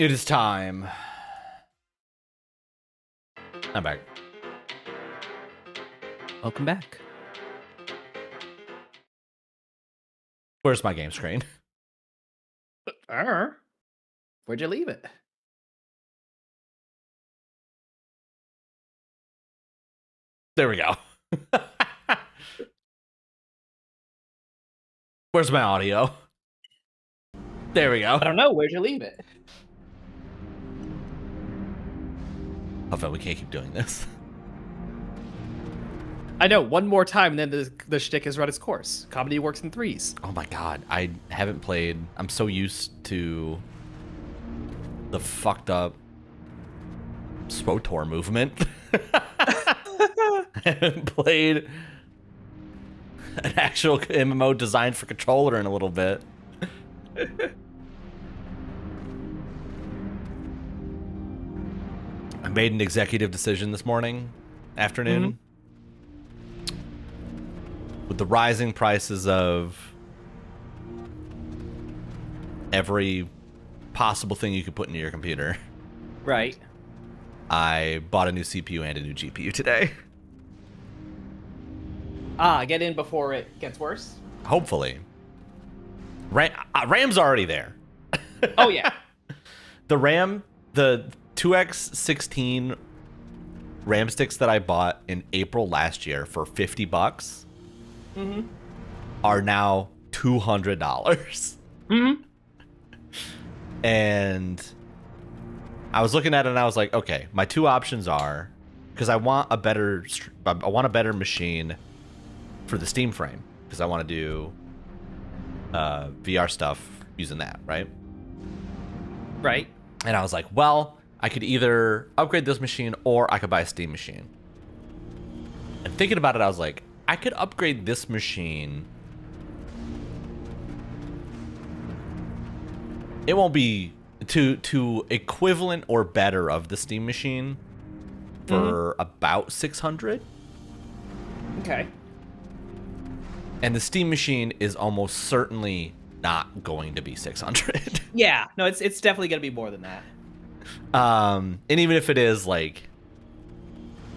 It is time. I'm back. Welcome back. Where's my game screen? Where'd you leave it? There we go. Where's my audio? There we go. I don't know. Where'd you leave it? I felt we can't keep doing this. I know. One more time, and then the shtick has run its course. Comedy works in threes. Oh my god, I haven't played. I'm so used to the fucked up SWTOR movement. I haven't played an actual MMO designed for controller in a little bit. I made an executive decision this afternoon. With the rising prices of every possible thing you could put into your computer. Right. I bought a new CPU and a new GPU today. Get in before it gets worse. Hopefully. RAM's already there. Oh, yeah. The 2x16 RAM sticks that I bought in April last year for $50 are now $200. And I was looking at it and I was like, okay, my two options are, because I want a better machine for the Steam frame, because I want to do VR stuff using that, right? Right. And I was like, well, I could either upgrade this machine or I could buy a Steam machine. And thinking about it, I was like, I could upgrade this machine. It won't be to equivalent or better of the Steam machine for about $600. Okay. And the Steam machine is almost certainly not going to be $600. Yeah. No, it's definitely gonna be more than that. And even if it is, like,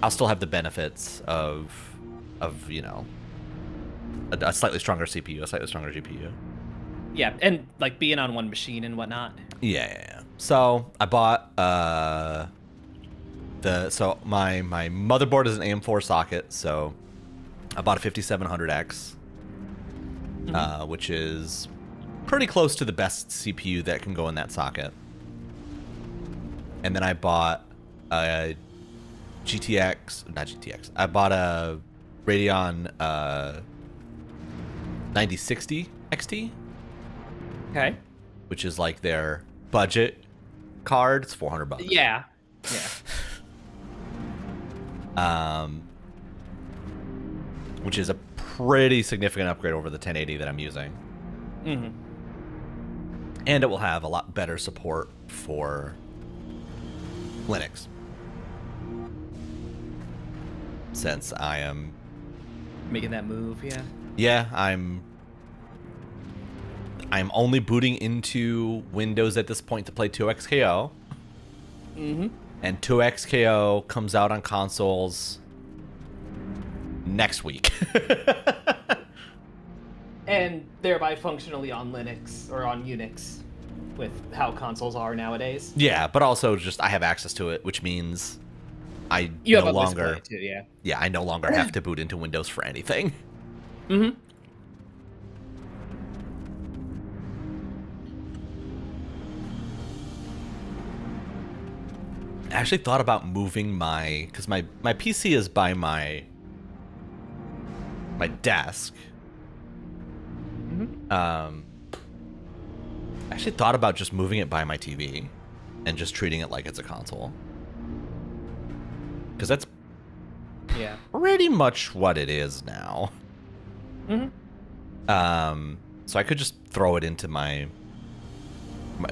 I'll still have the benefits of you know, a slightly stronger CPU, a slightly stronger GPU. Yeah, and like being on one machine and whatnot. Yeah. So I bought my motherboard is an AM4 socket, so I bought a 5700X, which is pretty close to the best CPU that can go in that socket. And then I bought a I bought a Radeon 9060 XT. Okay. Which is like their budget card. It's $400. Yeah. Which is a pretty significant upgrade over the 1080 that I'm using. And it will have a lot better support for Linux, since I am Making that move, yeah. Yeah, I'm only booting into Windows at this point to play 2XKO. And 2XKO comes out on consoles next week. And thereby functionally on Linux or on Unix with how consoles are nowadays. Yeah, but also just I have access to it, which means I You no have longer too, yeah. Yeah, I no longer have to boot into Windows for anything. I actually thought about moving because my PC is by my desk. I actually thought about just moving it by my TV and just treating it like it's a console, because that's pretty much what it is now. So I could just throw it into my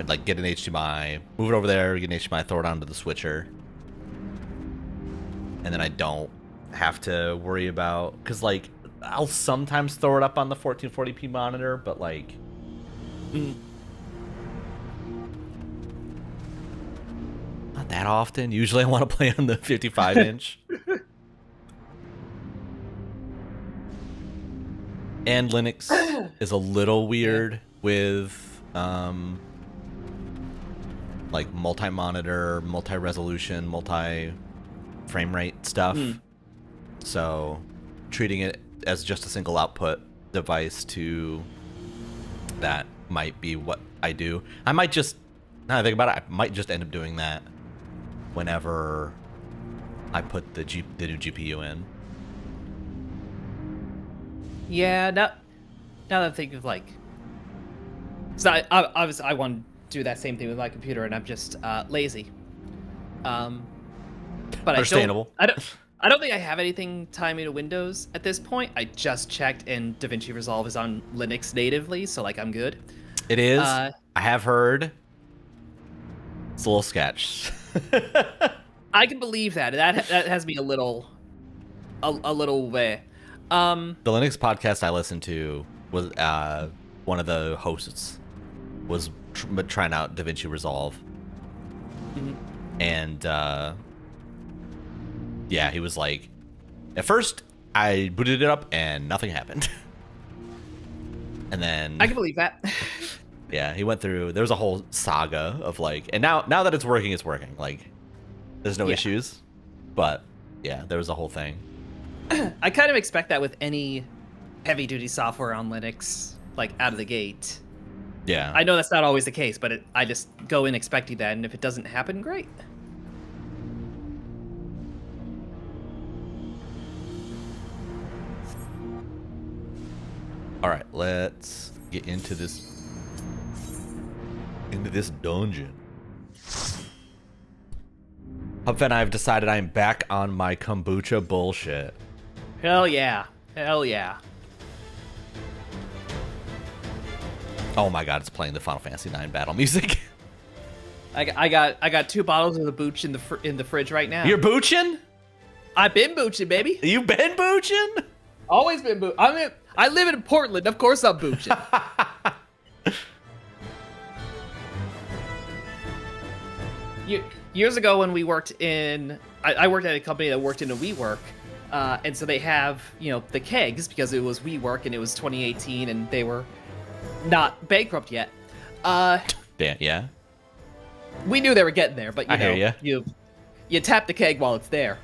like, get an HDMI, move it over there, get an HDMI, throw it onto the switcher, and then I don't have to worry about, because, like, I'll sometimes throw it up on the 1440p monitor, but, like, Not that often. Usually I want to play on the 55-inch. And Linux is a little weird with like multi-monitor, multi-resolution, multi-frame rate stuff. So treating it as just a single output device to that might be what I do. I might just, now that I think about it, I might just end up doing that whenever I put the new GPU in. Yeah, now that I think of like, so I want to do that same thing with my computer, and I'm just lazy. But Understandable. I don't think I have anything tying me to Windows at this point. I just checked, and DaVinci Resolve is on Linux natively, so like I'm good. It is. I have heard. It's a little sketch. I can believe that. That has me a little way. The Linux podcast I listened to was one of the hosts was trying out DaVinci Resolve, and yeah, he was like, at first I booted it up and nothing happened, and then I can believe that. Yeah, he went through. There was a whole saga of like, and now that it's working, it's working. Like, there's no issues, but yeah, there was a whole thing. I kind of expect that with any heavy-duty software on Linux, like out of the gate. Yeah. I know that's not always the case, but I just go in expecting that, and if it doesn't happen, great. All right, let's get into this dungeon. Hubfen and I have decided I am back on my kombucha bullshit. Hell yeah. Hell yeah. Oh my god, it's playing the Final Fantasy IX battle music. I got 2 bottles of the booch in the fridge right now. You're boochin'? I've been booching, baby. You been boochin'? Always been booching. I live in Portland. Of course I'm booching. Years ago when we worked in... I worked at a company that worked in a WeWork. And so they have, the kegs because it was WeWork and it was 2018 and they were not bankrupt yet. Yeah. We knew they were getting there, but hear ya. You tap the keg while it's there.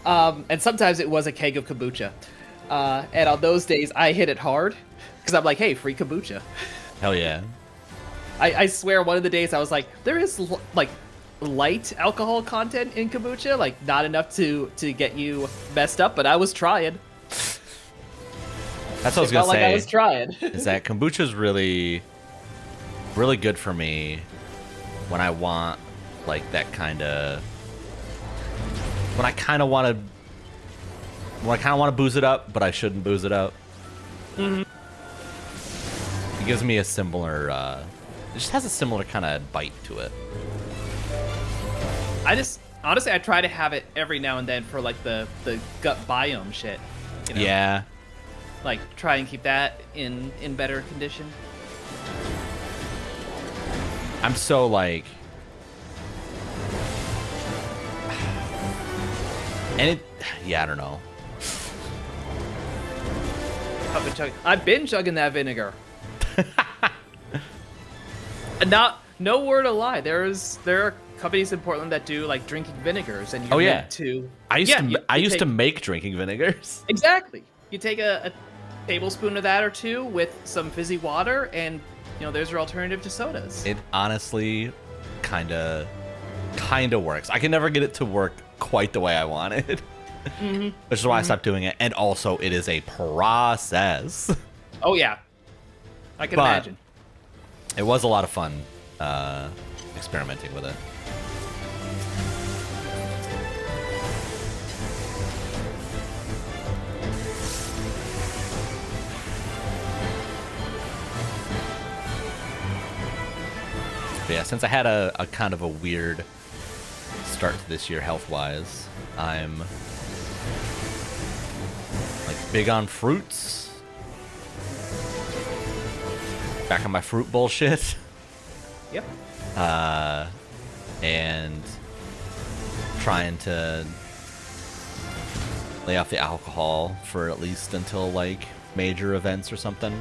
And sometimes it was a keg of kombucha. And on those days, I hit it hard because I'm like, hey, free kombucha. Hell yeah. I swear one of the days I was like, there is like light alcohol content in kombucha, like not enough to get you messed up, but I was trying. That's what I was gonna say. Like I was trying. Is that kombucha's really, really good for me when I want like that kind of, when I kind of want to booze it up, but I shouldn't booze it up. Mm-hmm. It gives me a similar, it just has a similar kind of bite to it. Honestly, I try to have it every now and then for like the gut biome shit. Yeah. Like try and keep that in better condition. I'm so like, and I don't know. I've been chugging that vinegar. No word of lie. There are companies in Portland that do like drinking vinegars, and you need to. I used to make drinking vinegars. Exactly. You take a tablespoon of that or two with some fizzy water, and there's your alternative to sodas. It honestly kind of works. I can never get it to work quite the way I want it. Mm-hmm. Which is why I stopped doing it. And also, it is a process. Oh, yeah. I can imagine. It was a lot of fun experimenting with it. But yeah, since I had a kind of a weird start to this year health-wise, I'm like big on fruits. Back on my fruit bullshit. Yep. And trying to lay off the alcohol for at least until like major events or something.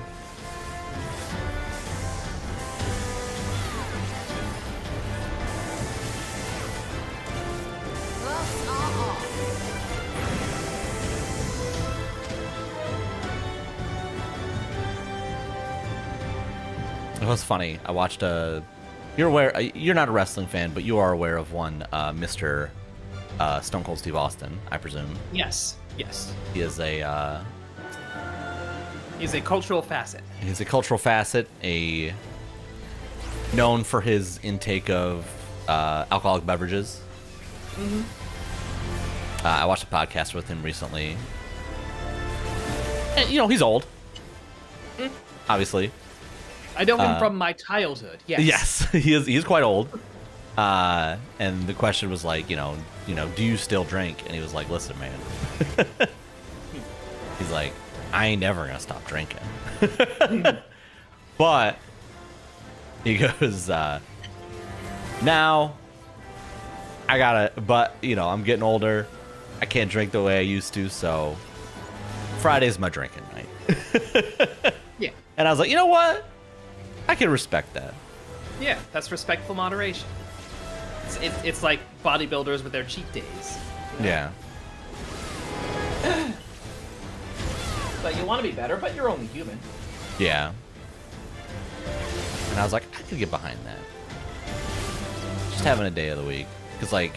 It was funny. I watched you're not a wrestling fan, but you are aware of one, Mr. Stone Cold Steve Austin, I presume. Yes. He is a He's a cultural facet. He's a cultural facet, known for his intake of alcoholic beverages. Mm-hmm. I watched a podcast with him recently. And, he's old. Obviously. I know him from my childhood. Yes. Yes, he is quite old. And the question was like, do you still drink? And he was like, listen, man. He's like, I ain't never gonna stop drinking. But he goes, now I gotta, but I'm getting older. I can't drink the way I used to, so Friday's my drinking night. Yeah. And I was like, you know what? I can respect that. Yeah, that's respectful moderation. It's like bodybuilders with their cheat days. Yeah. But you want to be better, but you're only human. Yeah. And I was like, I could get behind that. Just having a day of the week. Because, like,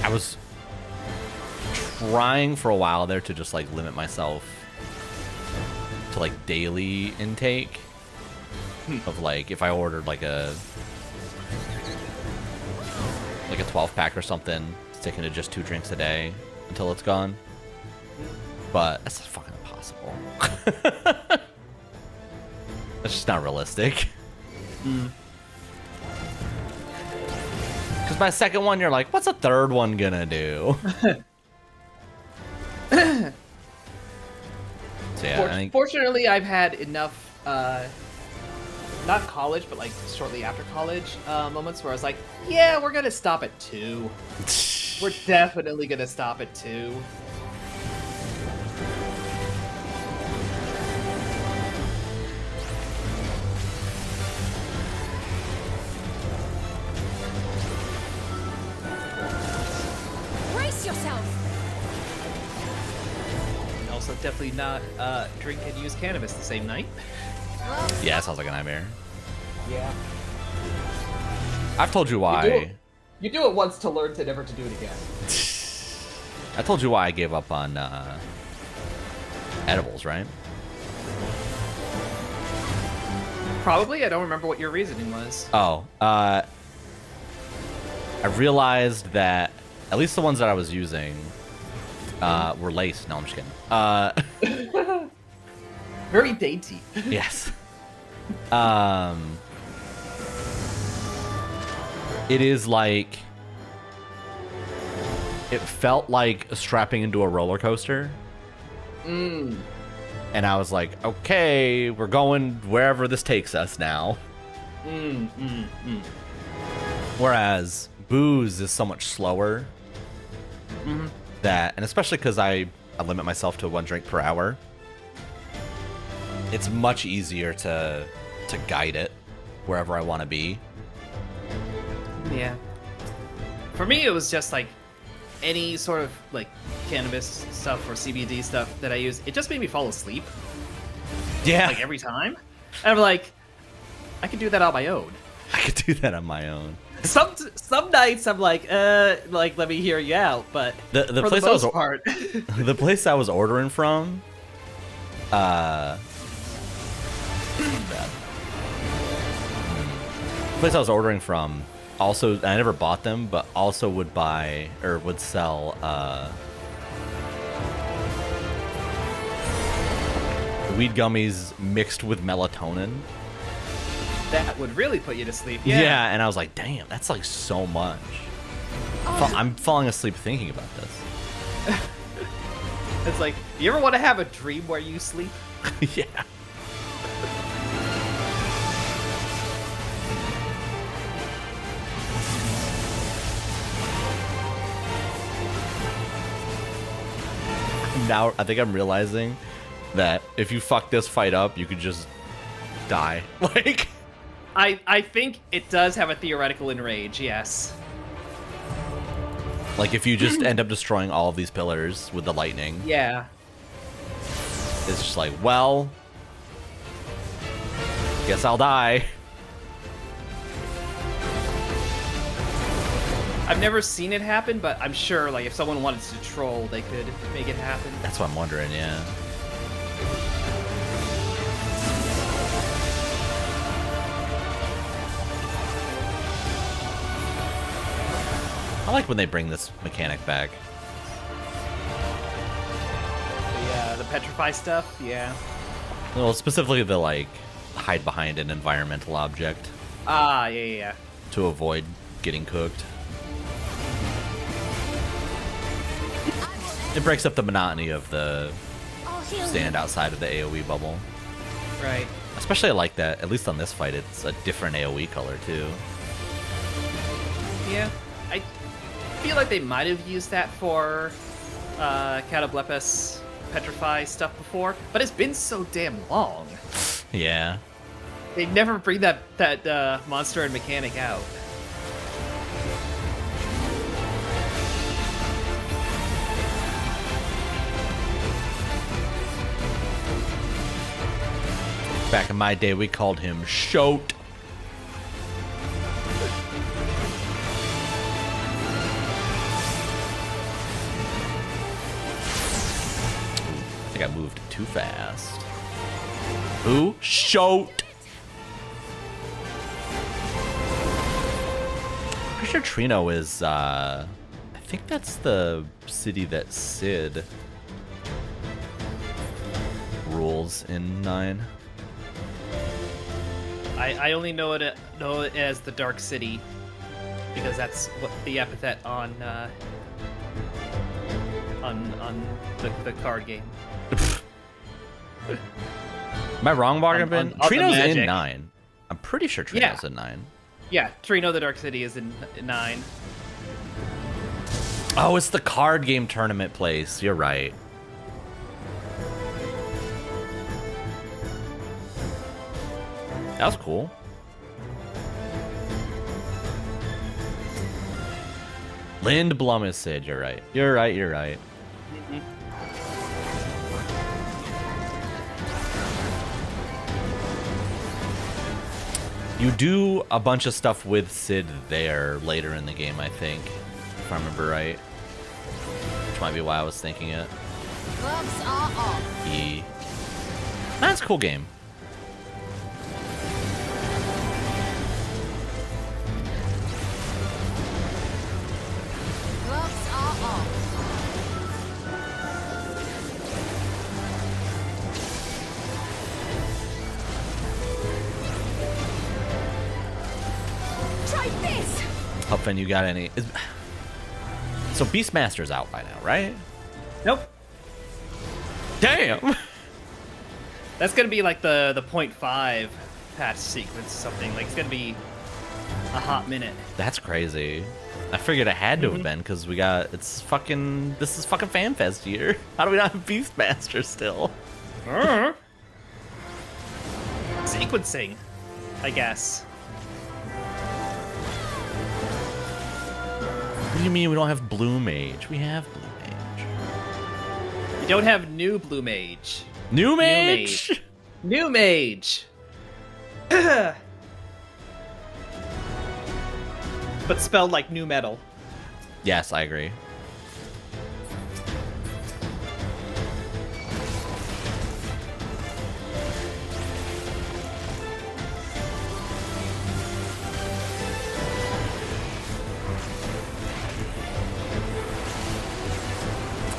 I was trying for a while there to just, like, limit myself to, like, daily intake. Of, like, if I ordered, like a 12-pack or something, sticking to just 2 drinks a day until it's gone. But that's fucking impossible. That's just not realistic. Because by second one, you're like, what's a third one gonna do? So yeah, I think... Fortunately, I've had enough, not college, but like shortly after college moments where I was like, yeah, we're gonna stop at 2. We're definitely gonna stop at 2. Brace yourself. And also, definitely not drink and use cannabis the same night. Yeah, it sounds like a nightmare. Yeah. I've told you why. You do it once to learn to never to do it again. I told you why I gave up on edibles, right? Probably. I don't remember what your reasoning was. Oh, I realized that at least the ones that I was using were laced. No, I'm just kidding. Very dainty. Yes. It is like... It felt like strapping into a roller coaster. And I was like, okay, we're going wherever this takes us now. Whereas booze is so much slower. And especially because I limit myself to 1 drink per hour. It's much easier to guide it wherever I want to be. Yeah. For me, it was just like any sort of like cannabis stuff or CBD stuff that I use. It just made me fall asleep. Yeah. Like every time. And I'm like, I could do that on my own. I could do that on my own. Some nights I'm like let me hear you out, but the for place the most I was part, the place I was ordering from, the place I was ordering from also, I never bought them, but also would buy or would sell weed gummies mixed with melatonin. that would really put you to sleep. Yeah, and I was like, damn, that's like so much. I'm falling asleep thinking about this. It's like, you ever want to have a dream where you sleep? Yeah. Now I think I'm realizing that if you fuck this fight up, you could just die. Like, I think it does have a theoretical enrage, yes. like if you just end up destroying all of these pillars with the lightning, Yeah. it's just like, well, guess I'll die. I've never seen it happen, but I'm sure, like, if someone wanted to troll, they could make it happen. That's what I'm wondering, yeah. I like when they bring this mechanic back. The petrify stuff, yeah. Well, specifically the, like, hide behind an environmental object Ah, yeah. to avoid getting cooked. It breaks up the monotony of the I'll heal stand outside of the AoE bubble. Right. Especially I like that, at least on this fight, it's a different AoE color, too. Yeah. I feel like they might have used that for Catoblepus petrify stuff before, but it's been so damn long. Yeah. They never bring that monster and mechanic out. Back in my day, we called him Shoat. I think I moved too fast. Who? Shoat. Pretty sure Trino is, I think that's the city that Sid rules in 9. I only know it as the Dark City because that's what the epithet on the card game. Am I wrong, Bargain? on the Trino's in Magic. 9. I'm pretty sure Trino's in 9. Yeah, Trino the Dark City is in 9. Oh, it's the card game tournament place. You're right. That was cool. Lindblom is Sid. You're right. You're right. You're right. You do a bunch of stuff with Sid there later in the game, I think, if I remember right. Which might be why I was thinking it. Gloves are off. That's a cool game. Gloves are off. Try this. Hopefully you got any... So Beastmaster's out by now, right? Nope. Damn! That's gonna be like the 0.5 patch sequence or something. Like it's gonna be a hot minute. That's crazy. I figured it had to have been because we got... This is fucking FanFest year. How do we not have Beastmaster still? Sequencing, I guess. What do you mean we don't have Blue Mage? We have Blue Mage. You don't have new Blue Mage. New Mage? New Mage. But spelled like new metal. Yes, I agree.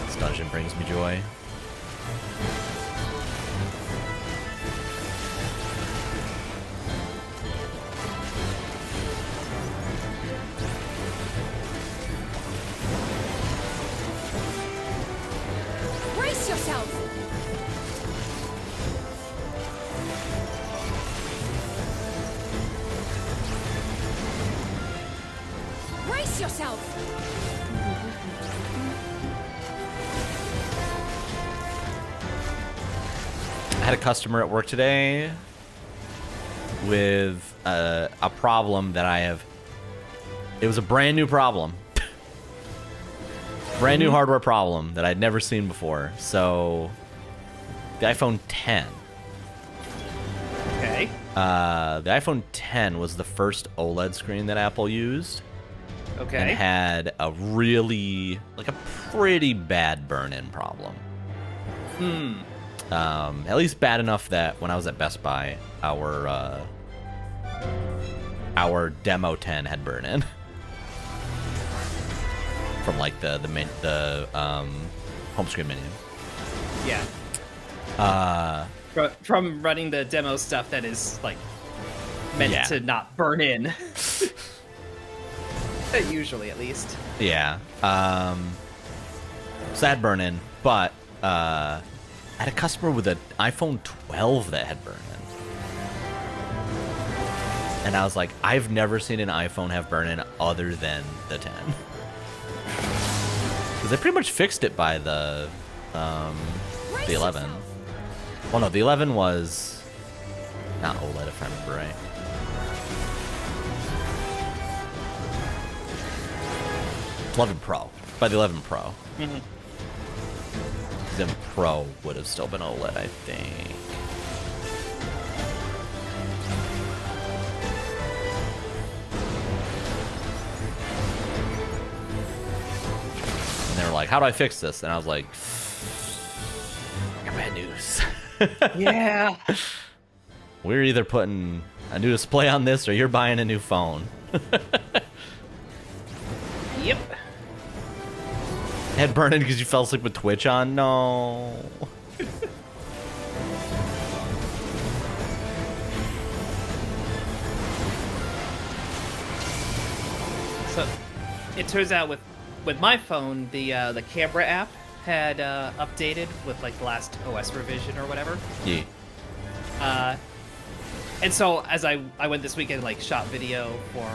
This dungeon brings me joy. Brace yourself. Brace yourself. had a customer at work today with a problem that I have. It was a brand new problem. Brand new hardware problem that I'd never seen before. So, the iPhone 10. Okay. The iPhone 10 was the first OLED screen that Apple used. Okay. And had a really, like a pretty bad burn-in problem. At least bad enough that when I was at Best Buy, our demo 10 had burn-in. From like the home screen menu. Yeah. From running the demo stuff that is like meant to not burn in. Usually, at least. Yeah. So I had burn in, but I had a customer with an iPhone 12 that had burn in. And I was like, I've never seen an iPhone have burn in other than the 10. Because they pretty much fixed it by the 11. Well, no, the 11 was not OLED, if I remember right. It's 11 Pro. By the 11 Pro. Mm-hmm. Then Pro would have still been OLED, I think. And they were like, how do I fix this? And I was like, I got bad news. Yeah. We're either putting a new display on this or you're buying a new phone. Yep. Head burning because you fell asleep with Twitch on? No. So, it turns out with my phone, the camera app had updated with like the last OS revision or whatever. Yeah. And so as I went this weekend, like shot video for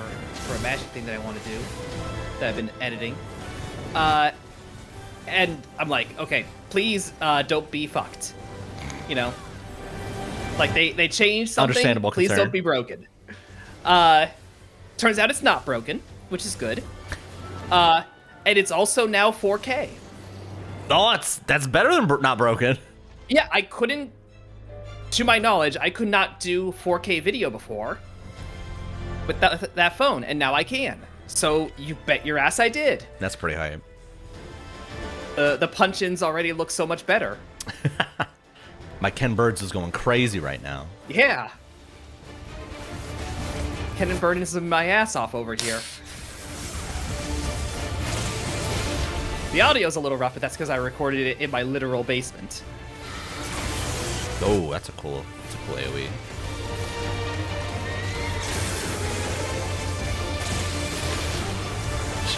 a magic thing that I want to do that I've been editing. And I'm like, okay, please don't be fucked. You know? Like they changed something. Understandable Please concern. don't be broken. Turns out it's not broken, which is good. And it's also now 4K. Oh, that's better than not broken. Yeah, I couldn't, to my knowledge, I could not do 4K video before with that phone, and now I can. So you bet your ass I did. That's pretty high. The punch-ins already look so much better. My Ken Birds is going crazy right now. Yeah. Ken and Burden is my ass off over here. The audio's a little rough, but that's because I recorded it in my literal basement. Oh, that's a cool AoE.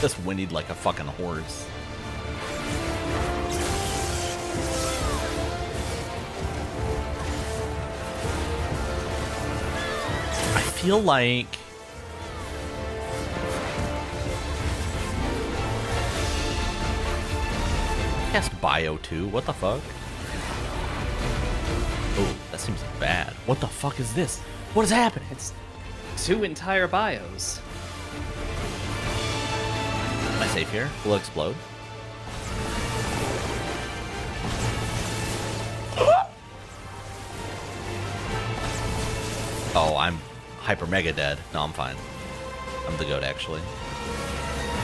Just whinnied like a fucking horse. I feel like cast Bio 2. What the fuck? Oh, that seems bad. What the fuck is this? What is happening? It's 2 entire bios. Am I safe here? Will it explode? Oh, I'm hyper mega dead. No, I'm fine. I'm the goat, actually.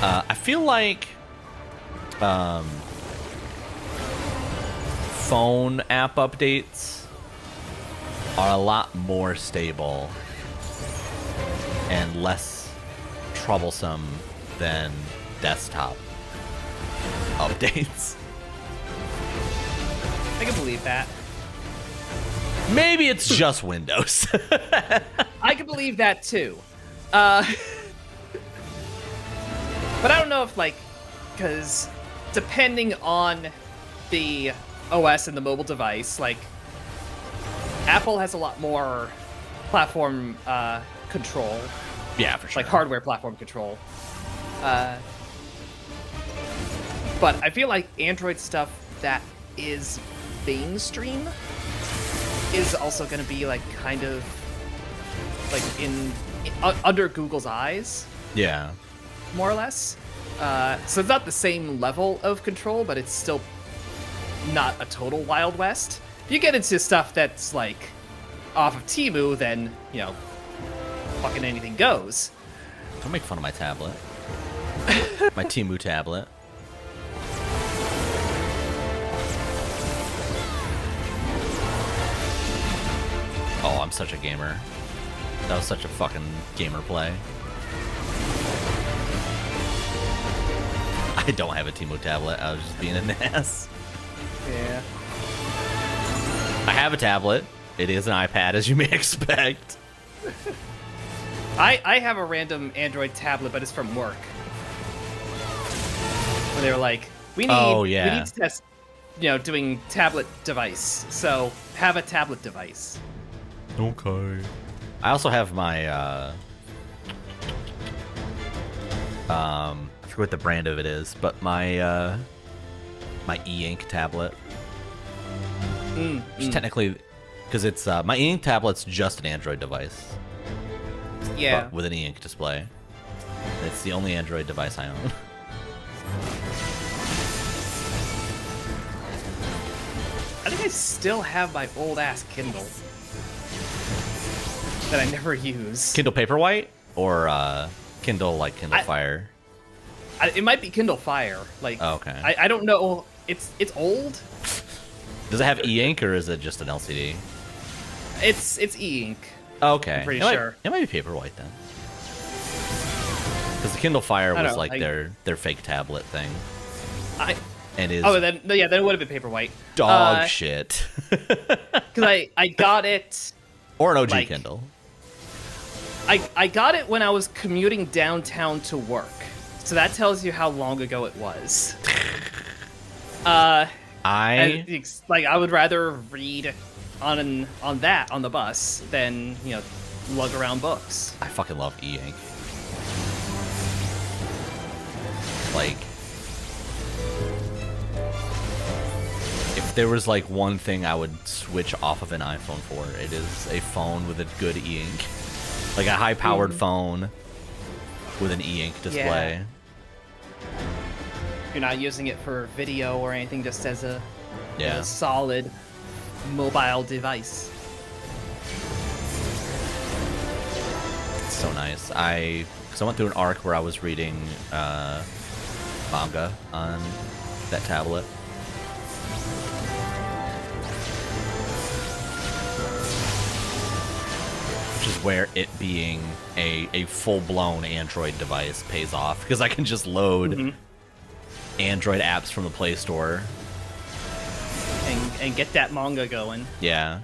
I feel like phone app updates are a lot more stable and less troublesome than desktop updates. I can believe that. Maybe it's just Windows. I can believe that too. But I don't know if, like, because depending on the OS and the mobile device, like, Apple has a lot more platform control. Yeah, for sure. Like, hardware platform control. But I feel like Android stuff that is mainstream is also going to be like kind of like under Google's eyes, Yeah. more or less. So it's not the same level of control, but it's still not a total Wild West. If you get into stuff that's like off of Temu, then fucking anything goes. Don't make fun of my tablet. My Temu tablet. Oh, I'm such a gamer. That was such a fucking gamer play. I don't have a Temu tablet. I was just being an ass. Yeah. I have a tablet. It is an iPad, as you may expect. I have a random Android tablet, but it's from work. Where they were like, we need to test, doing tablet device. So have a tablet device. Okay. I also have my I forget what the brand of it is, but my my e-ink tablet. Which technically, because it's my e-ink tablet's just an Android device. Yeah. But with an e-ink display. It's the only Android device I own. I think I still have my old ass Kindle that I never use. Kindle Paperwhite or Kindle like Kindle Fire? It might be Kindle Fire. Like, oh, okay. I don't know. It's old. Does it have e-ink or is it just an LCD? It's e-ink. Okay. I'm pretty sure. It might be Paperwhite then. Because the Kindle Fire was like their fake tablet thing. And is then it would have been Paperwhite. Dog shit. Because I got it. Or an OG Kindle. I got it when I was commuting downtown to work. So that tells you how long ago it was. I would rather read on the bus than lug around books. I fucking love e-ink. Like, if there was like one thing I would switch off of an iPhone for, it is a phone with a good e-ink, like a high-powered phone with an e-ink display. Yeah. You're not using it for video or anything, just as a solid mobile device. It's so nice. I went through an arc where I was reading manga on that tablet. Which is where it being a full-blown Android device pays off, because I can just load Android apps from the Play Store and get that manga going. Yeah,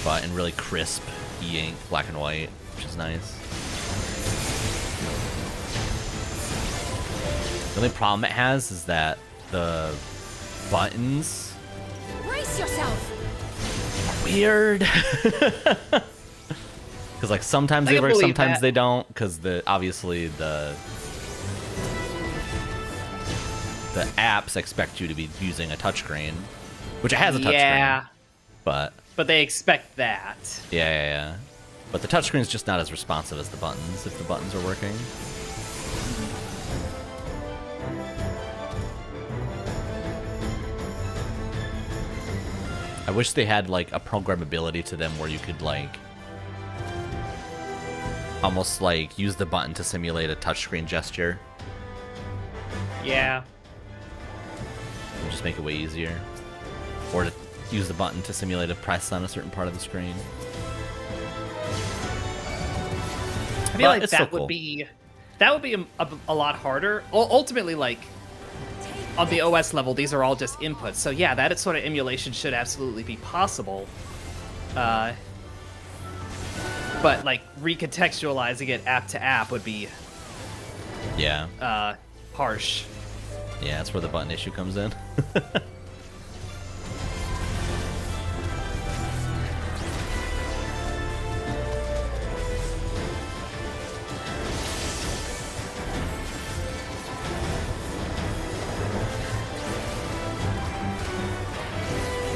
but in really crisp e-ink, black and white, which is nice. The only problem it has is that the buttons Brace yourself. are weird. Because like sometimes they work, sometimes they don't. Because obviously the apps expect you to be using a touchscreen, which it has a touchscreen. Yeah. But they expect that. Yeah. But the touchscreen is just not as responsive as the buttons if the buttons are working. I wish they had like a programmability to them where you could like almost like use the button to simulate a touchscreen gesture. Yeah. And just make it way easier. Or to use the button to simulate a press on a certain part of the screen. I feel like that would be a lot harder. Ultimately, like on the OS level, these are all just inputs. So yeah, that sort of emulation should absolutely be possible. But like recontextualizing it app to app would be harsh. Yeah, that's where the button issue comes in.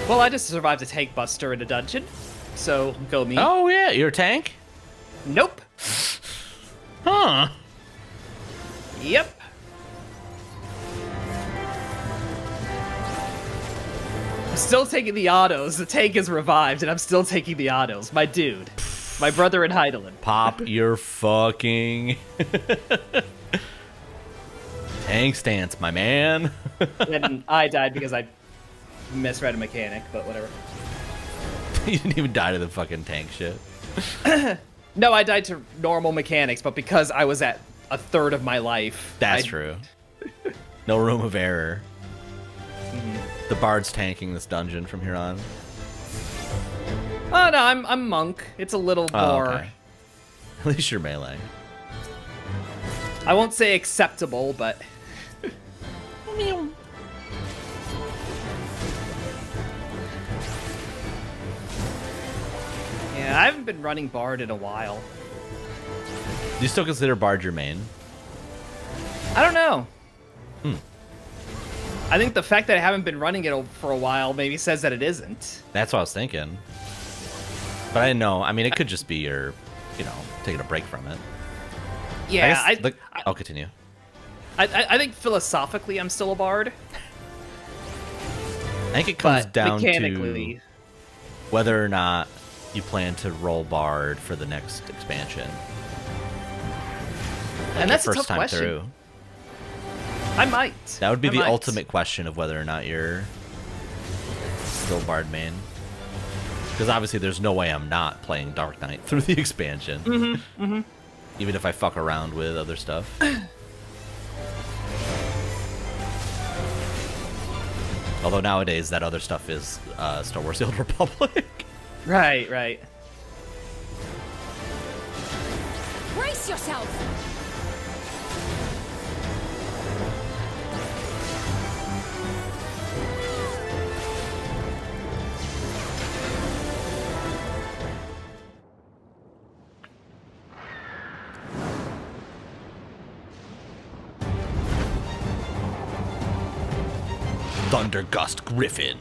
Well, I just survived a tank buster in a dungeon, so go me. Oh yeah, you're a tank? Nope. Huh. Yep. I'm still taking the autos. The tank is revived, and I'm still taking the autos. My dude. My brother in Heidelin. Pop your fucking tank stance, my man. And I died because I misread a mechanic, but whatever. You didn't even die to the fucking tank shit. No, I died to normal mechanics, but because I was at a third of my life. That's true. No room of error. Mm-hmm. The bard's tanking this dungeon from here on. Oh no, I'm monk. It's a little more. Okay. At least you're melee. I won't say acceptable, but. Yeah, I haven't been running Bard in a while. Do you still consider bard your main? I don't know. I think the fact that I haven't been running it for a while maybe says that it isn't. That's what I was thinking. But I didn't know. I mean, it could just be your, taking a break from it. Yeah, I'll continue. I think philosophically I'm still a Bard. I think it comes But down mechanically, to whether or not you plan to roll bard for the next expansion. and that's a First tough time question. through. I might. That would be I the might. ultimate question of whether or not you're still bard main. Because obviously there's no way I'm not playing Dark Knight through the expansion. Even if I fuck around with other stuff. Although nowadays that other stuff is Star Wars The Old Republic. Right. Brace yourself! Thundergust Griffin.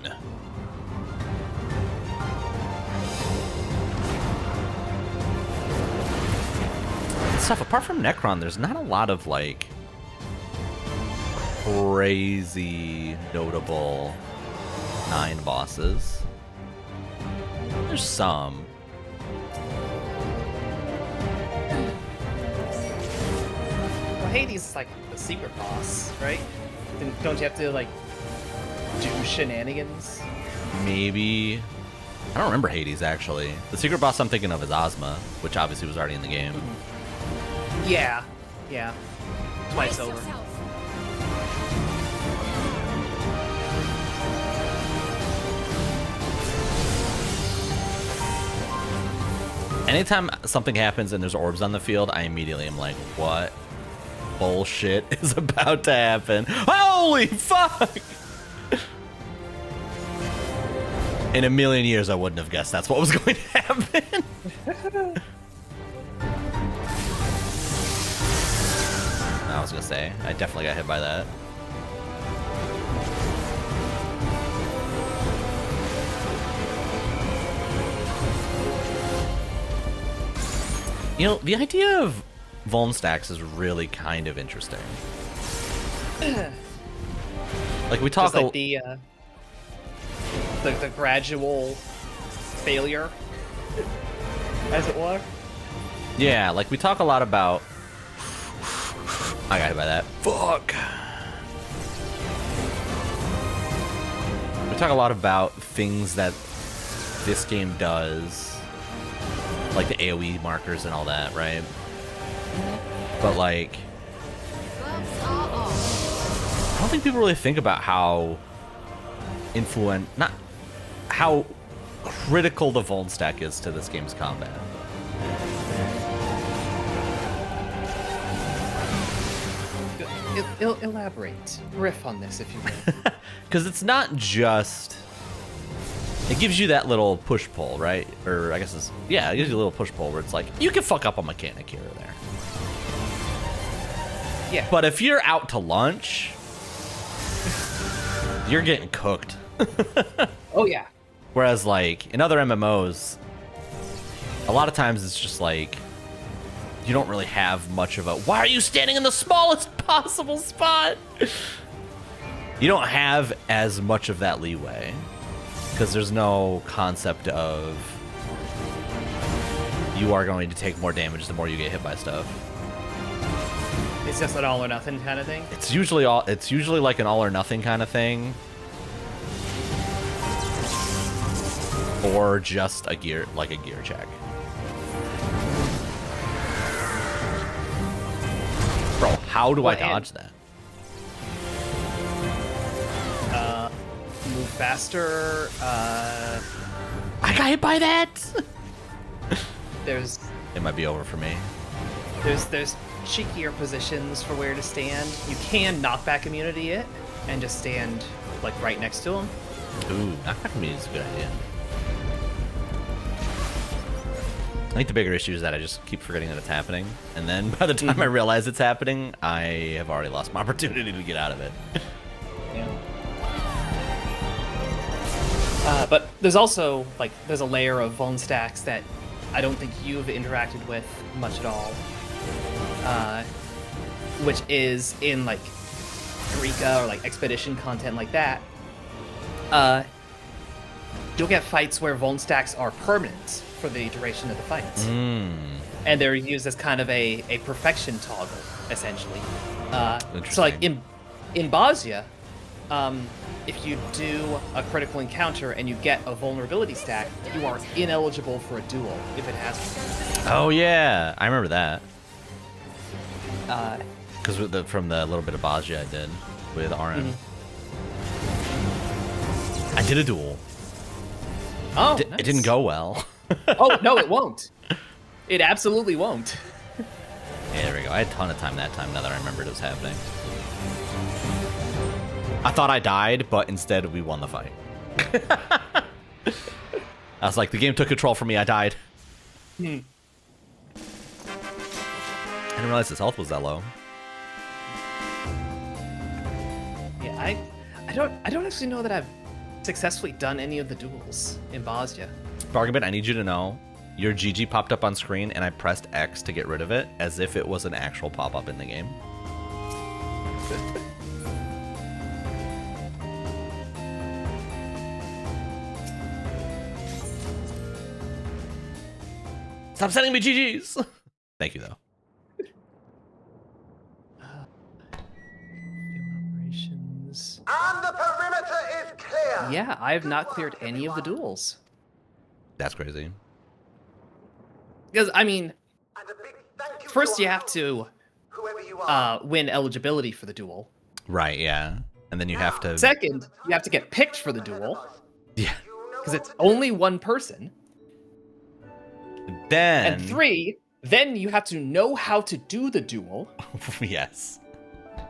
Stuff apart from Necron, there's not a lot of like crazy notable 9 bosses. There's some. Well, Hades is like the secret boss, right? Don't you have to like do shenanigans? Maybe. I don't remember Hades actually. The secret boss I'm thinking of is Ozma, which obviously was already in the game. Yeah. Twice Brace over. yourself. Anytime something happens and there's orbs on the field, I immediately am like, what bullshit is about to happen? Holy fuck! In a million years, I wouldn't have guessed that's what was going to happen. I was gonna say, I definitely got hit by that. You know, the idea of Vuln stacks is really kind of interesting. Like we talk Just like the gradual failure, as it were. Yeah, like we talk a lot about. I got hit by that. Fuck. We talk a lot about things that this game does, like the AoE markers and all that, right? But like, Gloves are off. I don't think people really think about how not how critical the Vuln stack is to this game's combat. Elaborate. Riff on this, if you will. Because it's not just. It gives you that little push pull, right? Or I guess it gives you a little push pull where it's like, you can fuck up a mechanic here or there. Yeah. But if you're out to lunch, you're getting cooked. Oh yeah. Whereas like in other MMOs, a lot of times it's just like you don't really have much of a why are you standing in the smallest possible spot? You don't have as much of that leeway because there's no concept of you are going to take more damage the more you get hit by stuff. It's just an all or nothing kind of thing. It's usually like an all or nothing kind of thing. Or just a gear check. Bro, how do I dodge that? Move faster. I got hit by that. There's It might be over for me. there's cheekier positions for where to stand. You can knockback immunity it and just stand like right next to him. Ooh, knockback immunity is a good idea. I think the bigger issue is that I just keep forgetting that it's happening, and then by the time I realize it's happening, I have already lost my opportunity to get out of it. Yeah. But there's also like there's a layer of vuln stacks that I don't think you've interacted with much at all, which is in like Eureka or like expedition content like that. You'll get fights where vuln stacks are permanent for the duration of the fights, and they're used as kind of a perfection toggle essentially. So like in Bosnia, if you do a critical encounter and you get a vulnerability stack, you are ineligible for a duel if it has one. Oh yeah, I remember that. Uh, Because from the little bit of Bosnia I did with RM. I did a duel. oh, It didn't go well. Oh no, it won't. It absolutely won't. Yeah, there we go. I had a ton of time that time now that I remembered it was happening. I thought I died, but instead we won the fight. I was like, the game took control from me, I died. I didn't realize his health was that low. Yeah, I don't actually know that I've successfully done any of the duels in Bosnia. For argument, I need you to know, your GG popped up on screen and I pressed X to get rid of it, as if it was an actual pop-up in the game. Stop sending me GGs! Thank you, though. Operations. And the perimeter is clear. Yeah, I have not cleared any of the duels. That's crazy. Because, I mean, And a big thank you first to you our have to whoever you are. win eligibility for the duel. Right, yeah. And then you have to... Second, you have to get picked for the duel, Yeah. because it's only one person. Then... And three, then you have to know how to do the duel, Yes.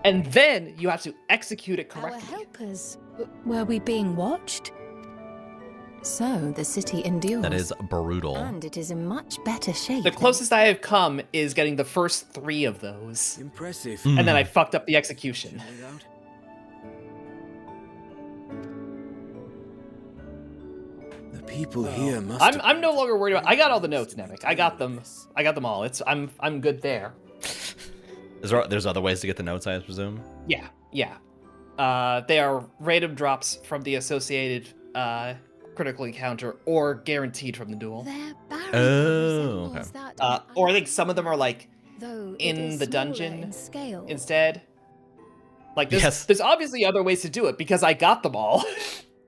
and then you have to execute it Our correctly. helpers, were we being watched? So the city endures. That is brutal. And it is in much better shape. The than- closest I have come is getting the first 3 of those, Impressive. Mm. and then I fucked up the execution. The people here must. I'm no longer worried about. I got all the notes, Nemec. I got them. I got them all. I'm good there. There's other ways to get the notes, I presume? Yeah, yeah. They are random drops from the associated critical encounter or guaranteed from the duel. Their barrier Oh, resembles okay. that of Or I think some of them are like though it in is the smaller dungeon in scale. instead. Like there's, Yes. there's obviously other ways to do it because I got them all.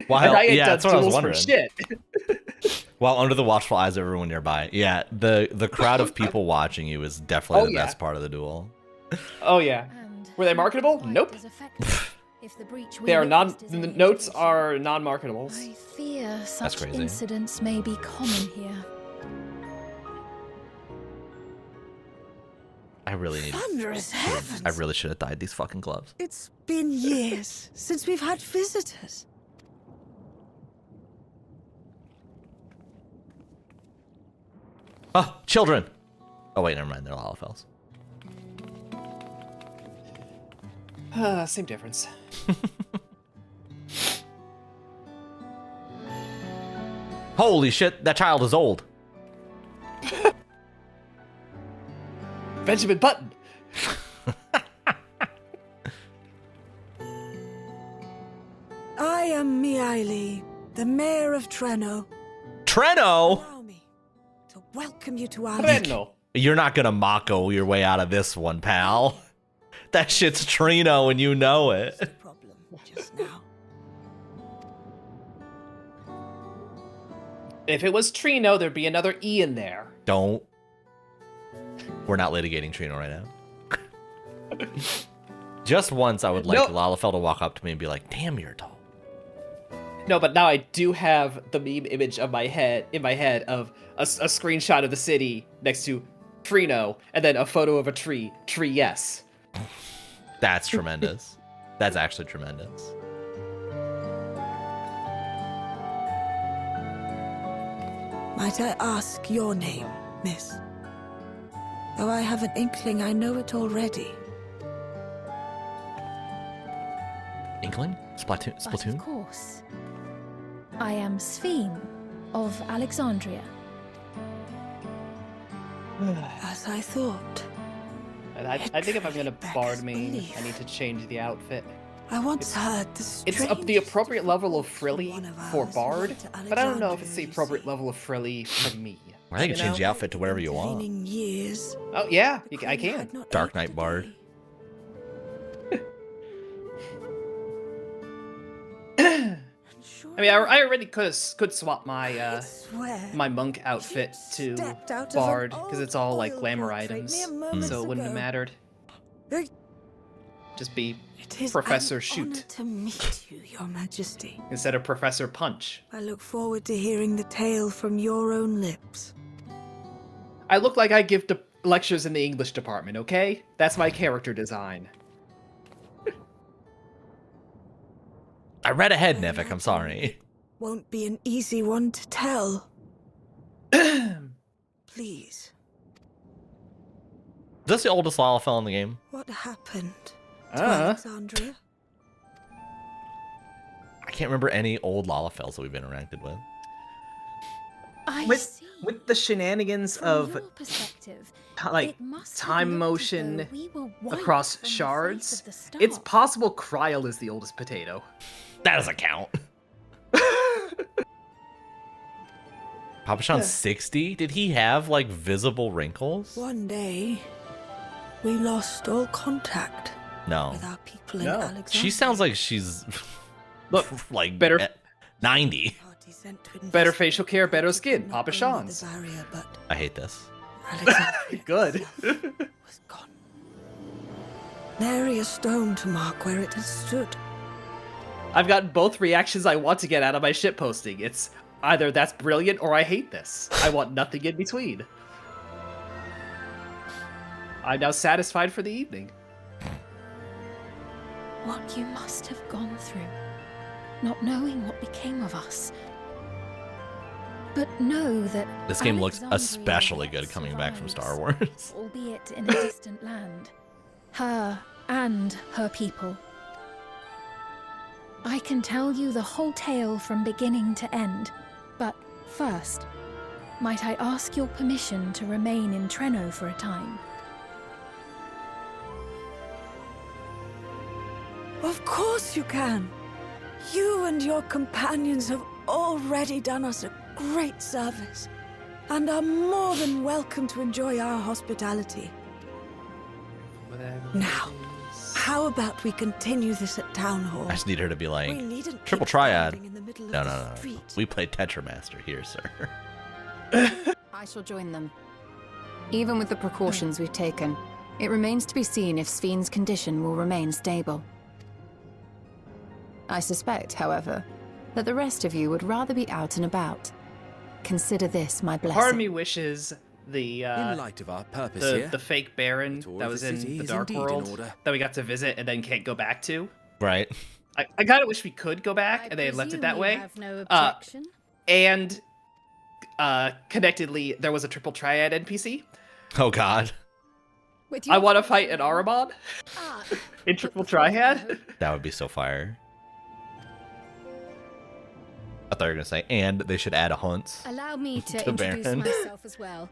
Well, and I had yeah, done that's what I was duels for wondering. shit. While under the watchful eyes of everyone nearby. Yeah, the crowd of people watching you is definitely Oh, the yeah. best part of the duel. Oh yeah. And Were they marketable? quite Nope. as effective. If the breach we They are non. witnessed is The any notes indication. are non-marketables. I fear such crazy. incidents may be common here. I really need. Thunderous heavens! I really should have dyed these fucking gloves. It's been years since we've had visitors. Oh, children! Oh wait, never mind. They're Lalafels. Same difference. Holy shit, that child is old. Benjamin Button. I am Miaili, the mayor of Treno. Treno? Allow me to welcome you to our Renno. You're not gonna Mako your way out of this one, pal. That shit's Trino and you know it. problem just now. If it was Trino, there'd be another E in there. Don't. We're not litigating Trino right now. Just once I would like No. Lalafel to walk up to me and be like, damn, you're tall. No, but now I do have the meme image of my head of a screenshot of the city next to Trino, and then a photo of a tree. Tree, yes. That's tremendous. That's actually tremendous. Might I ask your name, miss? Though I have an inkling I know it already. Inkling? But of Splatoon? course. I am Sphene of Alexandria. As I thought. And I think if I'm gonna Becca's bard main, belief. I need to change the outfit. I once heard the It's up the appropriate level of frilly one of for ours bard, went to but I don't know if it's the Alexandria, appropriate you level of frilly for me. I think you You can change know? the outfit to whatever you want. Intervening years, Oh yeah, the I Queen can. had not Dark acted Knight Bard. today. Sure I mean, I already could swap I swear my monk outfit you to stepped out of an bard because it's all like old glamour portrait items, mere moments so it wouldn't have ago. mattered. Hey, Just be it is Professor an Shoot honor to meet you, Your Majesty. instead of Professor Punch. I look forward to hearing the tale from your own lips. I look like I give lectures in the English department, okay? That's my character design. I read ahead, Nevik, I'm sorry. Won't be an easy one to tell. Please, Is this the oldest Lalafel in the game? what happened to Uh. Alexandria? I can't remember any old Lalafels that we've interacted with. I With see. with the shenanigans From of your perspective, like it must have time looked as motion though we were wiped across from the face shards, of the start. it's possible Kryl is the oldest potato. That doesn't count. Papa Sean's 60? Did he have, like, visible wrinkles? One day, we lost all contact No. with our people No. in Alexandria. She sounds like she's, Look, like, better- at 90. Party sent to better investigate facial care, better skin. not Papa only Sean's. the barrier, but I hate this. Alexandria Good. itself was gone. Nary a stone to mark where it has stood. I've gotten both reactions I want to get out of my shit posting. It's either that's brilliant or I hate this. I want nothing in between. I'm now satisfied for the evening. What you must have gone through, not knowing what became of us. But know that This game looks Alexandria especially yet good coming back from Star survives, Wars. albeit in a distant land. Her and her people. I can tell you the whole tale from beginning to end, but first, might I ask your permission to remain in Treno for a time? Of course you can. You and your companions have already done us a great service and are more than welcome to enjoy our hospitality. Now, how about we continue this at Town Hall? I just need her to be like, We needn't triple keep triad. standing in the middle of No, the no, no, no. street. We play Tetramaster here, sir. I shall join them. Even with the precautions we've taken, it remains to be seen if Sphene's condition will remain stable. I suspect, however, that the rest of you would rather be out and about. Consider this my blessing. Part of me wishes the In light of our purpose here, the fake Baron the tour that of was the in city the is Dark indeed in World order. that we got to visit and then can't go back to. Right? I kind of wish we could go back and they had left it that way. No objection? And connectedly, there was a triple triad NPC. Oh, God. I want to fight an Aramon Ah, in triple triad. That would be so fire. I thought you were gonna say, and they should add a hunt. Allow me to To introduce Baron. myself as well.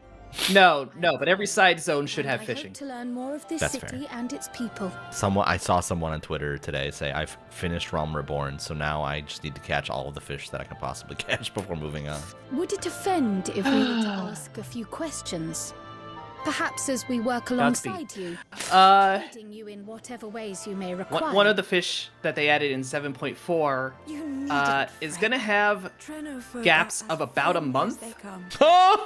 No, but every side zone should have I fishing. hope to learn more of this That's city fair. and its people. I saw someone on Twitter today say, I've finished Realm Reborn, so now I just need to catch all of the fish that I can possibly catch before moving on. Would it offend if we were to ask a few questions? Perhaps as we work alongside you, aiding you in whatever ways you may require. One of the fish that they added in 7.4 You need is gonna have gaps of about a month at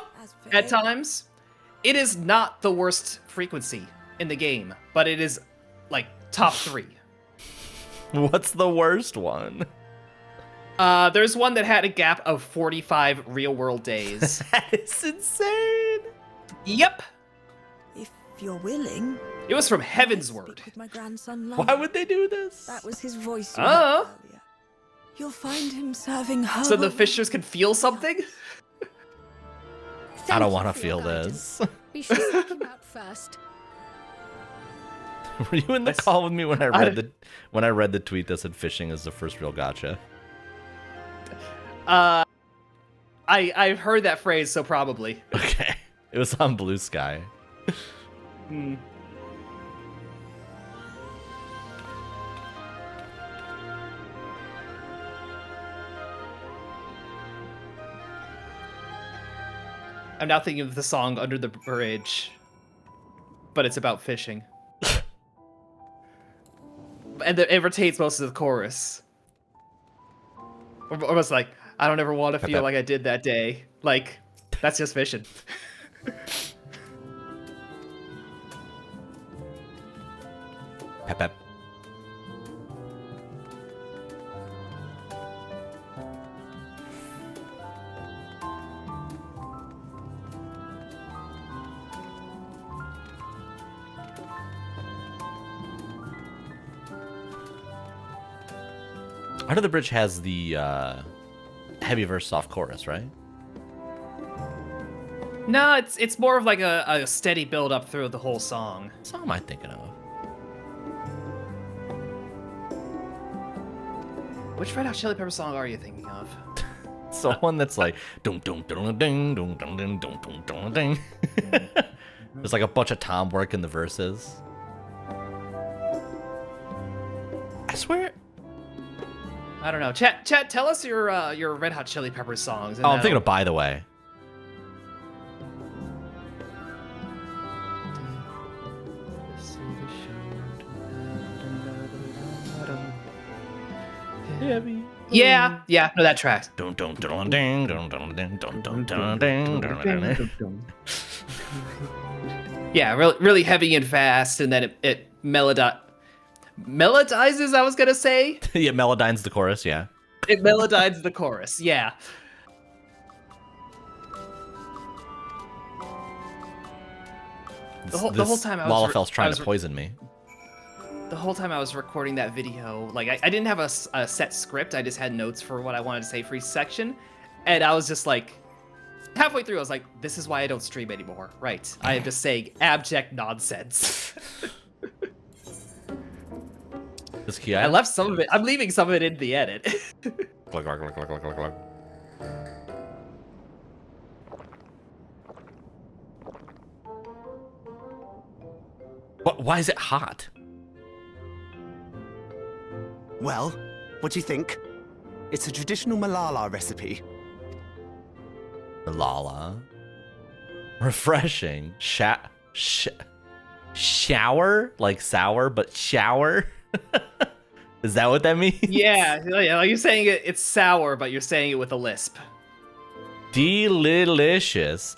at times. It is not the worst frequency in the game, but it is like top 3. What's the worst one? There's one that had a gap of 45 real-world days. That is insane. Yep, If you're willing, it was from I Heaven's speak Word. with my grandson. Why would they do this? That was his voice you Oh. heard earlier. You'll find him serving her. So the fishers can feel something? I Thank don't you want to for your feel guidance. this. We should seek him out first. Were you in the call with me when I read the tweet that said fishing is the first real gotcha? I've heard that phrase, so probably. Okay. It was on Blue Sky. Hmm. I'm now thinking of the song Under the Bridge, but it's about fishing. And it retains most of the chorus. Almost like, I don't ever want to feel like I did that day. Like, that's just fishing. Pep pep. Under the Bridge has the heavy verse soft chorus, right? No, it's more of like a steady build up through the whole song. What song am I thinking of? Which Red Hot Chili Pepper song are you thinking of? It's the one that's like dum dum dum ding dum dum ding dum dum dum ding. There's like a bunch of tom work in the verses. I swear. I don't know. Chat, tell us your Red Hot Chili Pepper songs. And Oh, I'm thinking of By the Way. Yeah, no, that tracks. Dum dum dum ding dum dum ding dum dum dum ding dum dum. Yeah, really heavy and fast, and then it melodizes. I was gonna say Yeah, Melodine's the chorus. Yeah. it melodizes the chorus. Yeah. The whole time I was Lalafel's trying to poison me. The whole time I was recording that video, like I didn't have a set script. I just had notes for what I wanted to say for each section, and I was just like, halfway through, I was like, "This is why I don't stream anymore." Right? I am just saying abject nonsense. This key. I left some of it. I'm leaving some of it in the edit. Glug, glug, glug, glug, glug, glug, glug. What? Why is it hot? Well, what do you think? It's a traditional Malala recipe. Lala. Refreshing. Shower? Like sour, but shower? Is that what that means? Yeah, like you're saying it's sour, but you're saying it with a lisp. Delicious.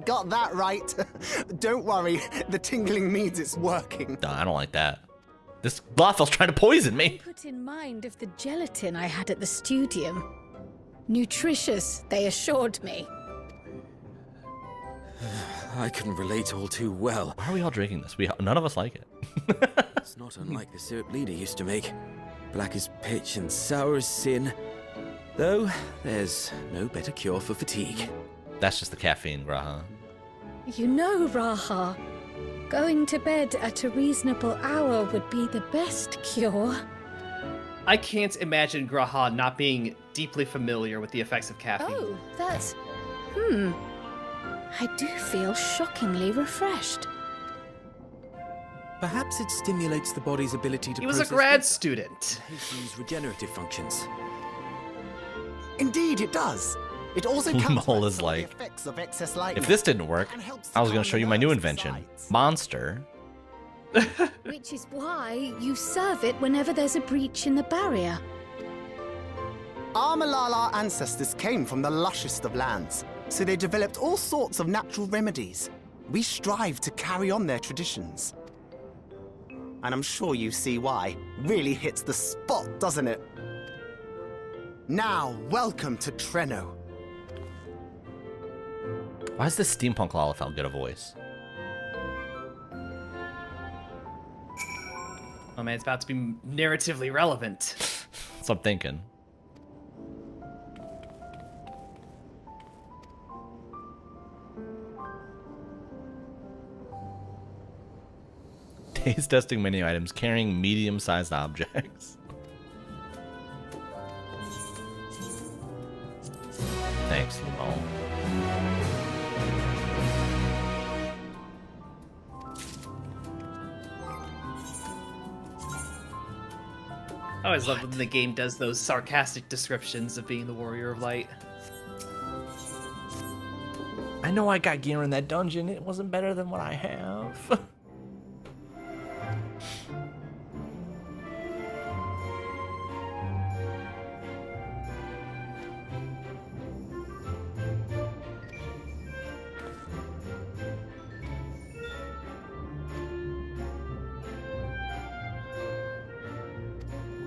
Got that right. Don't worry, the tingling means it's working. No, I don't like that. This Lafel's trying to poison me. Put in mind of the gelatin I had at the studium. Nutritious, they assured me. I can relate all too well. Why are we all drinking this? None of us like it. It's not unlike the syrup leader used to make. Black as pitch and sour as sin. Though, there's no better cure for fatigue. That's just the caffeine, Graha. You know, Raha, Going to bed at a reasonable hour would be the best cure. I can't imagine Graha not being deeply familiar with the effects of caffeine. Oh, that's... I do feel shockingly refreshed. Perhaps it stimulates the body's ability to He was a process grad water student. and hastens regenerative functions. Indeed, it does. It also Mole counteracts is some of the like, effects of excess lightning. If this didn't work, and helps I was calm going to show the you my new nerves invention. besides. Monster. Which is why you serve it whenever there's a breach in the barrier. Our Malala ancestors came from the lushest of lands, so they developed all sorts of natural remedies. We strive to carry on their traditions. And I'm sure you see why. Really hits the spot, doesn't it? Now, welcome to Treno. Why does this steampunk Lalafel get a voice? Oh man, it's about to be narratively relevant. That's what I'm thinking. Taste testing menu items carrying medium-sized objects. Thanks, Lamol. I always love when the game does those sarcastic descriptions of being the Warrior of Light. I know I got gear in that dungeon. It wasn't better than what I have.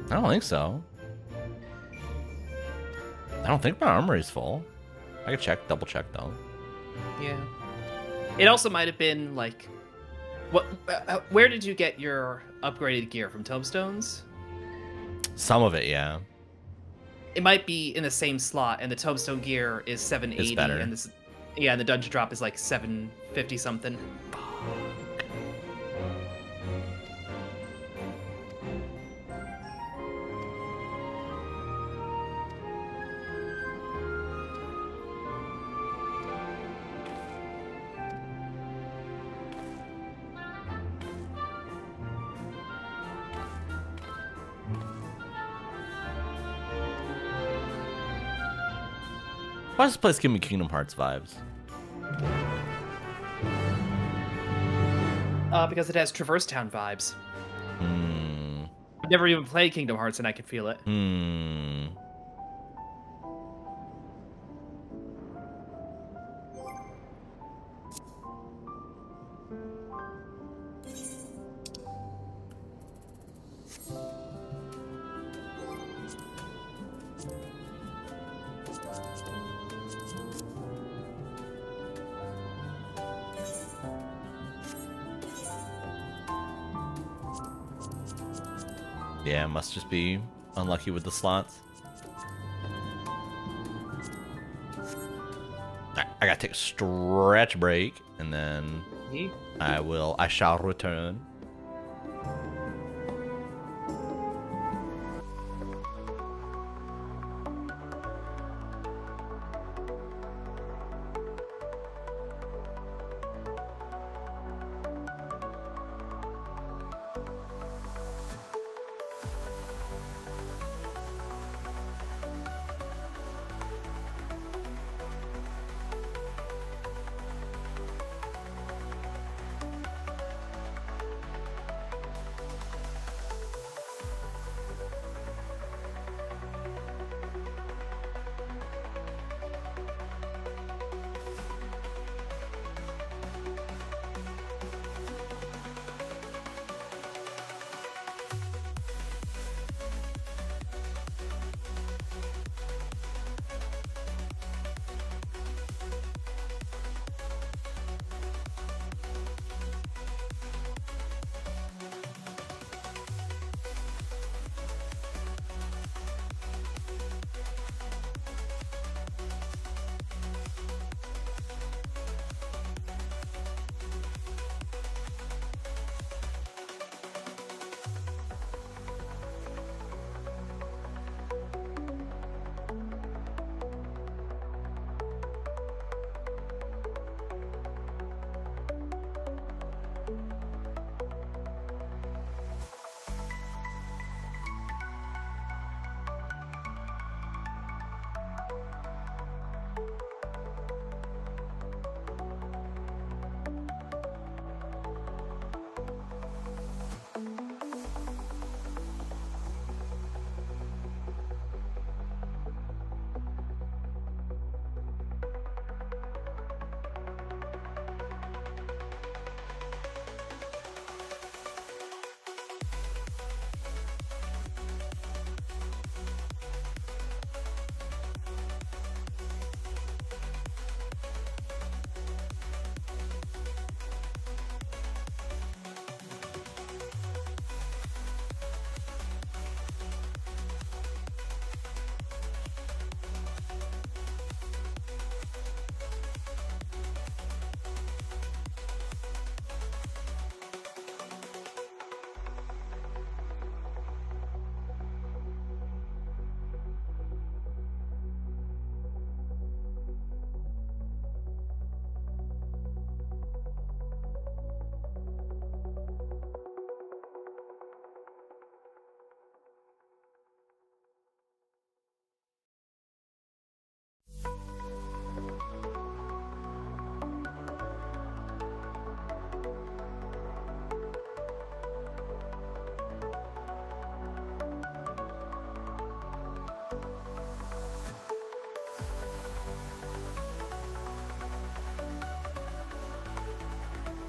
I don't think so. I don't think my armory's full. I could check, double check though. Yeah. It also might have been like, what? Where did you get your upgraded gear from? Tombstones? Some of it, yeah. It might be in the same slot, and the tombstone gear is 780, It's better. and this, yeah, and the dungeon drop is like 750 something. Why does this place give me Kingdom Hearts vibes? Because it has Traverse Town vibes. Hmm. I've never even played Kingdom Hearts, and I can feel it. Hmm. Yeah, must just be unlucky with the slots. Alright, I gotta take a stretch break, and then I shall return.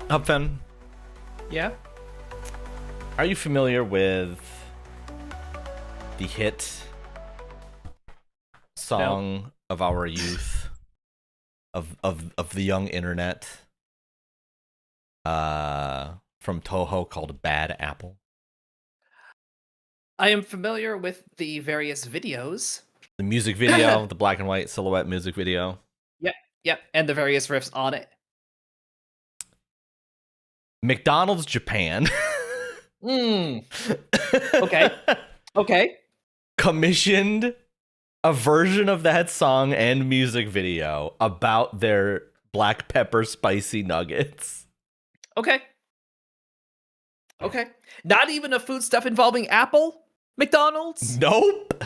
Hupfen, Yeah? are you familiar with the hit song of our youth, of the young internet, from Toho called Bad Apple? I am familiar with the various videos. The music video, the black and white silhouette music video. Yep, and the various riffs on it. McDonald's Japan. Okay. Commissioned a version of that song and music video about their black pepper spicy nuggets. Okay. Not even a foodstuff involving Apple? McDonald's? Nope.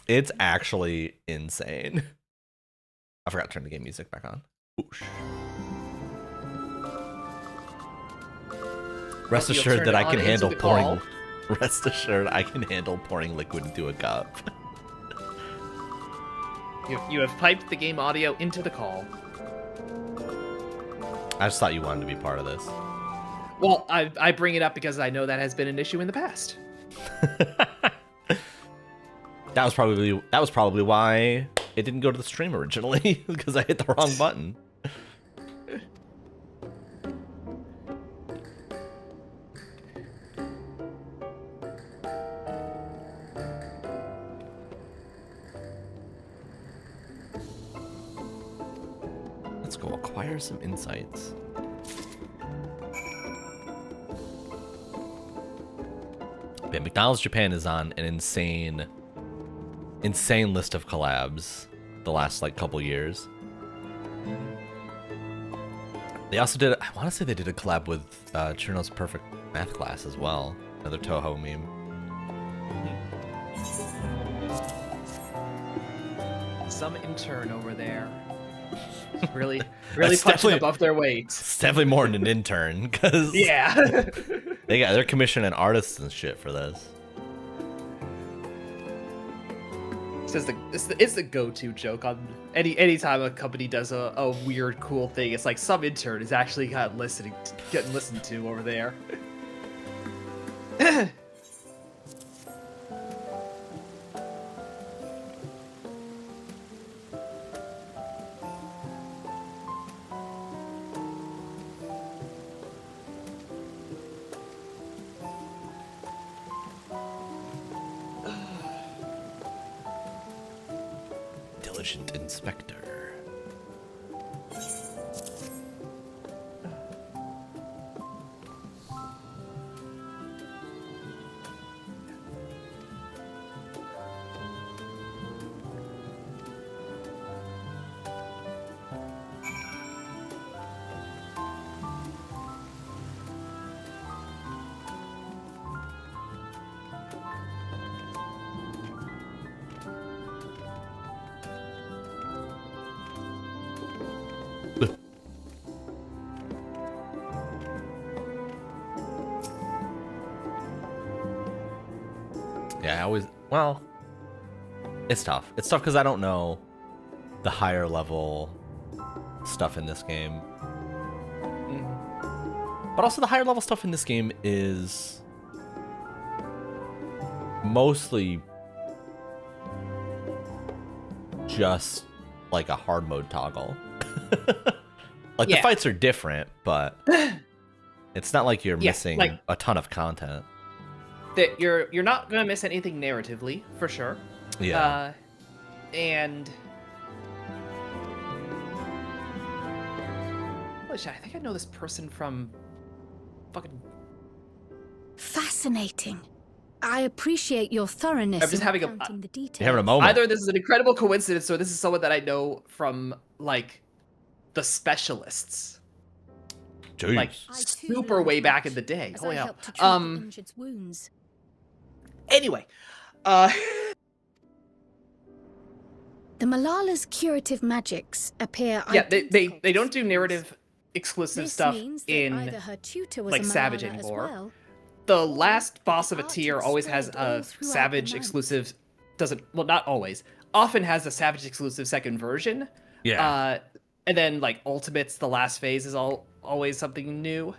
It's actually insane. I forgot to turn the game music back on. Oosh. Rest assured that I can handle pouring. Rest assured I can handle pouring liquid into a cup. You have piped the game audio into the call. I just thought you wanted to be part of this. Well, I bring it up because I know that has been an issue in the past. That was probably why it didn't go to the stream originally, because I hit the wrong button. Let's go acquire some insights. Yeah, McDonald's Japan is on an insane list of collabs the last couple years. They also did, I want to say they did a collab with Churno's Perfect Math Class as well. Another Toho meme. Some intern over there. Really punching above their weight. It's definitely more than an intern, because yeah. they're commissioning artists and shit for this. It's the go-to joke on anytime a company does a weird cool thing. It's like some intern is actually getting listened to over there. Diligent inspector. Yeah, well, it's tough. It's tough because I don't know the higher level stuff in this game. But also the higher level stuff in this game is mostly just like a hard mode toggle. The fights are different, but it's not like you're missing a ton of content. That you're not gonna miss anything narratively, for sure. Yeah. And holy shit, I think I know this person from fucking. Fascinating. I appreciate your thoroughness. I'm just having the details. You're having a moment. Either this is an incredible coincidence, or this is someone that I know from the specialists. Jeez. Like super way back in the day. Holy hell. Anyway, the Malala's curative magics appear. Yeah, they don't do narrative exclusive stuff in Savage anymore. Well. The last boss of a tier always has a Savage exclusive. Not always. Often has a Savage exclusive second version. Yeah. And then like Ultimates, the last phase is always something new.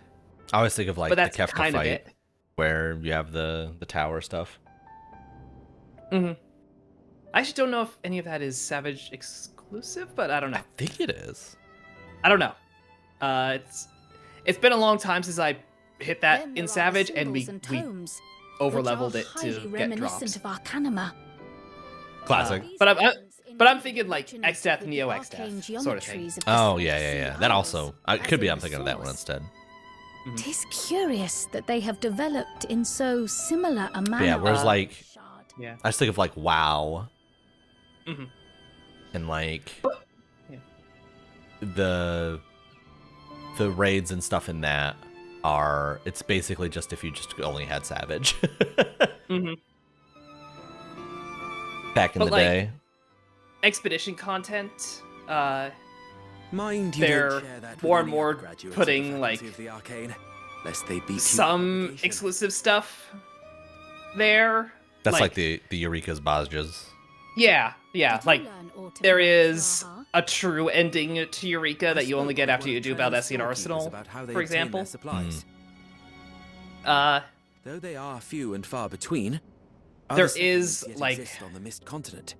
I always think of like But the that's Kefka kind of fight it. where you have the tower stuff. I actually don't know if any of that is Savage exclusive, but I don't know. I think it is. I don't know. It's been a long time since I hit that Then in there are Savage, and symbols we and tomes, overleveled which it are to highly get reminiscent drops. of Arcanima. Classic. But I'm thinking like X-Death, Neo X-Death sort of thing. Oh, yeah. That also... It could be I'm thinking of that one instead. Tis curious that they have developed in so similar a manner. Yeah, whereas like... Yeah. I just think of like WoW. Mm-hmm. And like... Yeah. The raids and stuff in that are... It's basically just if you just only had Savage. Back in the like, day. Expedition content, Mind you they're don't share that with more and any more undergraduates in the putting like Faculty of the Arcane, lest they beat you some on application. exclusive stuff there. That's like the Eureka's Bozjas. Yeah, like there is a true ending to Eureka that you only get after you do Baldessian Storekeepers Arsenal, about how they for obtain their example. supplies. Though they are few and far between, There other is, settlements yet like, exist on the Mist Continent,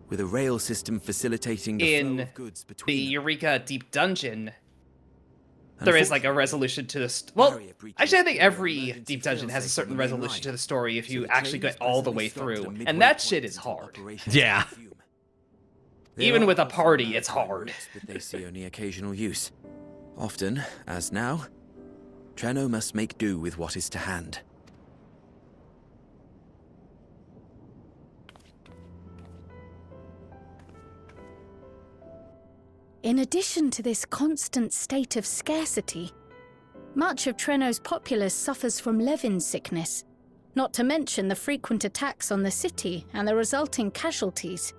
with a rail system facilitating the flow in of goods the between them. Eureka Deep Dungeon, there is like a resolution to this. Well, actually, I think every Deep Dungeon has a certain resolution to the story if you actually get all the way through, and that shit is hard. Yeah. Even with a party, it's hard. But they see only occasional use. Often, as now, Treno must make do with what is to hand. In addition to this constant state of scarcity, much of Treno's populace suffers from Levin sickness, not to mention the frequent attacks on the city and the resulting casualties.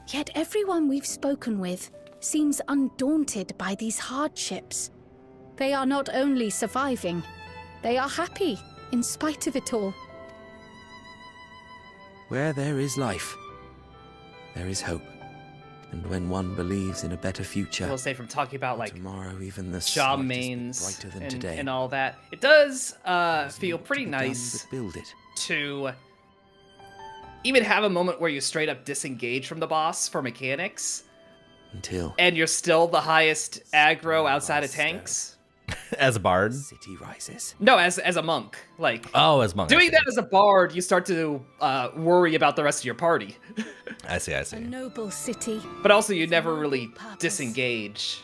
Yet everyone we've spoken with seems undaunted by these hardships. They are not only surviving, they are happy in spite of it all. Where there is life, there is hope. And when one believes in a better future, I will say from talking about like tomorrow even the job slightest bit mains brighter than today. and all that, it does feel Not pretty to be done, nice but build it. to even have a moment where you straight up disengage from the boss for mechanics, Until and you're still the highest aggro outside of tanks. As a bard? city rises. No, as a monk. Like, Oh, as monk. doing that as a bard, you start to worry about the rest of your party. I see. A noble city. But also, you never really Purpose. disengage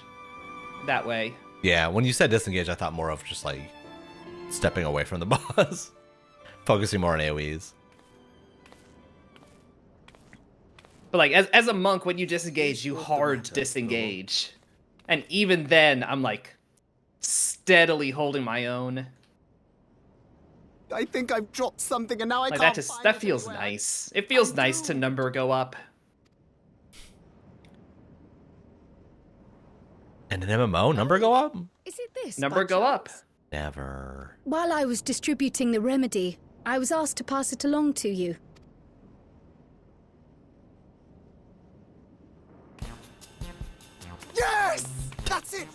that way. Yeah, when you said disengage, I thought more of just like stepping away from the boss. Focusing more on AoEs. But like, as a monk, when you disengage, you hard disengage. And even then, I'm like steadily holding my own. I think I've dropped something and now I Like can't that find that it feels anywhere. nice. It feels nice to number go up. And an MMO number go up? Is it this? Number by go up. chance? Never. While I was distributing the remedy, I was asked to pass it along to you. Yes! That's it!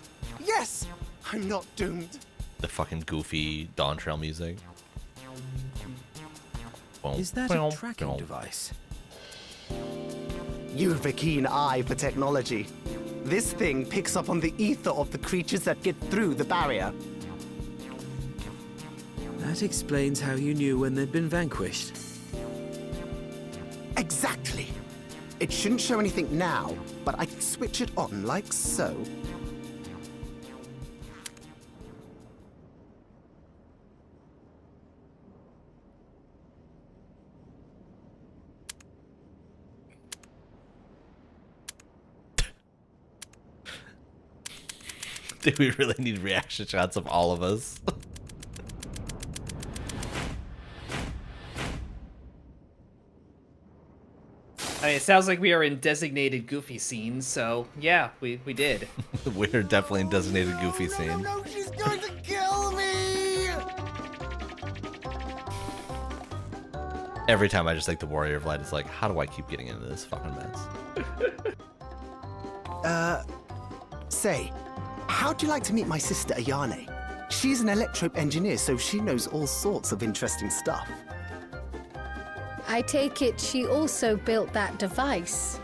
Yes! I'm not doomed. The fucking goofy Dawn Trail music. Is that a tracking device? You've a keen eye for technology. This thing picks up on the ether of the creatures that get through the barrier. That explains how you knew when they'd been vanquished. Exactly. It shouldn't show anything now, but I can switch it on like so. Do we really need reaction shots of all of us? I mean, it sounds like we are in designated goofy scenes, so yeah, we did. We're definitely in designated goofy scene. No, she's going to kill me! Every time I just think the Warrior of Light is like, how do I keep getting into this fucking mess? Say, how'd you like to meet my sister Ayane? She's an electrope engineer, so she knows all sorts of interesting stuff. I take it she also built that device.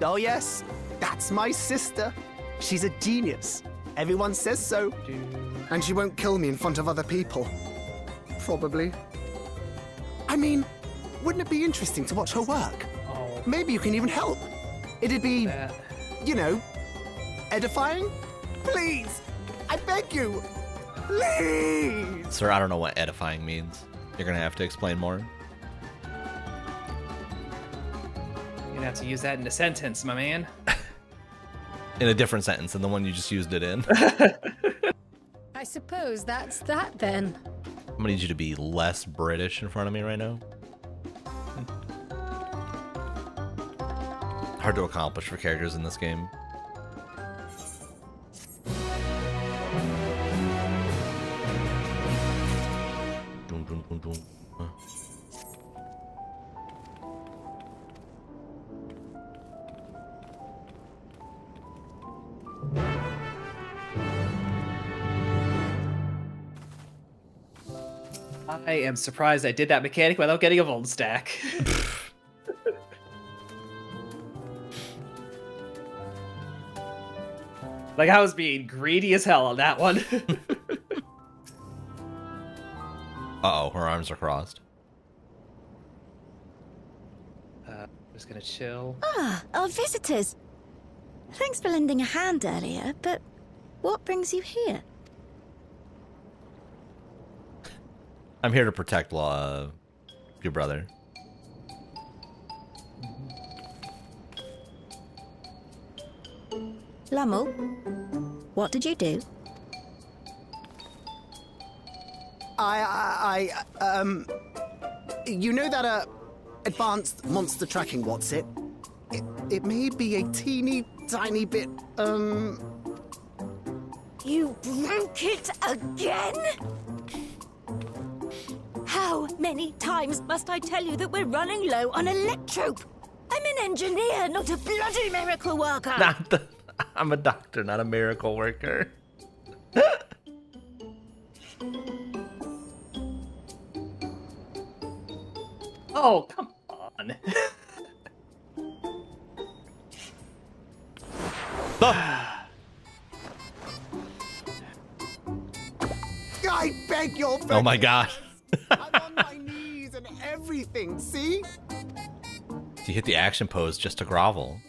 Oh yes, that's my sister. She's a genius. Everyone says so. And she won't kill me in front of other people. Probably. I mean, wouldn't it be interesting to watch her work? Oh, Maybe you can even help. It'd be, that. you know, edifying? Please, I beg you. Please. Sir, I don't know what edifying means. You're gonna have to explain more. You're gonna have to use that in a sentence, my man. In a different sentence than the one you just used it in. I suppose that's that then. I'm gonna need you to be less British in front of me right now. Hard to accomplish for characters in this game. Dun, dun, dun, dun. I am surprised I did that mechanic without getting a Vuln stack. Like, I was being greedy as hell on that one. Uh-oh, her arms are crossed. Just gonna chill. Ah, our visitors. Thanks for lending a hand earlier, but what brings you here? I'm here to protect your brother. Lummel, what did you do? You know that, advanced monster tracking, what's it? It may be a teeny tiny bit, You broke it again? How many times must I tell you that we're running low on electrope? I'm an engineer, not a bloody miracle worker. I'm a doctor, not a miracle worker. Oh, come on. I beg your Oh my god. I'm on my knees and everything, see? You hit the action pose just to grovel.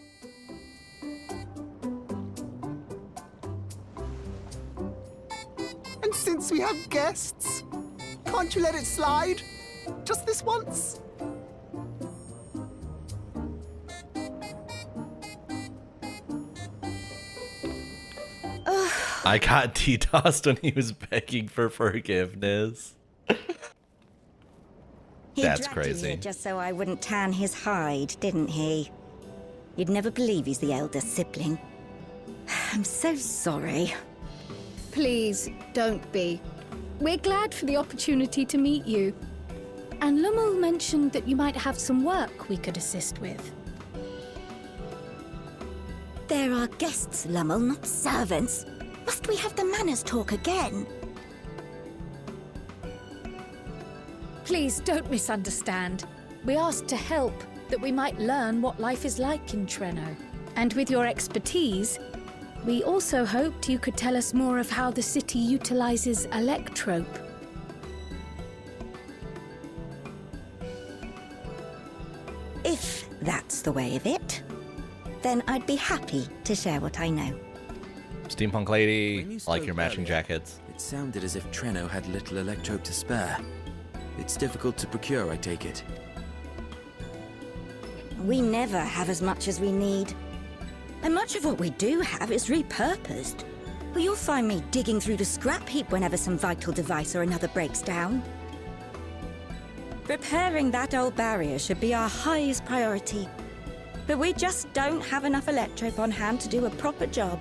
And since we have guests, can't you let it slide? Just this once? I got DDoSed when he was begging for forgiveness. He That's dragged you crazy. here just so I wouldn't tan his hide, didn't he? You'd never believe he's the elder sibling. I'm so sorry. Please, don't be. We're glad for the opportunity to meet you. And Lummel mentioned that you might have some work we could assist with. There are guests, Lummel, not servants. Must we have the manners talk again? Please don't misunderstand. We asked to help, that we might learn what life is like in Treno. And with your expertise, we also hoped you could tell us more of how the city utilizes electrope. If that's the way of it, then I'd be happy to share what I know. Steampunk When lady, you like spoke your matching earlier, jackets. It sounded as if Treno had little electrope to spare. It's difficult to procure, I take it. We never have as much as we need. And much of what we do have is repurposed. But you'll find me digging through the scrap heap whenever some vital device or another breaks down. Repairing that old barrier should be our highest priority. But we just don't have enough electrope on hand to do a proper job.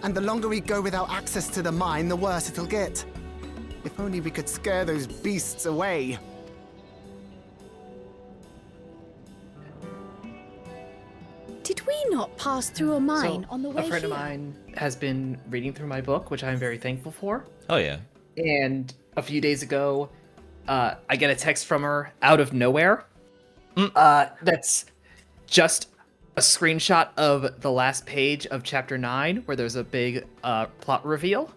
And the longer we go without access to the mine, the worse it'll get. If only we could scare those beasts away. Did we not pass through a mine So, on the way a friend here? of mine has been reading through my book, which I'm very thankful for. Oh yeah. And a few days ago, I get a text from her out of nowhere. That's just a screenshot of the last page of chapter 9, where there's a big plot reveal.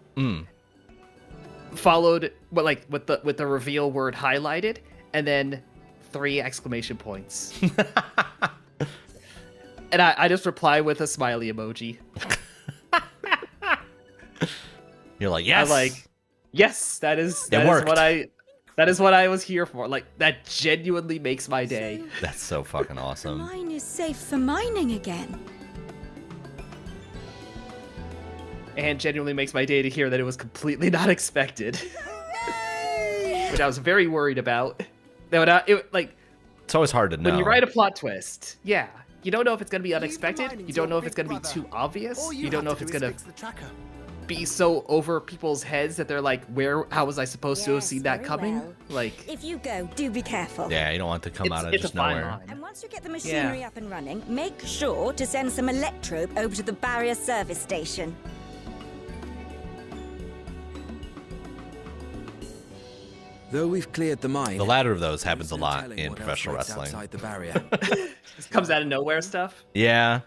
Followed with the reveal word highlighted, and then 3 exclamation points. And I just reply with a smiley emoji. You're like, yes. I'm like, yes, that is worked. what I was here for. Like, that genuinely makes my day. That's so fucking The awesome. mine is safe for mining again. And genuinely makes my day to hear that it was completely not expected. Which I was very worried about. It's always hard to know. When you write a plot twist, yeah, you don't know if it's going to be unexpected. You don't know if it's going to be too obvious. You don't know if it's going to be so over people's heads that they're like, how was I supposed to have seen that very coming? well. Like, If you go, do be careful. Yeah, you don't want it to come out of it's just a fine nowhere. line. And once you get the machinery up and running, make sure to send some electrobe over to the barrier service station. Though we've cleared the mine, The latter of those happens a there's no lot telling in what else professional waits wrestling. outside the barrier. This comes out of nowhere stuff. Yeah,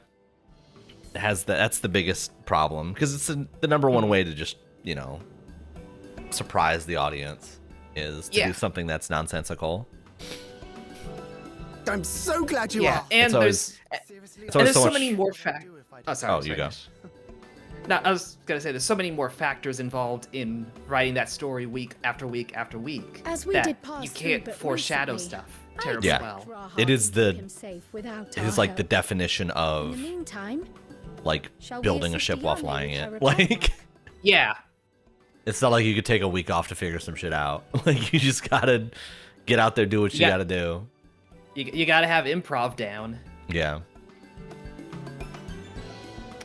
that's the biggest problem because it's the number one way to just surprise the audience is to do something that's nonsensical. I'm so glad you Yeah, are. and It's always- there's It's always so much- many more factors. Oh, sorry. Oh, you go. No, I was gonna say there's so many more factors involved in writing that story week after week after week. As we that did pass you through, can't but foreshadow recently, stuff I terribly Yeah. well. Raha It is can the- keep him safe without It our is like the help. definition In of the meantime, like shall we building a assist ship the while army flying with it. her repair Like Yeah, it's not like you could take a week off to figure some shit out. Like you just gotta get out there, do what you Yeah. gotta do. you gotta have improv down. Yeah.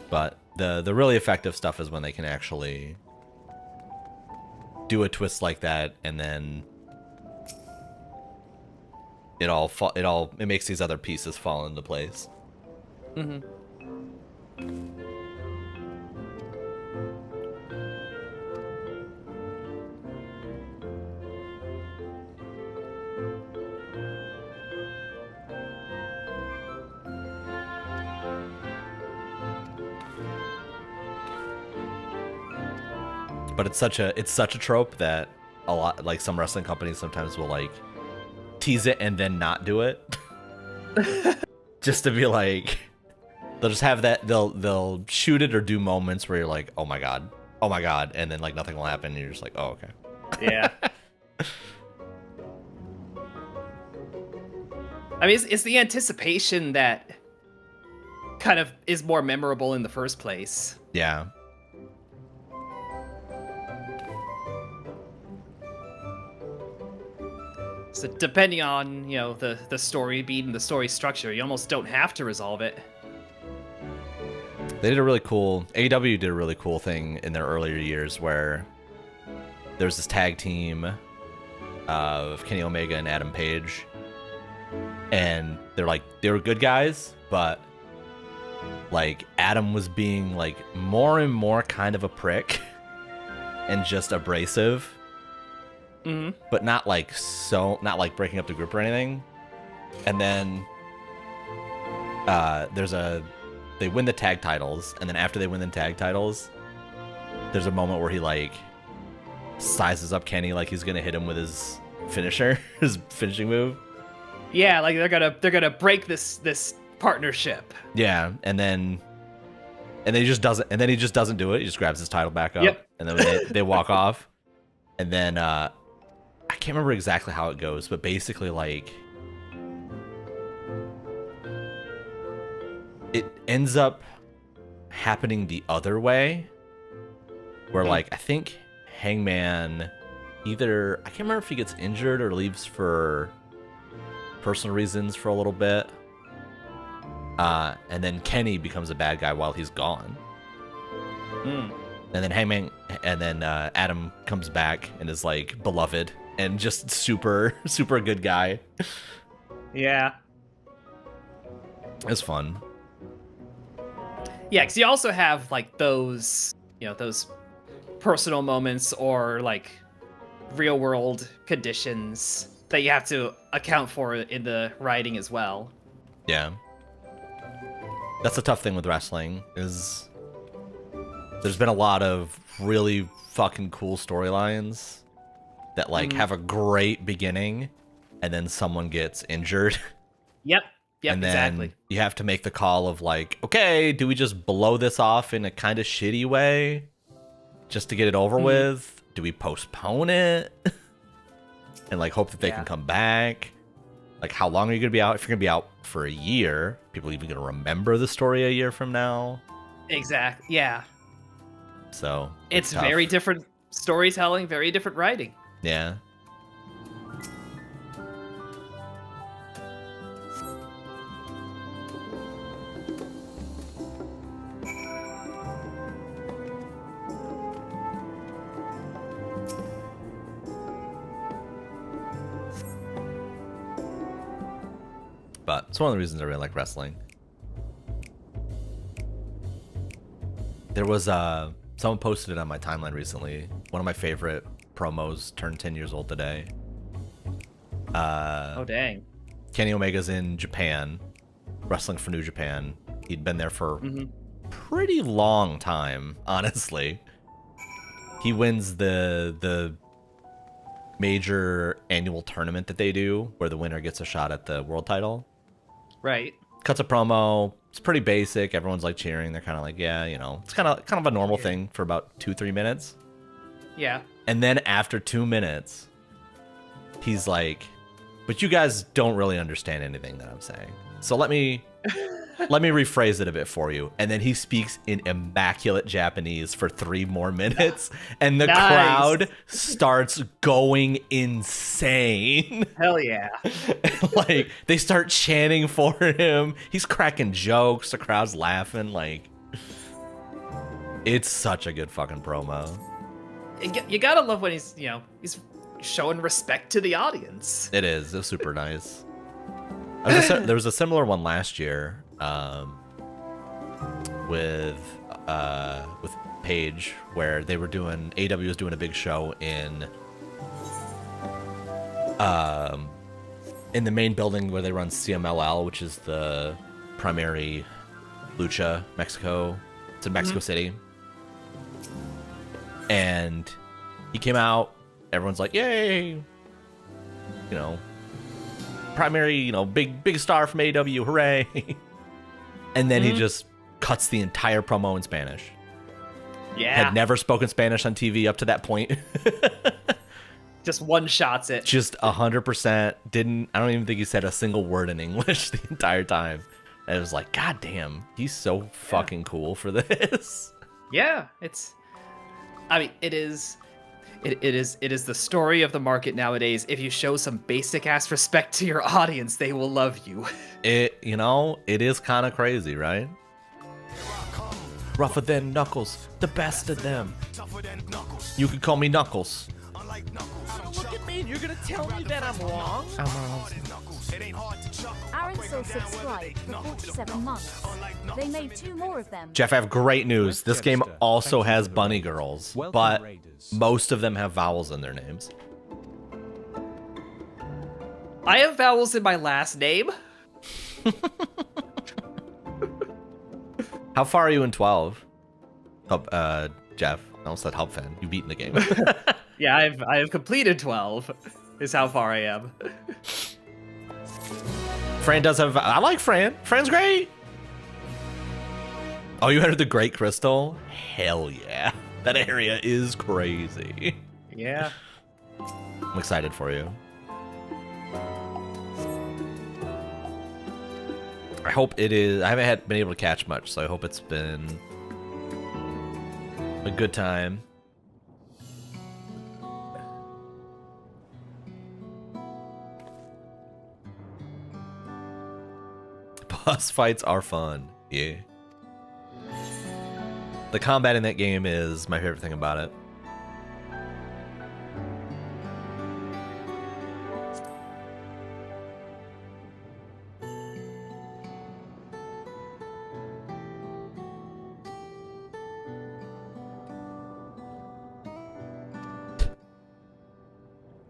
But the really effective stuff is when they can actually do a twist like that, and then it makes these other pieces fall into place. Mm-hmm. But it's such a trope that a lot, like some wrestling companies sometimes will like tease it and then not do it. Just to be like, they'll just have that, they'll shoot it or do moments where you're like, oh my god, and then like nothing will happen and you're just like, oh okay. Yeah. I mean, it's the anticipation that kind of is more memorable in the first place. Yeah. So depending on, the story beat and the story structure, you almost don't have to resolve it. They did AEW did a really cool thing in their earlier years where there's this tag team of Kenny Omega and Adam Page, and they were good guys, but like Adam was being like more and more kind of a prick and just abrasive. Mm-hmm. But not like breaking up the group or anything. And then they win the tag titles, and then after they win the tag titles, there's a moment where he like sizes up Kenny like he's gonna hit him with his finisher, his finishing move. Yeah, like they're gonna break this partnership. Yeah, and then he just doesn't do it. He just grabs his title back up, Yep. and then they walk off, and then I can't remember exactly how it goes, but basically like it ends up happening the other way, where like I think Hangman I can't remember if he gets injured or leaves for personal reasons for a little bit, and then Kenny becomes a bad guy while he's gone. And then Hangman, and then Adam comes back and is like beloved and just super good guy. Yeah. It's fun. Yeah, because you also have like those, those personal moments or like real world conditions that you have to account for in the writing as well. Yeah. That's the tough thing with wrestling is there's been a lot of really fucking cool storylines that like have a great beginning and then someone gets injured. Yep, and then exactly. You have to make the call of like, okay, do we just blow this off in a kind of shitty way just to get it over with? Do we postpone it and like hope that they can come back? Like, how long are you going to be out? If you're going to be out for a year, people are even going to remember the story a year from now. Exactly. Yeah. So it's tough. Very different storytelling, very different writing. Yeah. But it's one of the reasons I really like wrestling. There was someone posted it on my timeline recently. One of my favorite promos turned 10 years old today. Oh dang. Kenny Omega's in Japan, wrestling for New Japan. He'd been there for a pretty long time, honestly. He wins the major annual tournament that they do, where the winner gets a shot at the world title. Right. Cuts a promo. It's pretty basic. Everyone's like cheering. They're kind of like, yeah, it's kind of a normal thing for about 2-3 minutes. Yeah. And then after 2 minutes, he's like, but you guys don't really understand anything that I'm saying. So let me rephrase it a bit for you. And then he speaks in immaculate Japanese for 3 more minutes, and the crowd starts going insane. Hell yeah. Like, they start chanting for him. He's cracking jokes. The crowd's laughing. Like, it's such a good fucking promo. You gotta love when he's showing respect to the audience. It is. It's super nice. There was a similar one last year with Paige, where they were doing, AW was doing a big show in the main building where they run CMLL, which is the primary lucha Mexico. It's in Mexico City. And he came out, everyone's like, yay, primary, big star from AEW, hooray. And then he just cuts the entire promo in Spanish. Yeah. Had never spoken Spanish on TV up to that point. Just one-shots it. Just 100%. I don't even think he said a single word in English the entire time. And it was like, God damn, he's so fucking cool for this. Yeah, it is the story of the market nowadays. If you show some basic ass respect to your audience, they will love you. It is kind of crazy, right? Rougher than Knuckles, the best of them. You can call me Knuckles. Look at me, you're gonna tell me that I'm wrong? I'm wrong. Aaron still subscribed for 47 months. They made 2 more of them. Jeff, I have great news. This game also has bunny girls, but most of them have vowels in their names. I have vowels in my last name. How far are you in 12? Jeff, I almost said Hub fan. You've beaten the game. Yeah, I have completed 12. Is how far I am. Fran does have. I like Fran. Fran's great. Oh, you entered the Great Crystal? Hell yeah. That area is crazy. Yeah. I'm excited for you. I hope it is. I haven't been able to catch much, so I hope it's been a good time. Boss fights are fun. Yeah. The combat in that game is my favorite thing about it.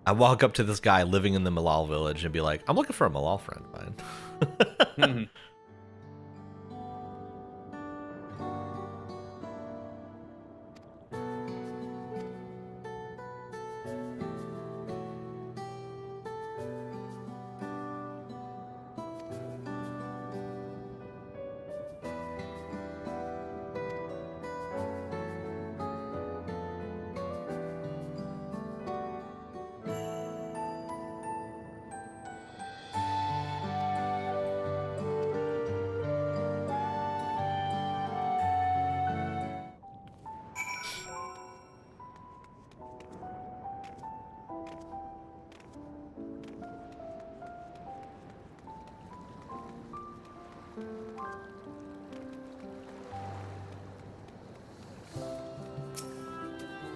I walk up to this guy living in the Malal village and be like, I'm looking for a Malal friend of mine.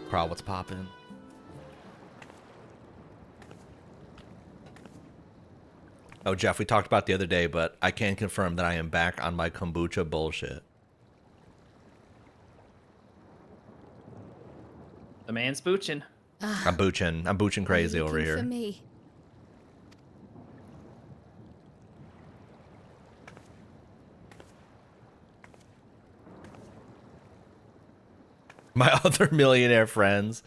Carl, what's poppin'? Oh, Jeff, we talked about the other day, but I can confirm that I am back on my kombucha bullshit. The man's boochin'. I'm booching crazy over here. For me. My other millionaire friends.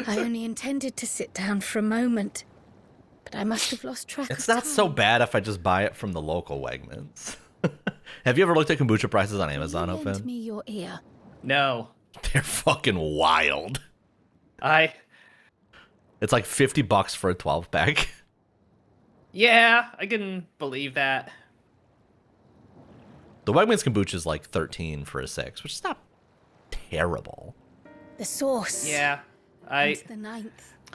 I only intended to sit down for a moment, but I must have lost track of time. It's not so bad if I just buy it from the local Wegmans. Have you ever looked at kombucha prices on Amazon, Will you lend Open? me your ear? No. They're fucking wild. It's like $50 for a 12-pack. Yeah, I can believe that. The Wegmans kombucha is like 13 for a 6, which is not terrible. The sauce. Yeah, And the 9th.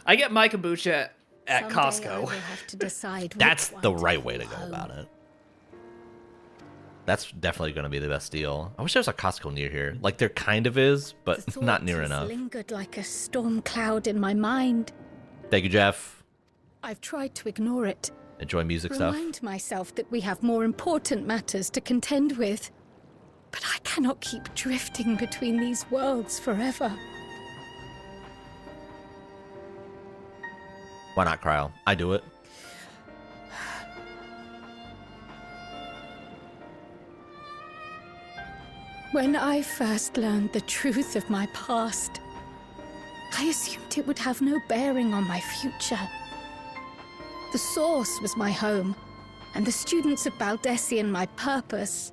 I get my kombucha at Someday Costco. I will have to decide That's which the one to right way to call go home. about it. That's definitely going to be the best deal. I wish there was a Costco near here. Like, there kind of is, but The not thought near has enough. lingered like a storm cloud in my mind. Thank you, Jeff. I've tried to ignore it. Enjoy music stuff. Remind myself that we have more important matters to contend with. But I cannot keep drifting between these worlds forever. Why not, Kryle? I do it. When I first learned the truth of my past, I assumed it would have no bearing on my future. The source was my home, and the students of Baldessian my purpose.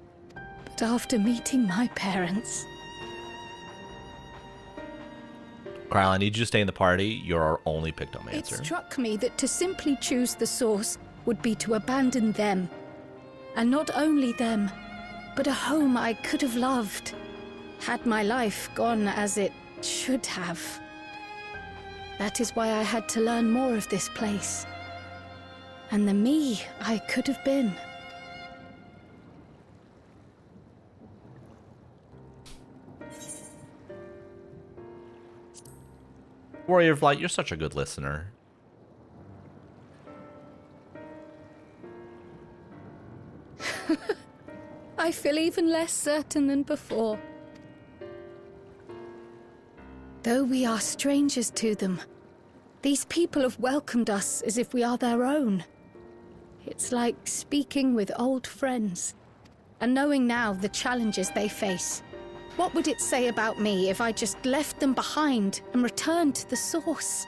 But after meeting my parents... Kryle, I need you to stay in the party. You're our only Pictomancer. It struck me that to simply choose the source would be to abandon them. And not only them, but a home I could have loved, had my life gone as it should have. That is why I had to learn more of this place. And the me I could have been. Warrior of Light, you're such a good listener. I feel even less certain than before. Though we are strangers to them, these people have welcomed us as if we are their own. It's like speaking with old friends, and knowing now the challenges they face. What would it say about me if I just left them behind and returned to the source?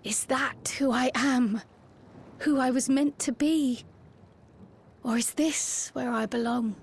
Is that who I am? Who I was meant to be? Or is this where I belong?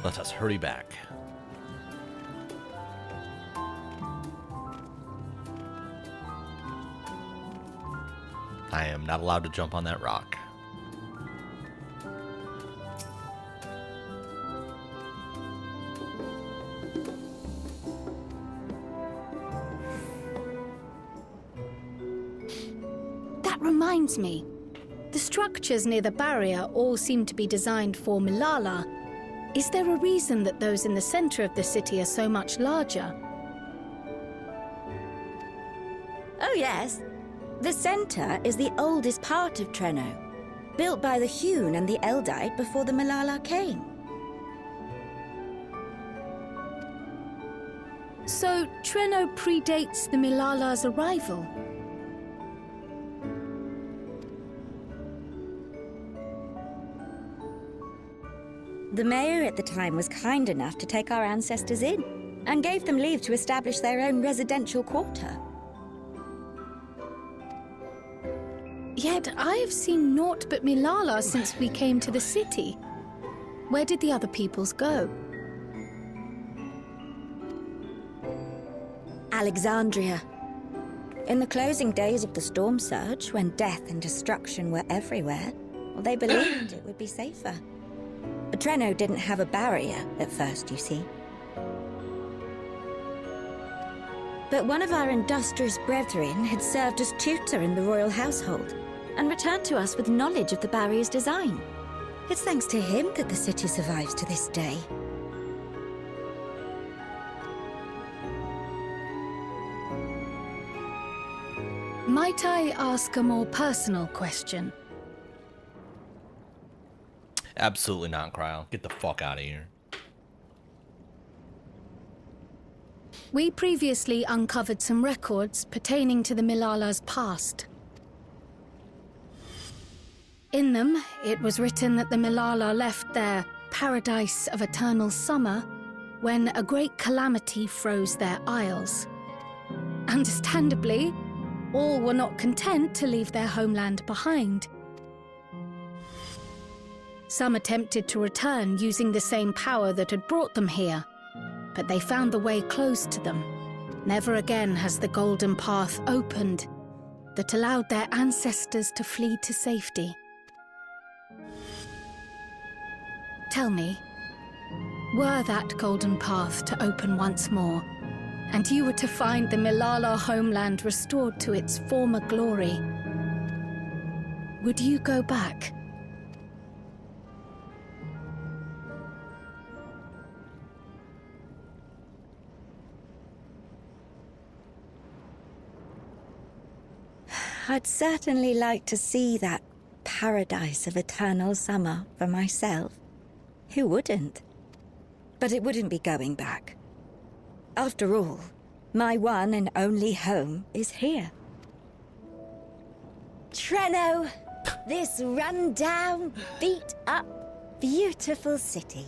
Let us hurry back. I am not allowed to jump on that rock. That reminds me. The structures near the barrier all seem to be designed for Malala. Is there a reason that those in the center of the city are so much larger? Oh, yes. The centre is the oldest part of Treno, built by the Hune and the Eldite before the Malala came. So, Treno predates the Malala's arrival? The mayor at the time was kind enough to take our ancestors in, and gave them leave to establish their own residential quarter. Yet I have seen naught but Malala since we came to the city. Where did the other peoples go? Alexandria. In the closing days of the storm surge, when death and destruction were everywhere, well, they believed it would be safer. But Treno didn't have a barrier at first, you see. But one of our industrious brethren had served as tutor in the royal household, and returned to us with knowledge of the barrier's design. It's thanks to him that the city survives to this day. Might I ask a more personal question? Absolutely not, Cryle. Get the fuck out of here. We previously uncovered some records pertaining to the Malala's past. In them, it was written that the Malala left their paradise of eternal summer when a great calamity froze their isles. Understandably, all were not content to leave their homeland behind. Some attempted to return using the same power that had brought them here, but they found the way closed to them. Never again has the golden path opened that allowed their ancestors to flee to safety. Tell me, were that golden path to open once more, and you were to find the Malala homeland restored to its former glory, would you go back? I'd certainly like to see that paradise of eternal summer for myself. Who wouldn't? But it wouldn't be going back. After all, my one and only home is here. Treno, this run-down, beat-up, beautiful city.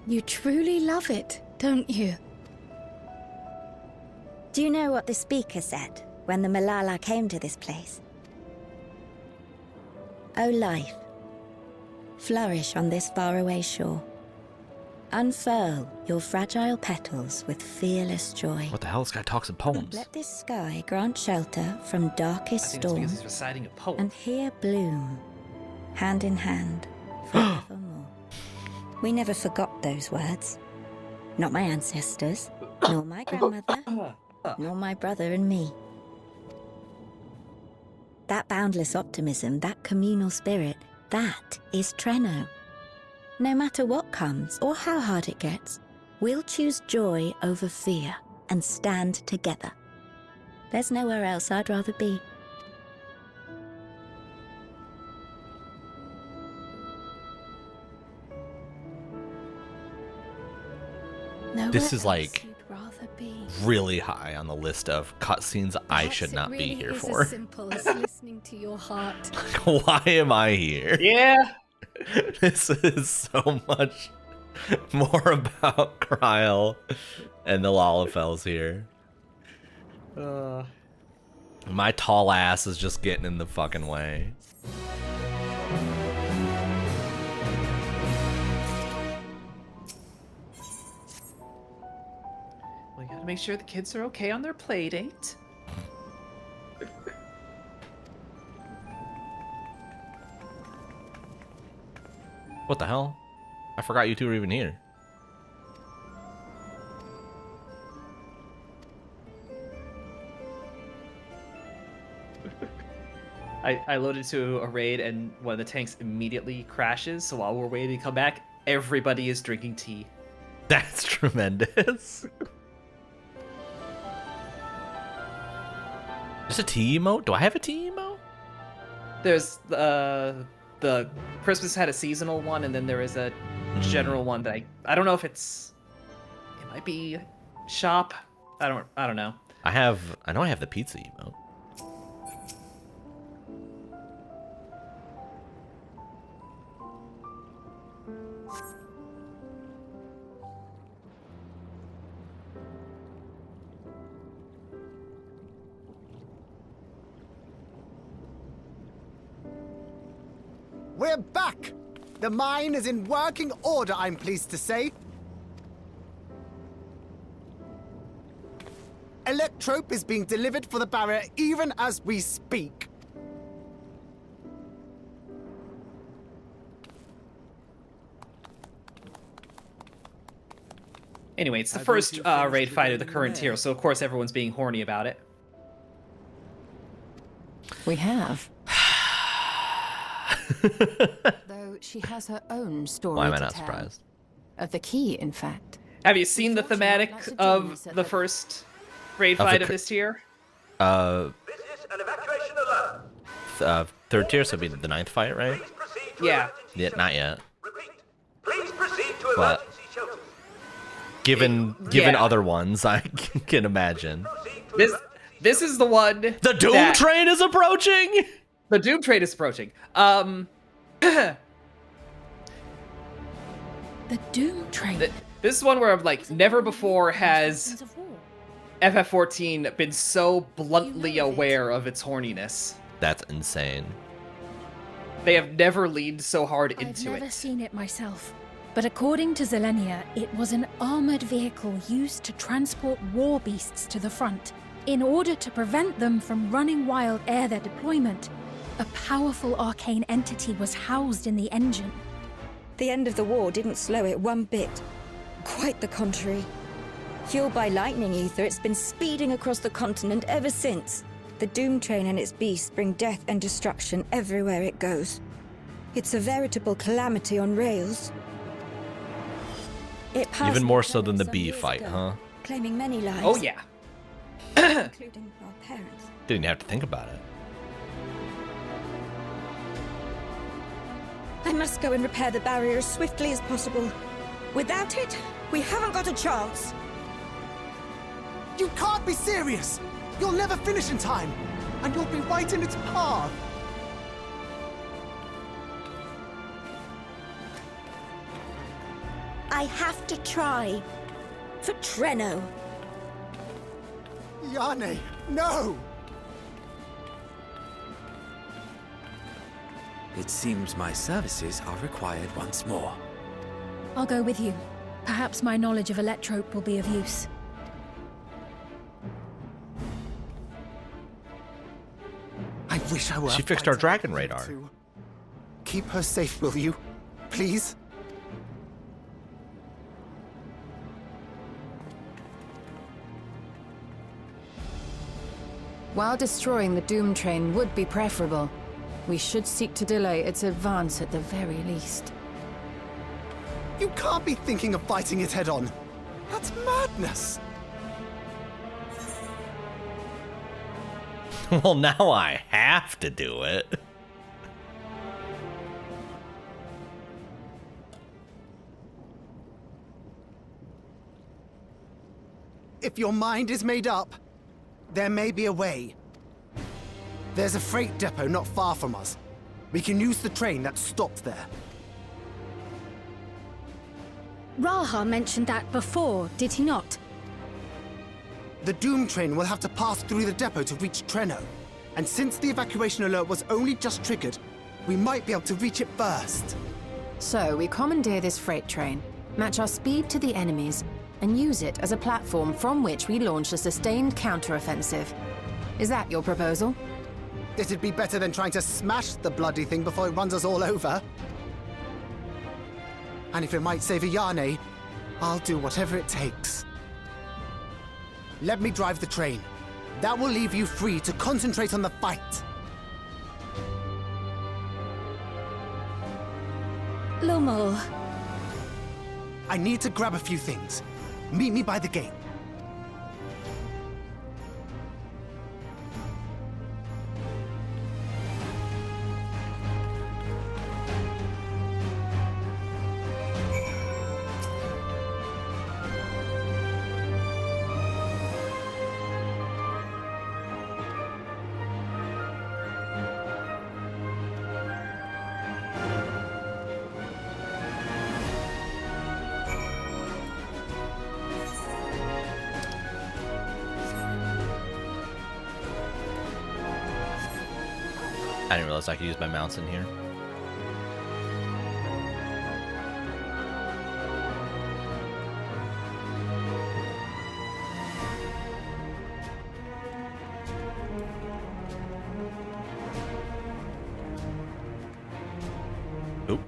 You truly love it, don't you? Do you know what the speaker said when the Malala came to this place? O life, flourish on this faraway shore. Unfurl your fragile petals with fearless joy. What the hell? This guy talks in poems. Let this sky grant shelter from darkest storm, because he's reciting a poem. and here bloom, hand in hand, forevermore. We never forgot those words. Not my ancestors, nor my grandmother, nor my brother and me. That boundless optimism, that communal spirit, that is Treno. No matter what comes or how hard it gets, we'll choose joy over fear and stand together. There's nowhere else I'd rather be. This is like really high on the list of cutscenes I should not be here for. As simple as listening to your heart. Why am I here? Yeah. This is so much more about Cryle and the Lalafels here. My tall ass is just getting in the fucking way. We gotta make sure the kids are okay on their play date. What the hell? I forgot you two were even here. I loaded to a raid and one of the tanks immediately crashes, so while we're waiting to come back, everybody is drinking tea. That's tremendous. There's a tea emote? Do I have a tea emote? There's the Christmas had a seasonal one, and then there is a general one that I don't know if it might be shop. I don't know. I know I have the pizza emote. We're back! The mine is in working order, I'm pleased to say. Electrope is being delivered for the barrier even as we speak. Anyway, it's the first raid fight of the current tier, so of course everyone's being horny about it. We have. Though she has her own story. Why am I to not tell. surprised? Of the key, in fact. Have you seen the thematic of the first raid fight of this tier? This is an evacuation alert. Third tier, so it'd be the 9th fight, right? Please proceed to Yeah. emergency Yeah, not yet. Repeat. Please proceed to But- emergency shelters. Given Yeah. other ones, I can imagine. Proceed to This is the one. The Doom that- Train is approaching. The Doom Train is approaching. The Doom Train. This is one where I'm like, never before has FF14 been so bluntly aware of its horniness. That's insane. They have never leaned so hard I've into never it. seen it myself, but according to Zelenia, it was an armored vehicle used to transport war beasts to the front. In order to prevent them from running wild ere their deployment, a powerful arcane entity was housed in the engine. The end of the war didn't slow it one bit. Quite the contrary. Fueled by lightning ether, it's been speeding across the continent ever since. The Doom Train and its beasts bring death and destruction everywhere it goes. It's a veritable calamity on rails. It passed Even more so than the some bee years fight, ago, huh? Claiming many lives. Oh yeah. Including our parents. Didn't have to think about it. I must go and repair the barrier as swiftly as possible. Without it, we haven't got a chance. You can't be serious! You'll never finish in time, and you'll be right in its path. I have to try. For Treno. Yane, no! It seems my services are required once more. I'll go with you. Perhaps my knowledge of Electrope will be of use. I wish I were. She a fixed our fighter dragon like you radar. two. Keep her safe, will you? Please? While destroying the Doom Train would be preferable, we should seek to delay its advance at the very least. You can't be thinking of fighting it head on. That's madness. Well, now I have to do it. If your mind is made up, there may be a way. There's a freight depot not far from us. We can use the train that stopped there. Raha mentioned that before, did he not? The Doom Train will have to pass through the depot to reach Treno. And since the evacuation alert was only just triggered, we might be able to reach it first. So, we commandeer this freight train, match our speed to the enemy's, and use it as a platform from which we launch a sustained counteroffensive. Is that your proposal? It'd be better than trying to smash the bloody thing before it runs us all over. And if it might save Ayane, I'll do whatever it takes. Let me drive the train. That will leave you free to concentrate on the fight. Lumul. I need to grab a few things. Meet me by the gate. I didn't realize I could use my mounts in here. Oop.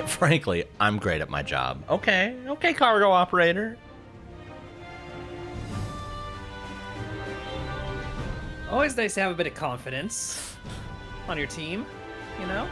Frankly, I'm great at my job. Okay, cargo operator. Always nice to have a bit of confidence on your team, you know?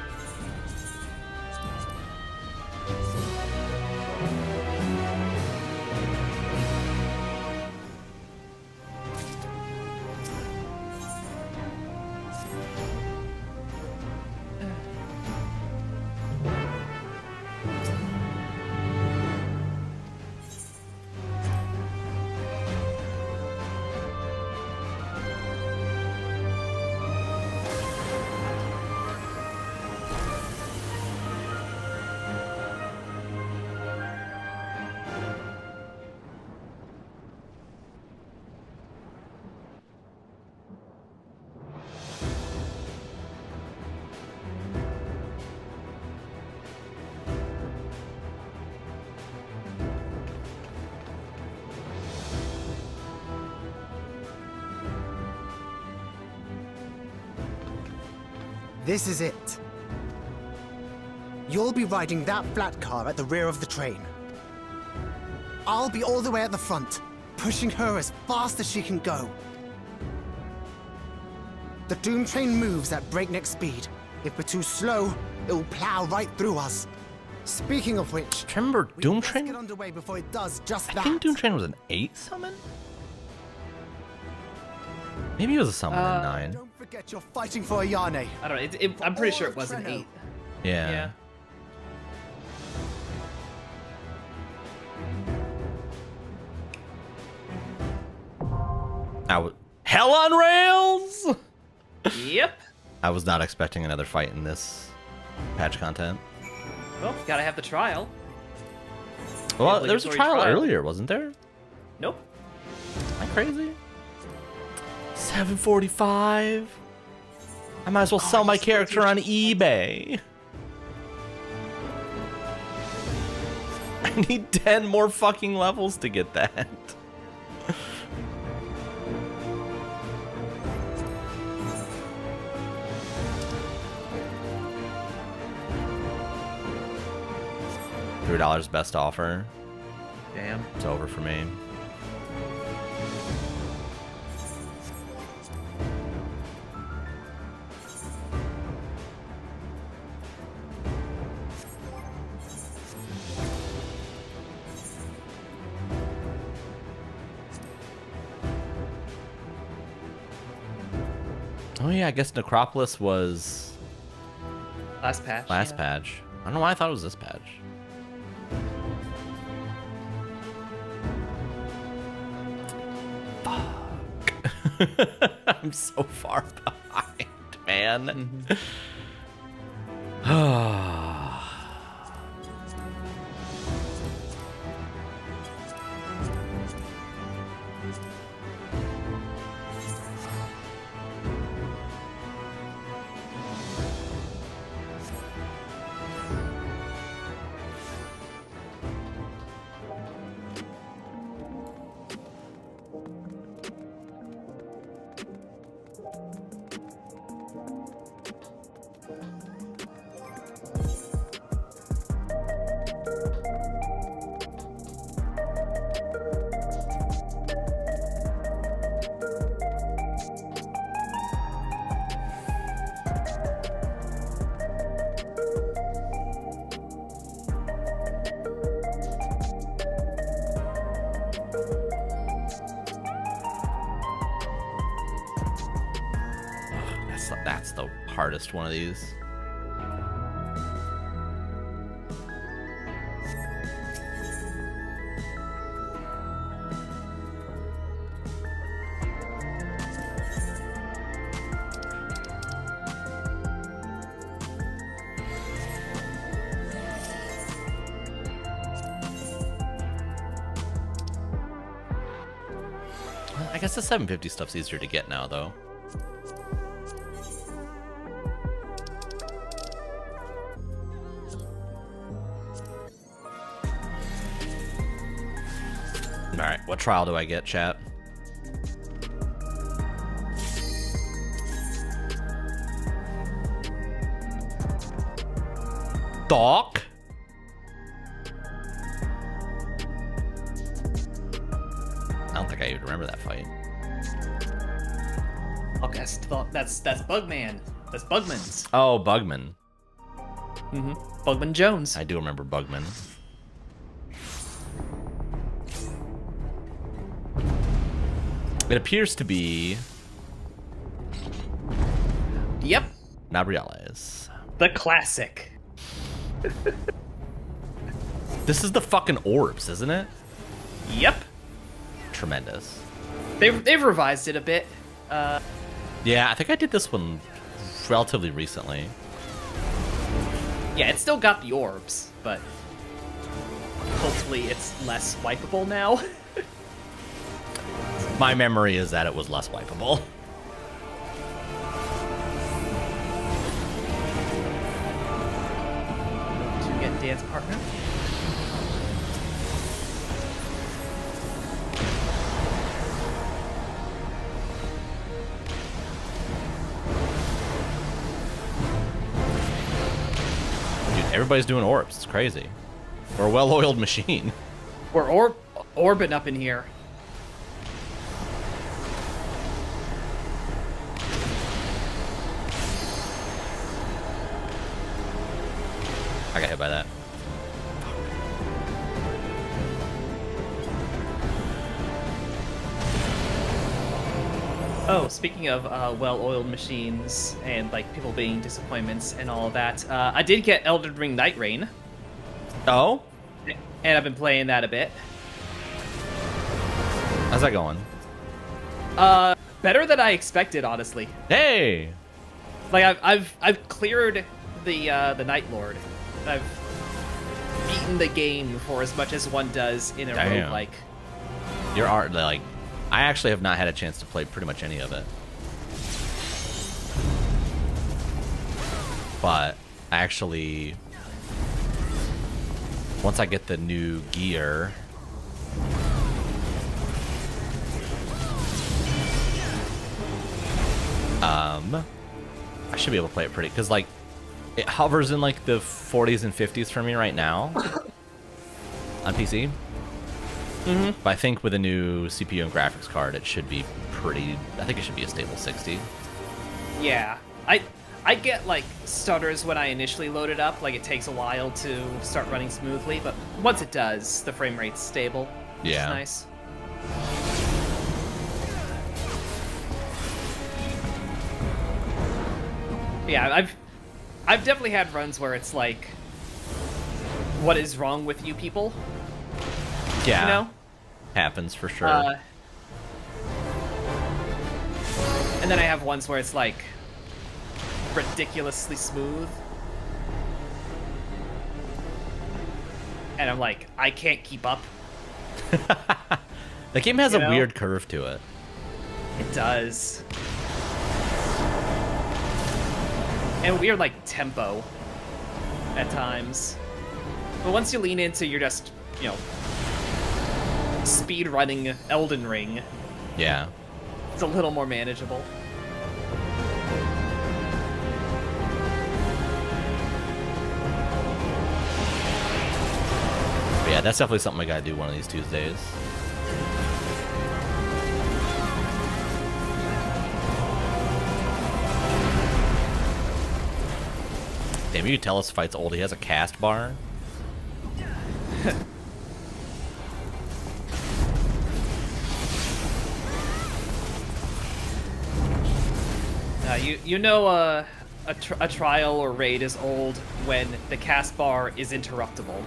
This is it. You'll be riding that flat car at the rear of the train. I'll be all the way at the front, pushing her as fast as she can go. The Doom train moves at breakneck speed. If we're too slow, it will plow right through us. Speaking of which, remember Doom Train? Get underway before it does just I that. think Doom Train was an 8 summon? Maybe it was a summon in 9. Don't forget you're fighting for Ayane. I don't know. I'm pretty sure it was an 8. Yeah. Hell on rails! Yep. I was not expecting another fight in this patch content. Well, gotta have the trial. Well, there was a trial earlier, wasn't there? Nope. Am I crazy? 745. I might as well sell my character on eBay. I need 10 more fucking levels to get that. $3 best offer. Damn. It's over for me. Oh yeah, I guess Necropolis was Last patch. last patch. I don't know why I thought it was this patch. Fuck. I'm so far behind, man. That's the hardest one of these. I guess the 750 stuff's easier to get now, though. Alright, what trial do I get, chat? Doc? I don't think I even remember that fight. Okay, that's Bugman. That's Bugman's. Oh, Bugman. Bugman Jones. I do remember Bugman. It appears to be... Yep. Nabriales. The classic. This is the fucking orbs, isn't it? Yep. Tremendous. They've revised it a bit. Yeah, I think I did this one relatively recently. Yeah, it's still got the orbs, but hopefully it's less wipeable now. My memory is that it was less wipeable. To get dance partner. Dude, everybody's doing orbs. It's crazy. We're a well-oiled machine. We're orbiting up in here. I got hit by that. Oh, speaking of well-oiled machines and like people being disappointments and all of that, I did get Elden Ring Night Rain. Oh? And I've been playing that a bit. How's that going? Better than I expected, honestly. Hey! Like I've cleared the Night Lord. I've beaten the game for as much as one does in a roguelike. Your art, like, I actually have not had a chance to play pretty much any of it. But actually, once I get the new gear, I should be able to play it pretty, because like it hovers in like the 40s and 50s for me right now on PC. But I think with a new CPU and graphics card, it should be pretty. I think it should be a stable 60. Yeah, I get like stutters when I initially load it up. Like it takes a while to start running smoothly, but once it does, the frame rate's stable. Yeah, which is nice. Yeah, I've definitely had runs where it's like, what is wrong with you people? Yeah, you know, happens for sure. And then I have ones where it's like ridiculously smooth, and I'm like, I can't keep up. The game has a weird curve to it. It does. And weird, like, tempo at times. But once you lean into, you're just, you know, speed running Elden Ring. Yeah. It's a little more manageable. But yeah, that's definitely something I gotta do one of these Tuesdays. Damn, you can tell this fight's old. He has a cast bar. You know a trial or raid is old when the cast bar is interruptible.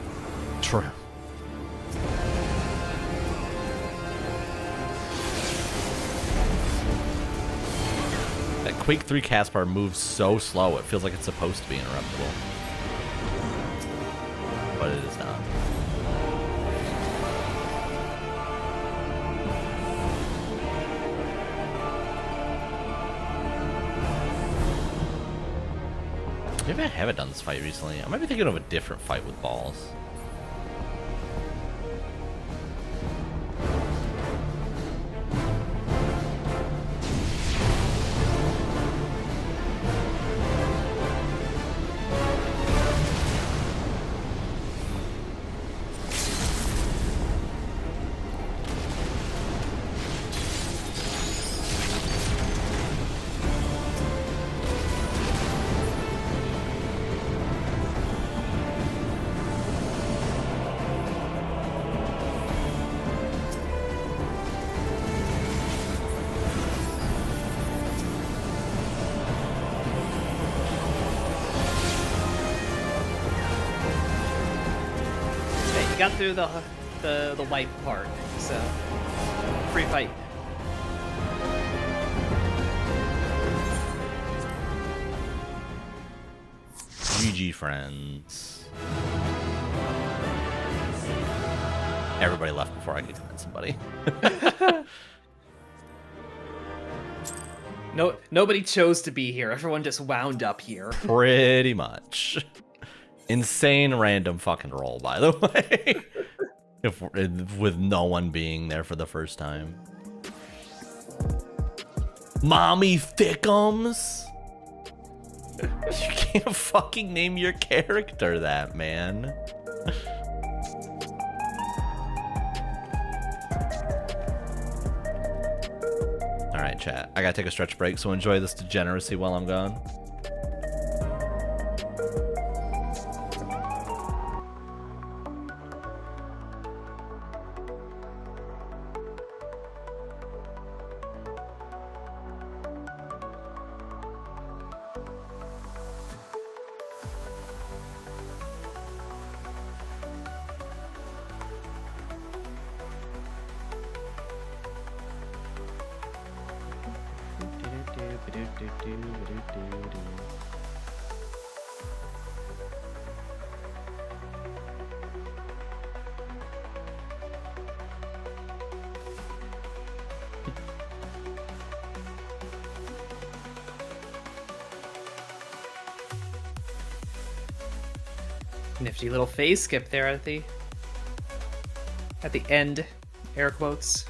True. That Quake 3 cast bar moves so slow, it feels like it's supposed to be interruptible. But it is not. Maybe I haven't done this fight recently. I might be thinking of a different fight with balls. Got through the wipe part, so free fight. GG, friends. Everybody left before I could find somebody. Nobody chose to be here. Everyone just wound up here. Pretty much. Insane random fucking roll, by the way. With no one being there for the first time. Mommy Thickums? You can't fucking name your character that, man. Alright, chat. I gotta take a stretch break, so enjoy this degeneracy while I'm gone. Nifty little phase skip there at the end, air quotes.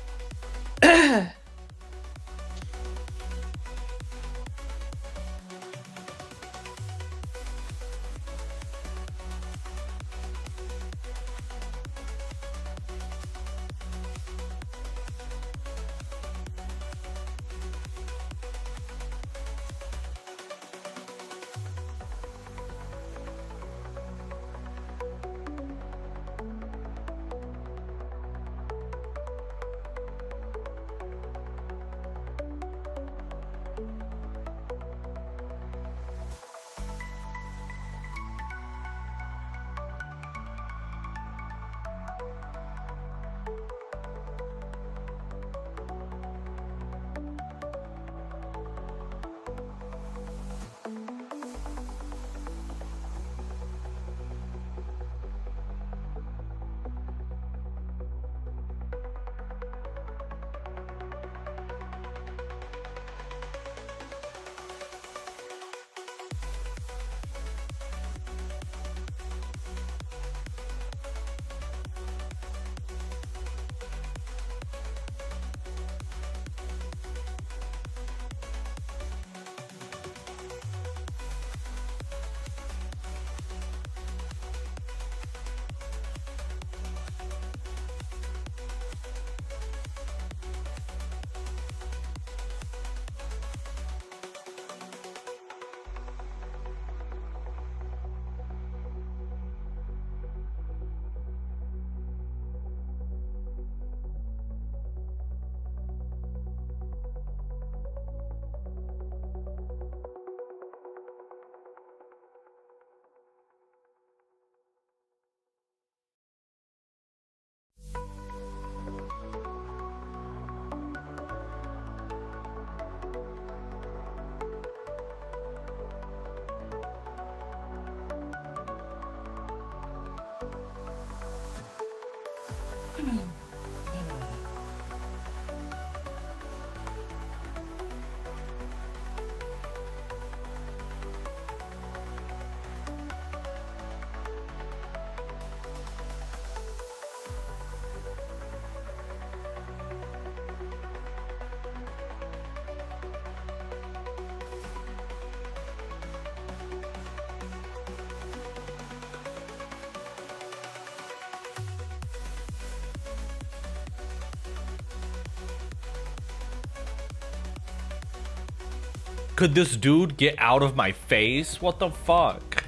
Could this dude get out of my face? What the fuck?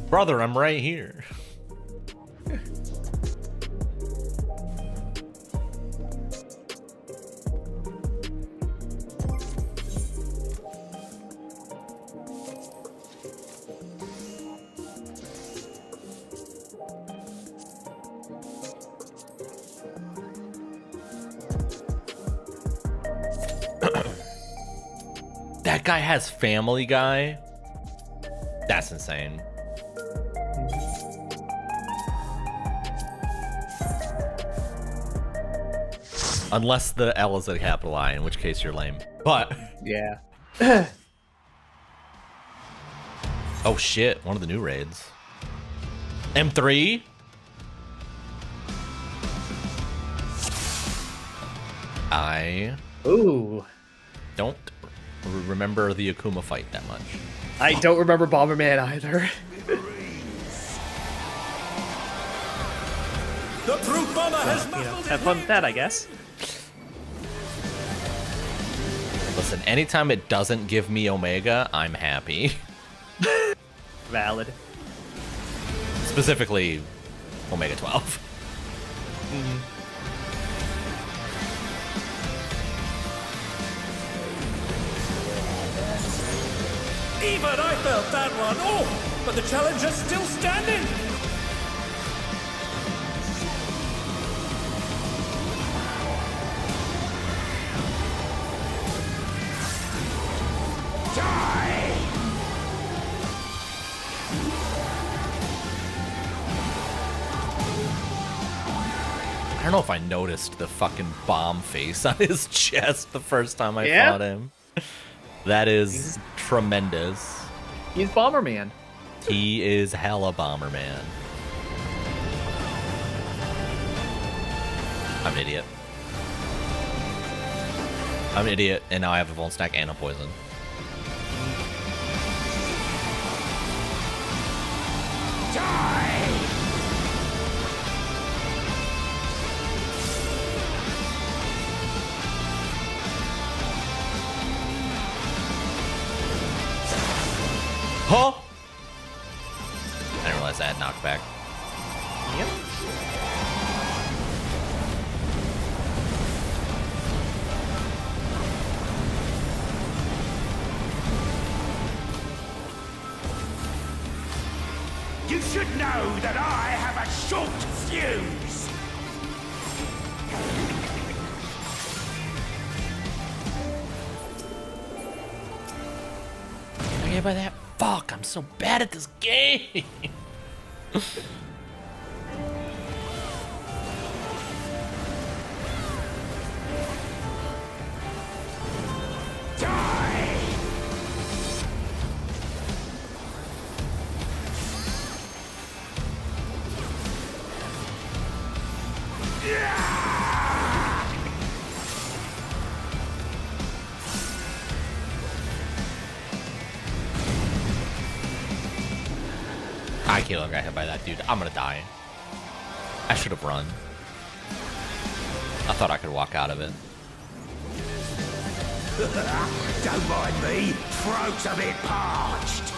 Brother, I'm right here. That guy has Family Guy? That's insane. Unless the L is a capital I, in which case you're lame. But Yeah. oh shit, one of the new raids. M3? I don't remember the Akuma fight that much. I don't remember Bomberman either. The brute bomber has Have fun with that, I guess. Listen, anytime it doesn't give me Omega, I'm happy. Valid. Specifically, Omega 12. Even I felt that one. Oh, but the challenger's still standing. I don't know if I noticed the fucking bomb face on his chest the first time I Yeah. fought him. That is tremendous. He's Bomberman. He is hella Bomberman. I'm an idiot. I'm an idiot, and now I have a Vuln Stack and a Poison. Huh? I didn't realize I had knockback. You should know that I have a short fuse. I get by that. Fuck, I'm so bad at this game. I can't got hit by that dude. I'm gonna die. I should have run. I thought I could walk out of it. Don't mind me. Throat's a bit parched.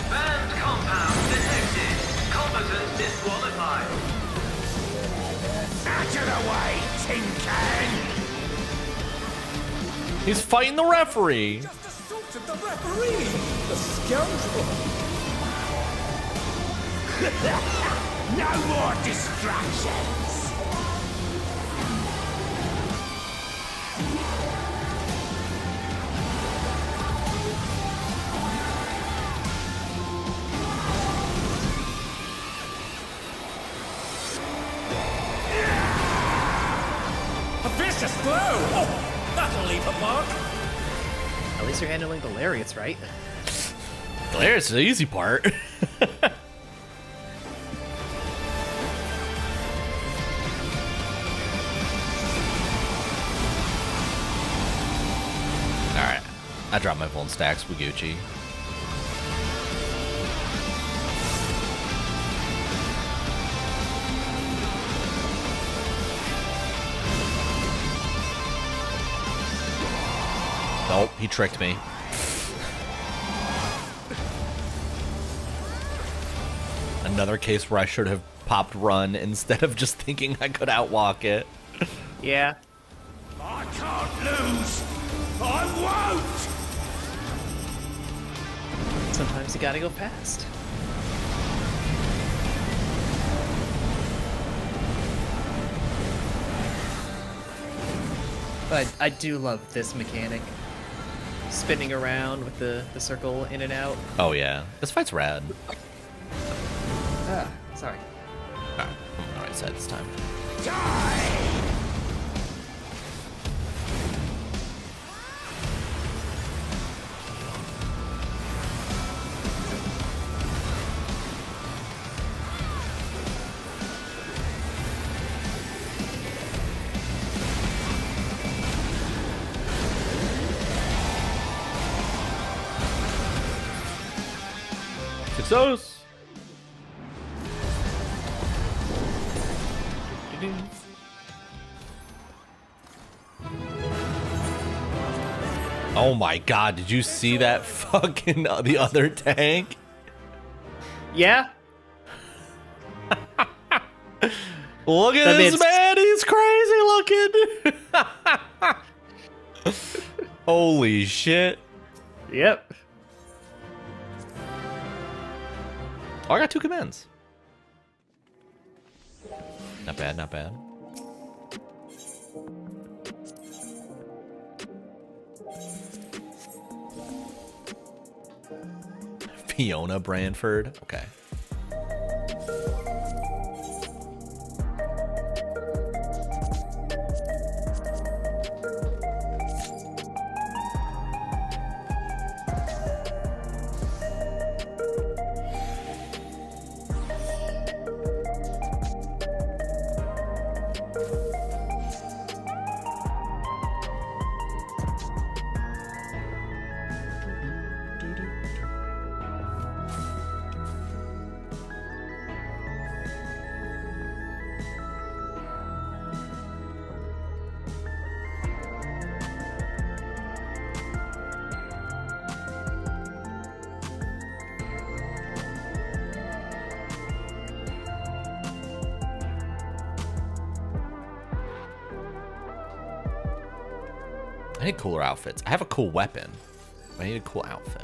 Banned compound detected. Combatant disqualified. Out of the way, Tin Can! He's fighting the referee. Just assaulted the referee! The scoundrel! No more distractions! A vicious blow! Oh, that'll leave a mark! At least you're handling the lariats right. There's the easy part. Alright. I dropped my Vuln Stacks with Gucci. Oh, he tricked me. Another case where I should have popped run instead of just thinking I could outwalk it. Yeah. I can't lose. I won't. Sometimes you gotta go fast. But I do love this mechanic. Spinning around with the circle in and out. Oh yeah, this fight's rad. Ah, sorry. Oh, I'm on the right side this time. Success! Oh my god, did you see that fucking the other tank? Yeah? Look at this man, he's crazy looking! Holy shit. Yep. Oh, I got 2 commands. Not bad, not bad. Fiona Branford. Okay. I need cooler outfits. I have a cool weapon, but I need a cool outfit.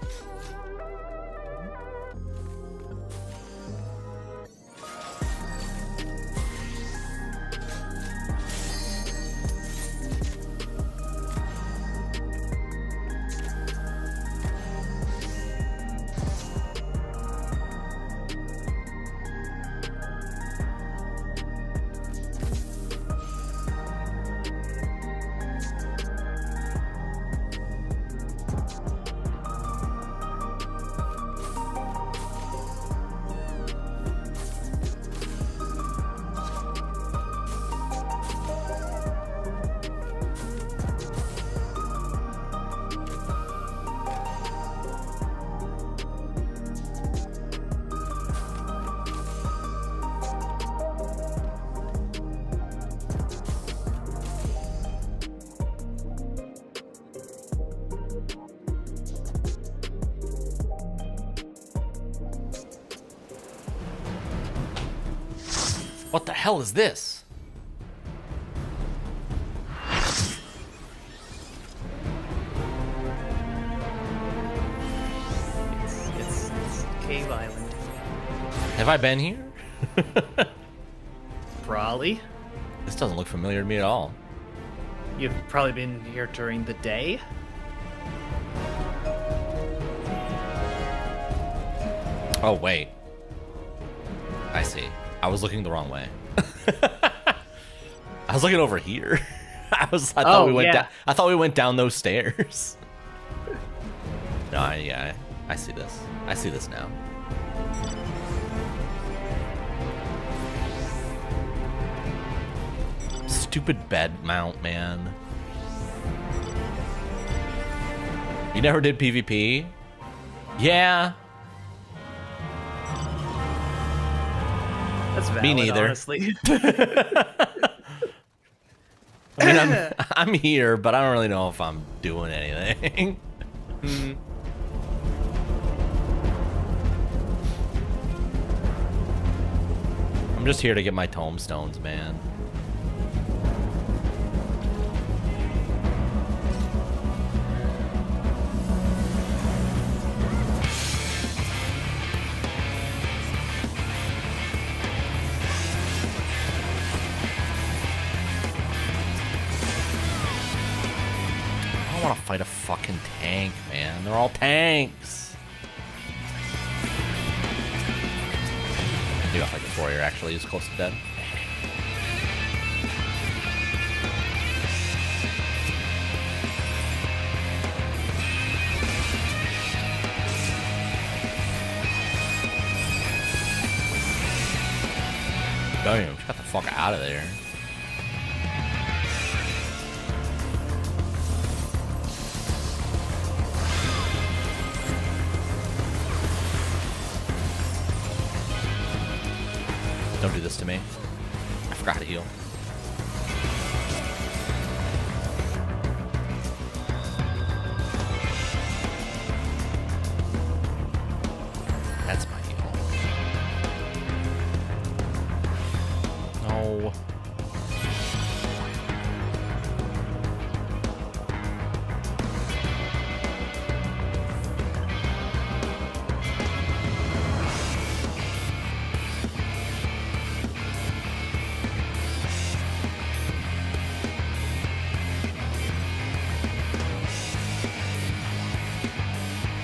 What the hell is this? It's Cave Island. Have I been here? Probably. This doesn't look familiar to me at all. You've probably been here during the day. Oh, wait. I see. I was looking the wrong way. I was looking over here. I thought we went down. I thought we went down those stairs. No, I see this. I see this now. Stupid bed mount, man. You never did PvP? Yeah. That's valid, Me neither. honestly. I mean, I'm here, but I don't really know if I'm doing anything. I'm just here to get my tombstones, man. I don't want to fight a fucking tank, man. They're all tanks. Maybe I'll fight this warrior, actually. He's close to dead. Damn, got the fuck out of there. Don't do this to me. I forgot how to heal. That's my heal. No.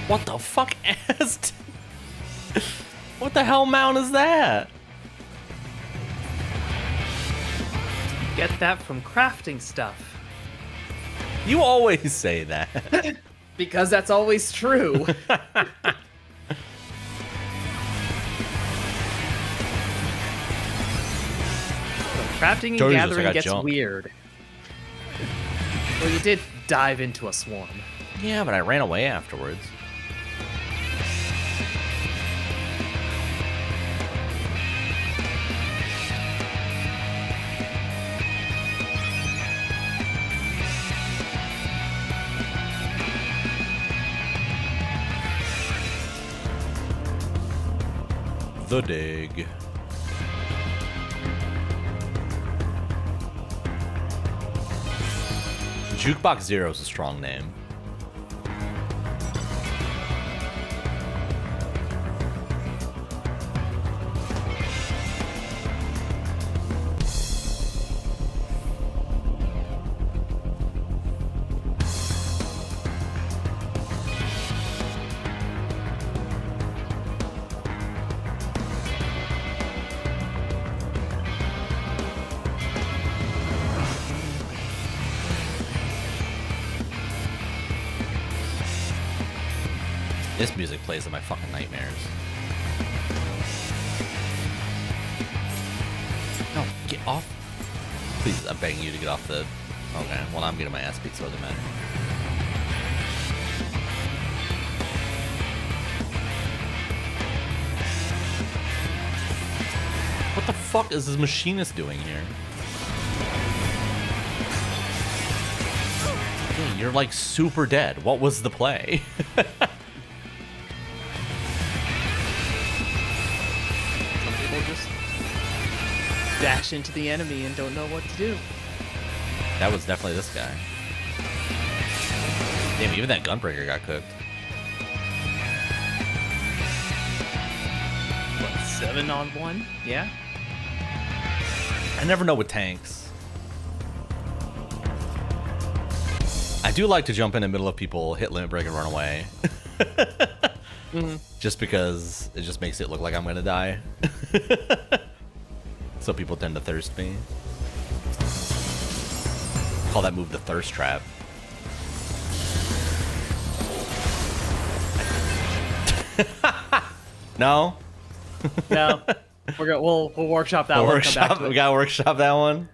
What the fuck, Est? What the hell mount is that? Get that from crafting stuff. You always say that. Because that's always true. Crafting and gathering gets weird. Well, you did dive into a swarm. Yeah, but I ran away afterwards. The dig. Jukebox Zero is a strong name. This music plays in my fucking nightmares. No, get off. Please, I'm begging you to get off the... Okay, well, I'm getting my ass beat, so it doesn't matter. What the fuck is this machinist doing here? Dude, you're like super dead. What was the play? Dash into the enemy and don't know what to do. That was definitely this guy. Damn, even that gunbreaker got cooked. What, 7-on-1? Yeah? I never know with tanks. I do like to jump in the middle of people, hit limit break, and run away. Just because it just makes it look like I'm gonna die. So people tend to thirst me. Call that move the thirst trap. No? No. We'll workshop that one. Come back to it. We gotta workshop that one.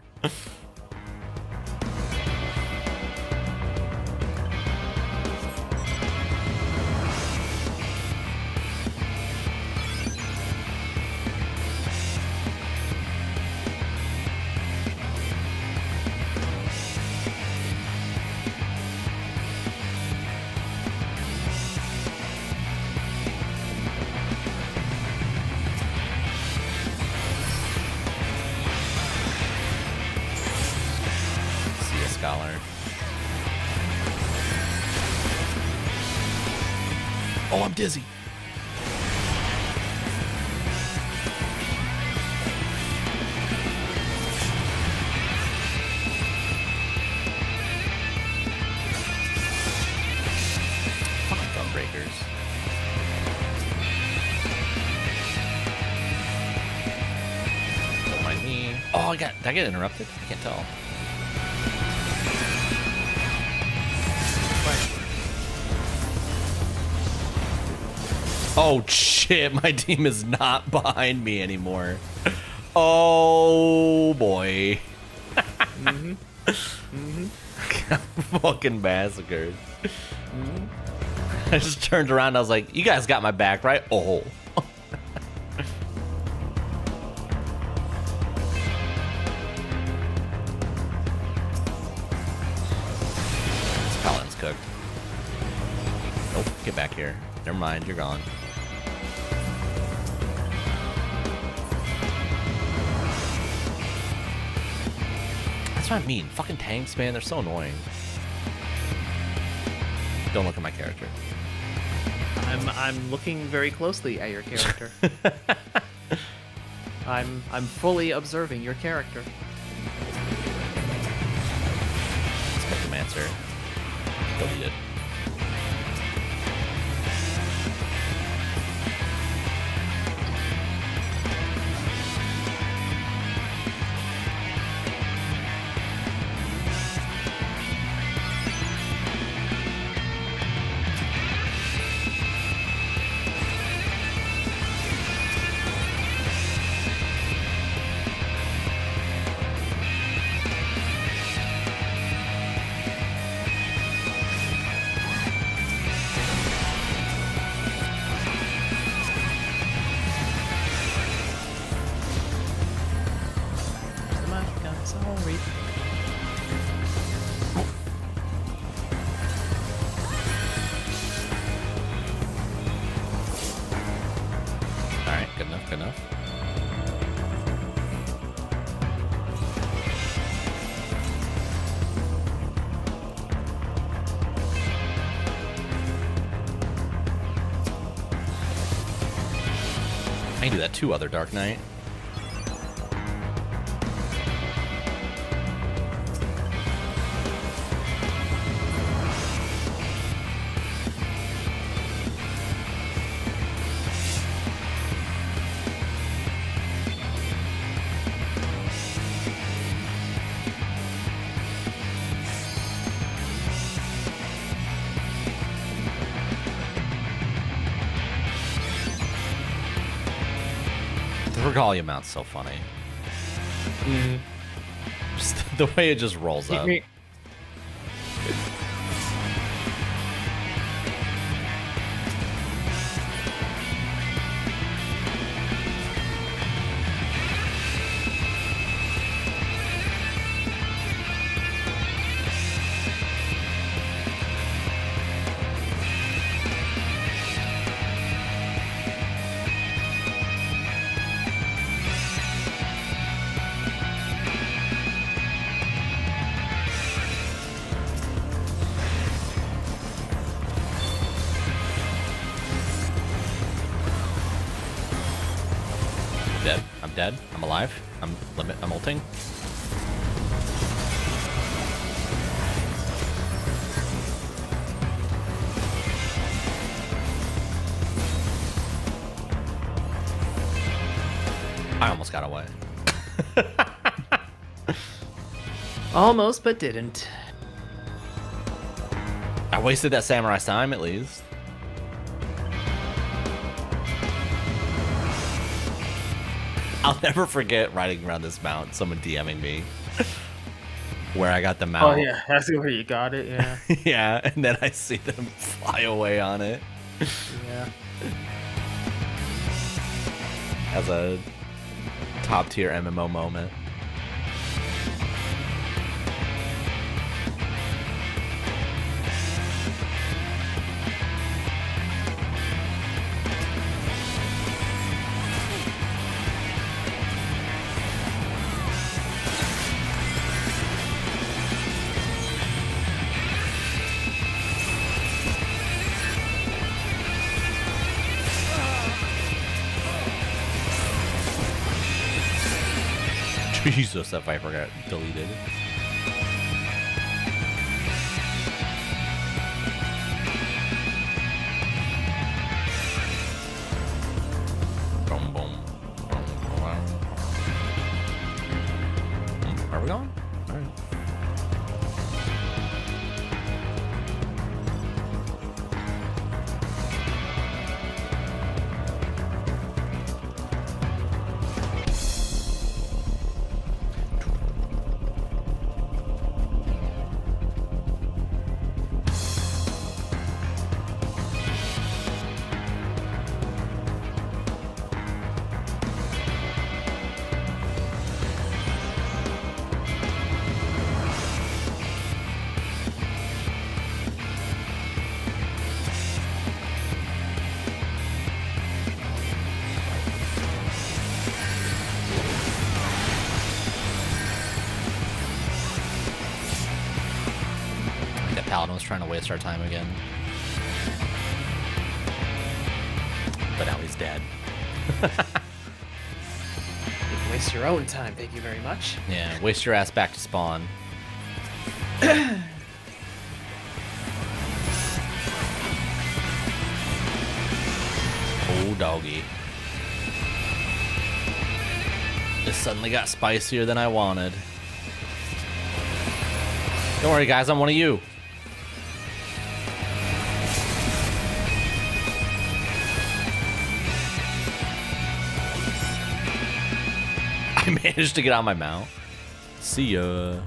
dizzy. Fucking gun breakers. Don't mind me. Oh, did I get interrupted? I can't tell. Oh shit, my team is not behind me anymore. Oh boy. Fucking massacred. I just turned around and I was like, you guys got my back, right? Oh. This Paladin's cooked. Nope, get back here. Never mind, you're gone. That's what I mean. Fucking tanks, man. They're so annoying. Don't look at my character. I'm looking very closely at your character. I'm fully observing your character. Spectromancer. Don't need it. Alright, good enough, good enough. I can do that too, other Dark Knight. The regalia mount's so funny. Just the way it just rolls up. Dead. I'm dead. I'm alive. I'm ulting. I almost got away. Almost, but didn't. I wasted that samurai's time at least. I'll never forget riding around this mount, someone DMing me where I got the mount. Oh yeah, that's where you got it, yeah. Yeah, and then I see them fly away on it. Yeah. As a top tier MMO moment. Jesus, that Viper got deleted. Boom, boom. Are we going? All right. Paladin was trying to waste our time again. But now he's dead. Waste your own time, thank you very much. Yeah, waste your ass back to spawn. Oh, doggy. This suddenly got spicier than I wanted. Don't worry, guys, I'm one of you. I managed to get on my mount. See ya.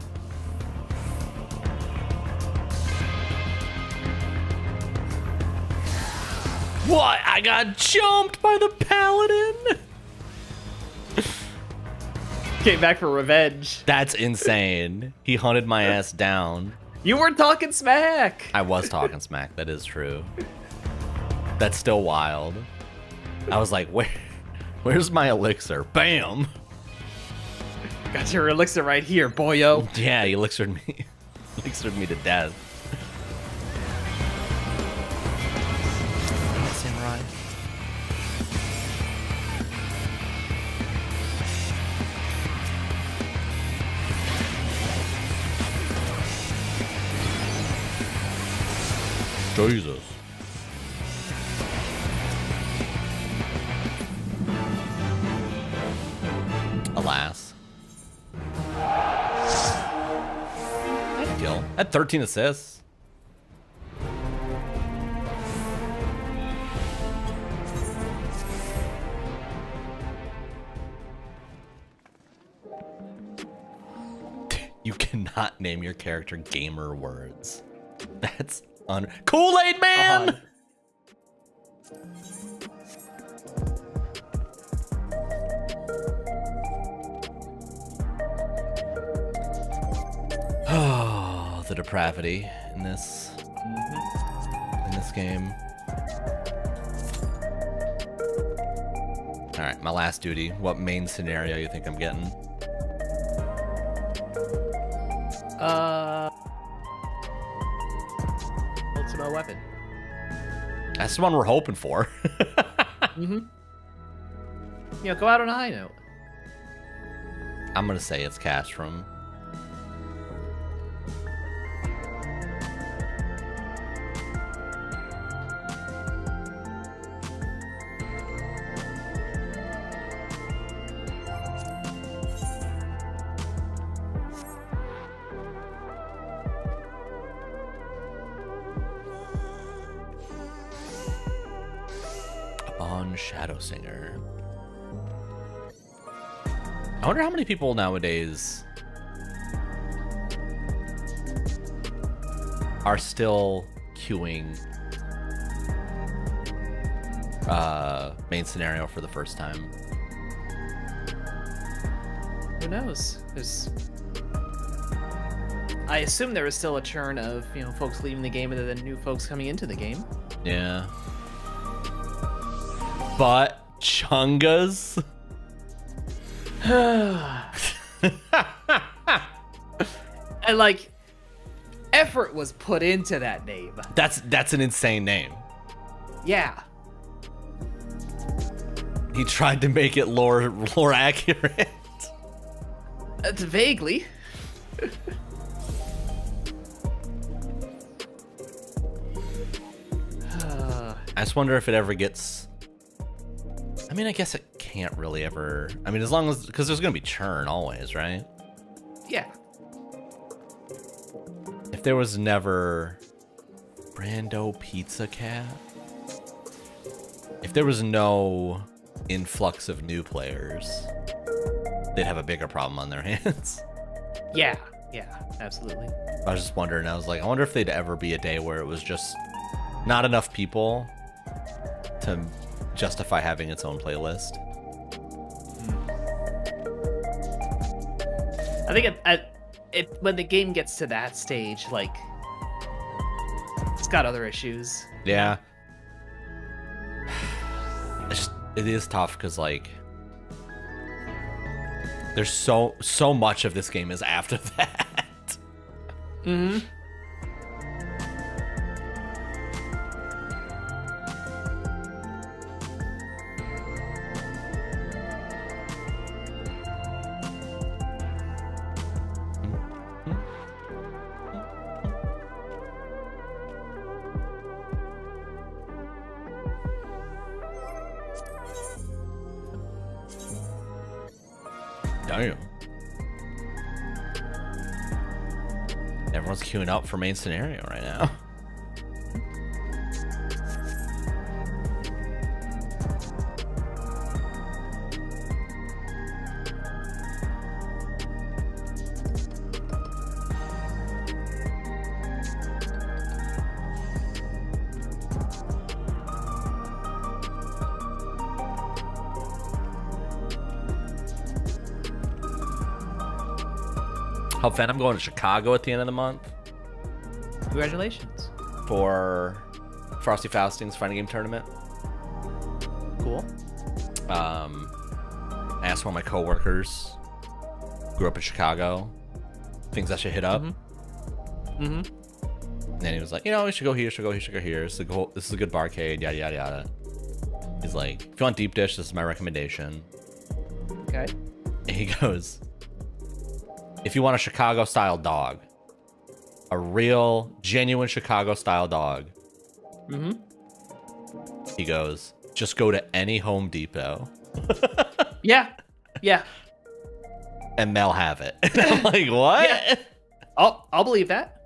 What? I got jumped by the paladin? Came back for revenge. That's insane. He hunted my ass down. You were talking smack. I was talking smack. That is true. That's still wild. I was like, where's my elixir? Bam. Got your elixir right here, boyo. Yeah, he elixired me. Elixired me to death. Samurai. Jesus. Alas. Kill. Had 13 assists. You cannot name your character gamer words. That's Kool-Aid Man! Oh, the depravity in this game. All right, my last duty. What main scenario you think I'm getting? Ultimate weapon. That's the one we're hoping for. You know, go out on a high note. I'm gonna say it's Castrum. Shadow Singer. I wonder how many people nowadays are still queuing main scenario for the first time. Who knows? I assume there is still a churn of, you know, folks leaving the game and then new folks coming into the game. Yeah. But Chungas? And like, effort was put into that name. That's an insane name. Yeah. He tried to make it lore accurate. Vaguely. I just wonder if it ever gets... I mean, I guess it can't really ever... I mean, as long as... Because there's going to be churn always, right? Yeah. If there was never... Brando Pizza Cat? If there was no influx of new players, they'd have a bigger problem on their hands. Yeah, absolutely. I was just wondering, I was like, I wonder if they'd ever be a day where it was just not enough people to justify having its own playlist. I think when the game gets to that stage, like, it's got other issues. Yeah. It is tough because, like, there's so much of this game is after that. Mm-hmm. Damn. Everyone's queuing up for main scenario right now. Fan, I'm going to Chicago at the end of the month. Congratulations. For Frosty Fausting's fighting game tournament. Cool. I asked one of my coworkers, grew up in Chicago, thinks I should hit up. And then he was like, you know, we should go here, should go here. This is a good barcade, yada, yada, yada. He's like, if you want deep dish, this is my recommendation. Okay. And he goes, if you want a Chicago-style dog, a real, genuine Chicago-style dog, he goes, just go to any Home Depot. Yeah. And they'll have it. And I'm like, what? Yeah. I'll believe that.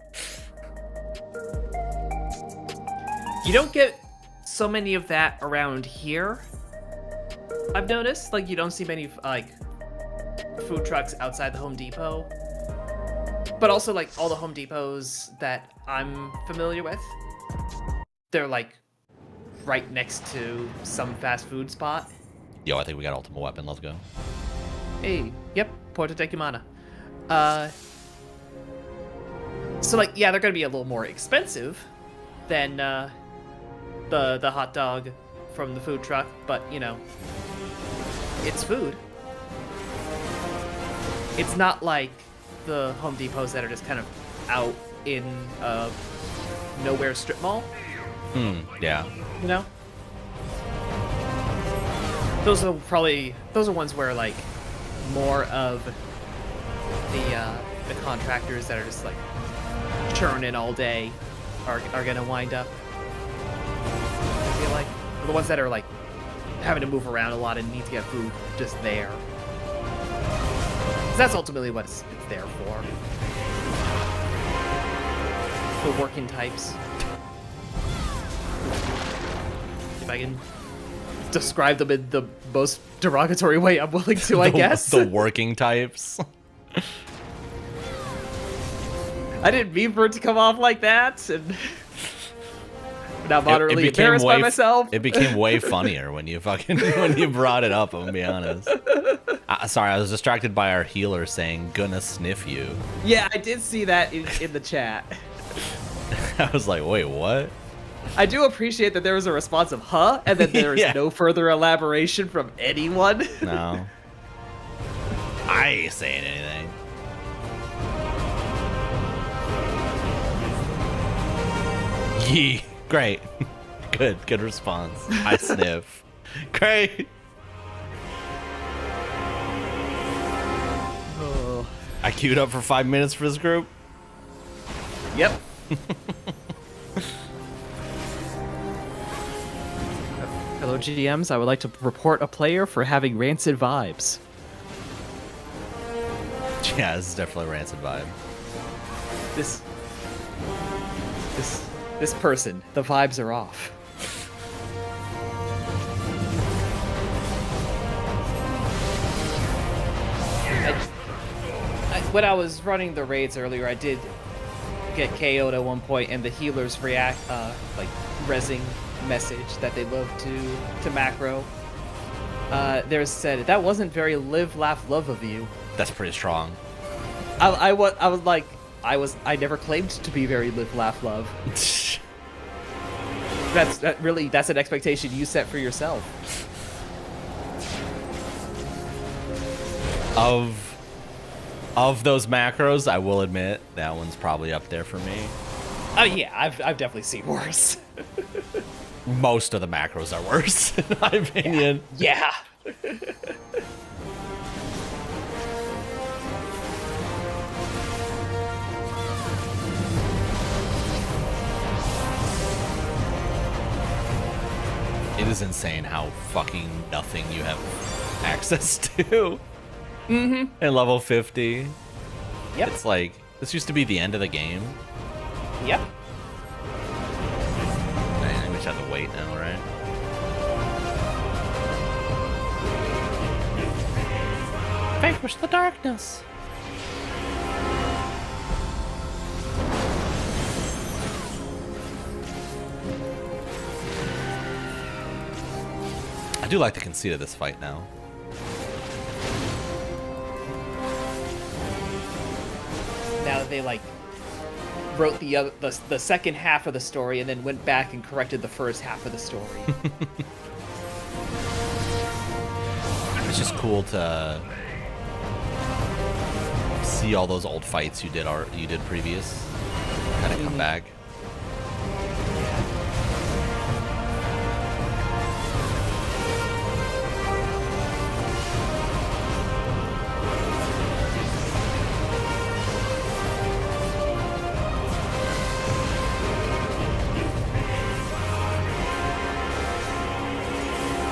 You don't get so many of that around here, I've noticed. Like, you don't see many, like, food trucks outside the Home Depot, but also, like, all the Home Depots that I'm familiar with, they're like right next to some fast food spot. Yo, I think we got Ultimate Weapon. Let's go. Hey, yep, Porta Decumana. So, like, yeah, they're gonna be a little more expensive than the hot dog from the food truck, but, you know, it's food. It's not like the Home Depots that are just kind of out in a nowhere strip mall. Yeah. You know? Those are ones where, like, more of the contractors that are just, like, churning all day are gonna wind up. I feel like the ones that are, like, having to move around a lot and need to get food just there. That's ultimately what it's there for. The working types. If I can describe them in the most derogatory way I'm willing to, I guess. The working types. I didn't mean for it to come off like that, and I'm not moderately embarrassed by myself. It became way funnier when you brought it up, I'm gonna be honest. Sorry, I was distracted by our healer saying, gonna sniff you. Yeah, I did see that in the chat. I was like, wait, what? I do appreciate that there was a response of, huh? And then there was no further elaboration from anyone. No. I ain't saying anything. Yee. Great. Good response. I sniff. Great. I queued up for 5 minutes for this group. Yep. Hello, GMs. I would like to report a player for having rancid vibes. Yeah, this is definitely a rancid vibe. This person, the vibes are off. When I was running the raids earlier, I did get KO'd at one point, and the healers react like rezzing message that they love to macro. There's said that wasn't very live, laugh, love of you. That's pretty strong. I I never claimed to be very live, laugh, love. That's an expectation you set for yourself. Of those macros, I will admit that one's probably up there for me. Oh yeah, I've definitely seen worse. Most of the macros are worse, in my opinion. Yeah. It is insane how fucking nothing you have access to. In level 50. Yep. It's like, this used to be the end of the game. Yep. Man, we just have to wait now, right? Vanquish the darkness. I do like the conceit of this fight now. Now that they like wrote the second half of the story and then went back and corrected the first half of the story. It's just cool to see all those old fights you did previous kind of come back.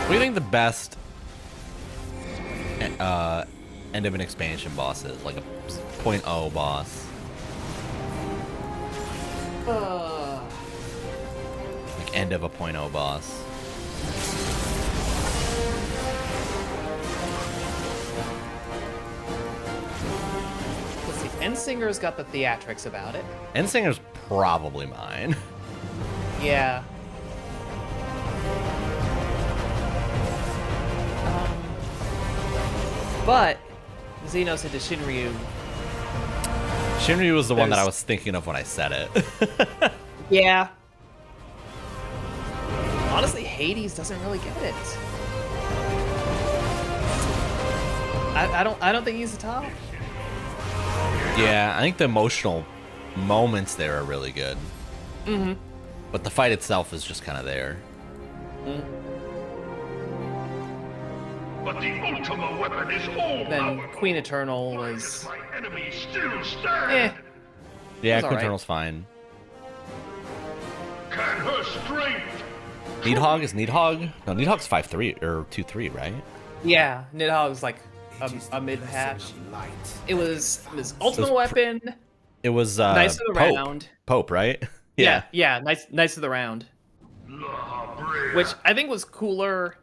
What do you think the best end of an expansion boss is? Like a 0.0 boss? Like end of a 0.0 boss. Let's see, Endsinger's got the theatrics about it. Endsinger's probably mine. Yeah. But Xenos into Shinryu. Shinryu was the one that I was thinking of when I said it. Yeah. Honestly, Hades doesn't really get it. I don't think he's the top. Yeah, I think the emotional moments there are really good. But the fight itself is just kind of there. But the ultimate weapon is all Then Queen Eternal was... My enemy still stand. Yeah, It's Queen alright. Eternal's fine. Can her strength? Needhog is Needhog? No, Needhog's 5-3 or 2-3, right? Yeah, Nidhogg's like a mid-patch. It was his ultimate weapon. It was Knights of the Pope. Round. Pope, right? Yeah, Knights of the Round. Which I think was cooler.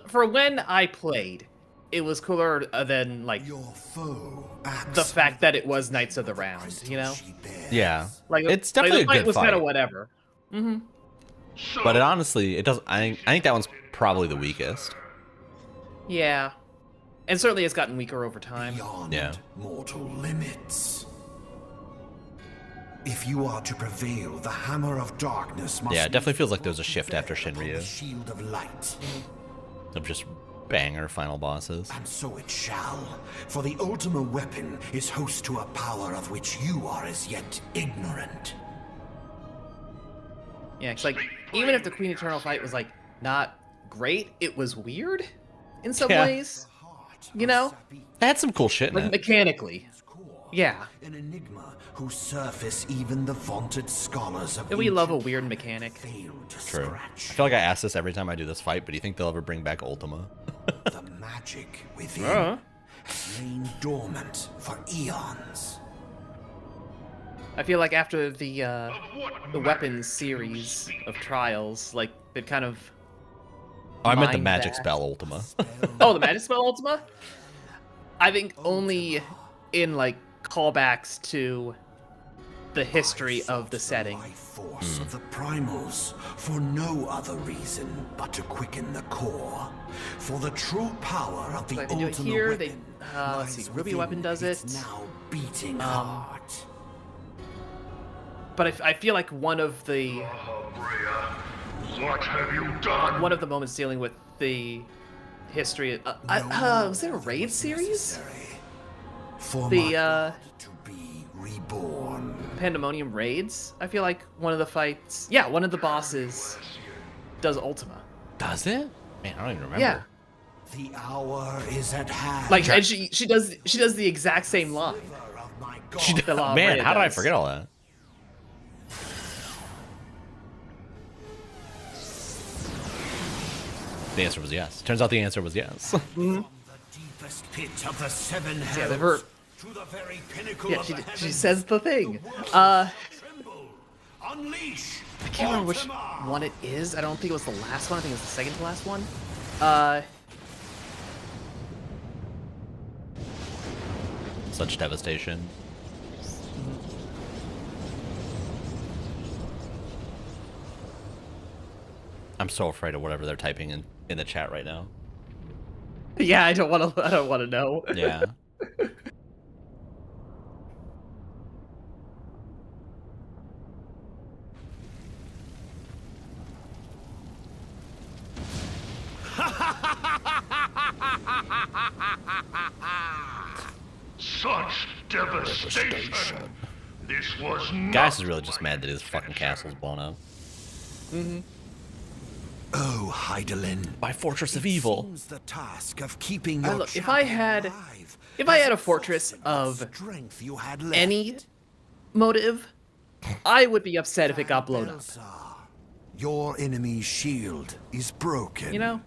For when I played, it was cooler than like the fact that it was Knights of the Round, you know? Yeah. Like it's definitely the fight a good was fight. kind of whatever. But it honestly, it does. I think that one's probably the weakest. Yeah, and certainly it's gotten weaker over time. Yeah. Mortal limits. If you are to prevail, the hammer of darkness must. Yeah, it definitely feels like there's a shift after Shinryu. Shield of light. Of just banger final bosses. And so it shall, for the ultimate weapon is host to a power of which you are as yet ignorant. Yeah, it's like even if the Queen Eternal fight was like not great, it was weird in some ways. You know, It had some cool shit in like it. mechanically. Yeah. An enigma whose surface even the vaunted scholars of We love a ancient weird mechanic. failed to True. I scratch. feel like I ask this every time I do this fight, but do you think they'll ever bring back Ultima? The magic within lain dormant for eons. I feel like after the weapons series of trials, like it kind of. Oh, I meant the mined magic that. spell Ultima. Oh, the magic spell Ultima? I think only in like callbacks to the history of the setting. Force of the primals, for no other reason but to quicken the core. For the true power of the Like they do it Ultima here. weapon Let's see. lies Ruby within weapon does it. its now beating heart. But I feel like one of the What have you done? one of the moments dealing with the history. Was there a raid series? For The my God to be reborn. Pandemonium raids. I feel like one of the fights. Yeah, one of the bosses does Ultima. Does it? Man, I don't even remember. Yeah. The hour is at hand. Like, and she does the exact same line. She The Law of Man, Rhea how did I does. forget all that? The answer was yes. Turns out the answer was yes. Deepest pit of the seven Yeah, hells, they've heard. to the very pinnacle Yeah, of the she heavens, says the thing. tremble, unleash. I can't remember which Ultima. one it is. I don't think it was the last one. I think it was the second to last one. Such devastation. I'm so afraid of whatever they're typing in the chat right now. Yeah, I don't want to know. Yeah. Such devastation. This was Gaius is really just mad that his fucking castle's blown up. Oh, Heidelin. By Fortress of Evil. Seems the task of keeping your Look, if I had a fortress of strength you had left. any motive, I would be upset if it got blown up. Your enemy's shield is broken. You know,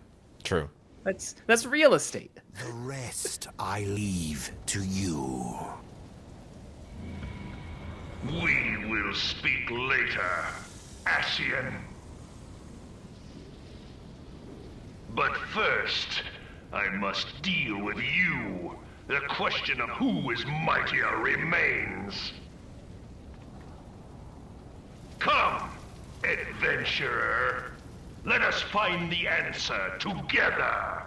True. that's real estate. The rest I leave to you. We will speak later, Ascian. But first, I must deal with you. The question of who is mightier remains. Come, adventurer. Let us find the answer together.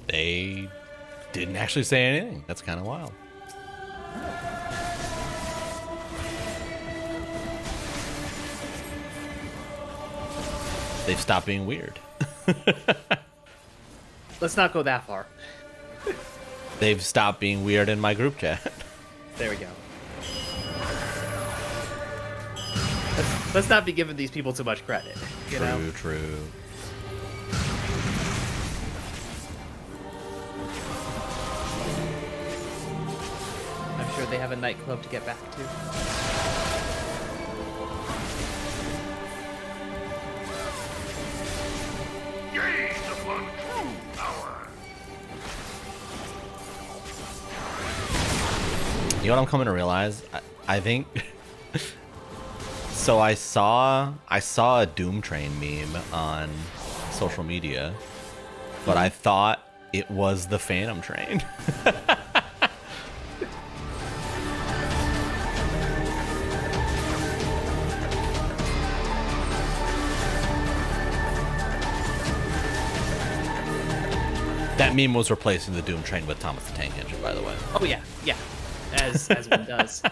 They didn't actually say anything. That's kind of wild. They've stopped being weird. Let's not go that far. They've stopped being weird in my group chat. There we go. Let's not be giving these people too much credit. You know? True. I'm sure they have a nightclub to get back to. Gaze upon true power. You know what I'm coming to realize? I think so. I saw a Doom Train meme on social media, but I thought it was the Phantom Train. That meme was replacing the Doom Train with Thomas the Tank Engine, by the way. Oh yeah, yeah, as one does.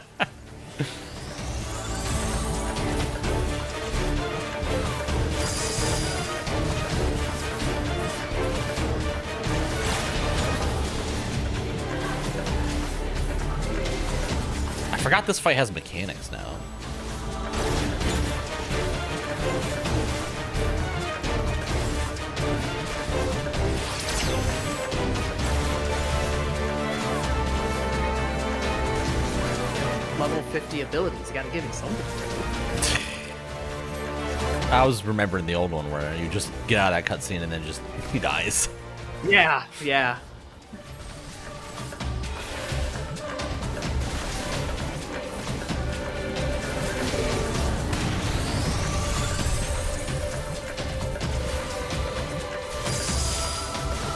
forgot this fight has mechanics now. Level 50 abilities. You gotta give him something. I was remembering the old one where you just get out of that cutscene and then just he dies. Yeah, yeah.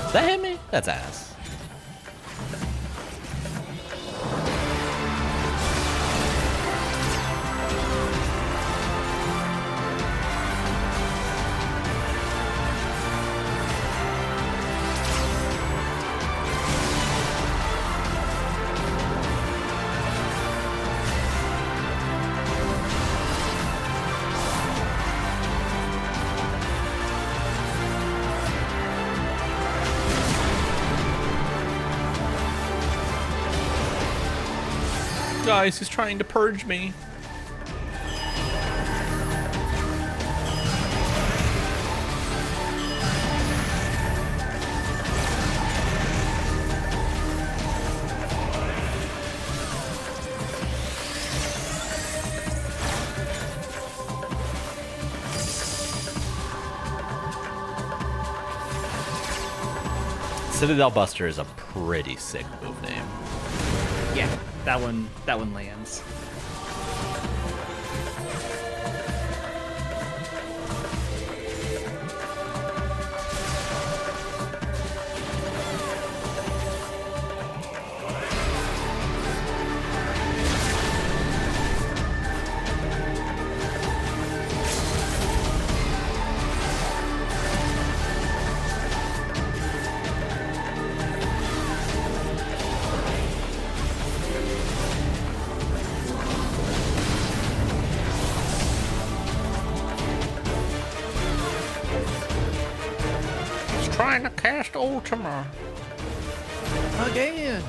Does that hit me? That's ass. Guys, he's trying to purge me. Citadel Buster is a pretty sick move name. Yeah, that one lands. Trying to cast Ultima. Again.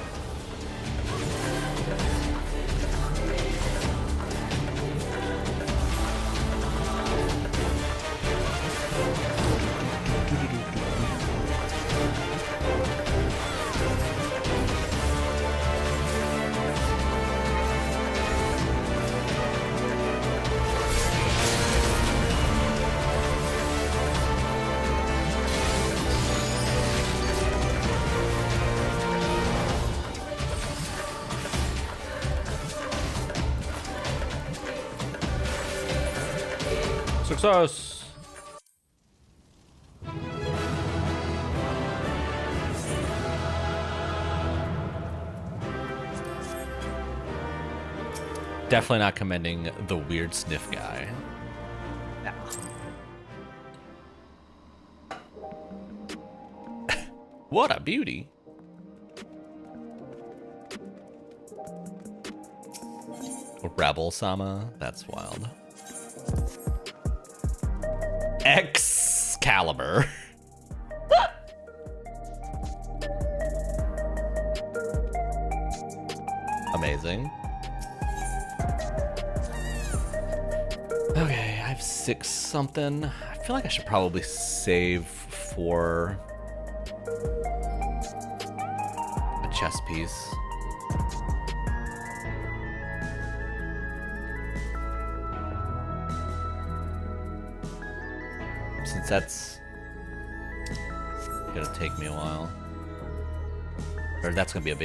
Success! Definitely not commending the weird sniff guy. No. What a beauty! Rebel Sama? That's wild. Excalibur. Amazing. Okay, I have 6 something. I feel like I should probably save for a chess piece. Since that's gonna take me a while, or that's gonna be a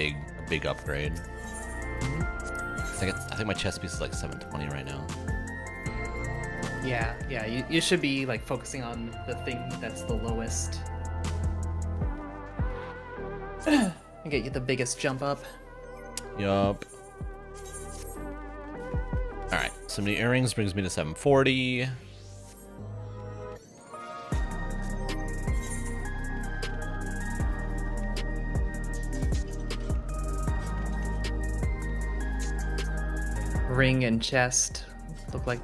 big upgrade. I think my chess piece is like 720 right now. Yeah, you should be like focusing on the thing that's the lowest. And get you the biggest jump up. Yup. Alright, so many earrings brings me to 740. Ring and chest look like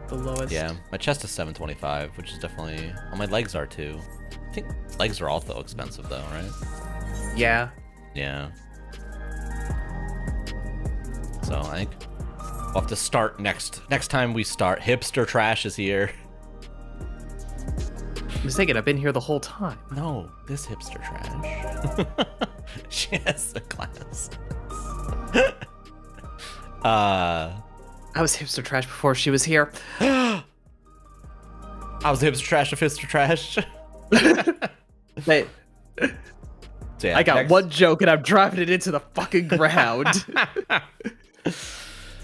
the lowest. Yeah, my chest is 725, which is definitely... Well, my legs are too. I think legs are also expensive though, right? Yeah. Yeah. So I think We'll have to start next time we start. Hipster trash is here. Mistaken, I've been here the whole time. No, this hipster trash. She has the class. I was hipster trash before she was here. I was hipster trash of hipster trash. Hey, so yeah, I got one joke and I'm driving it into the fucking ground.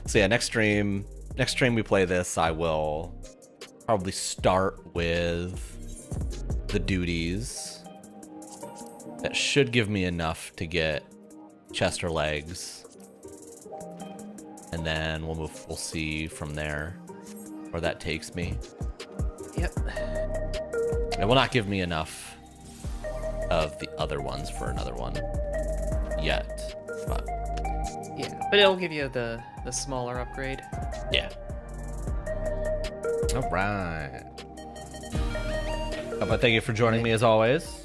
So yeah, next stream we play this, I will probably start with the duties. That should give me enough to get chest or legs. And then we'll see from there where that takes me. Yep. It will not give me enough of the other ones for another one yet. But yeah, but it'll give you the smaller upgrade. Yeah. All right. But thank you for joining me as always.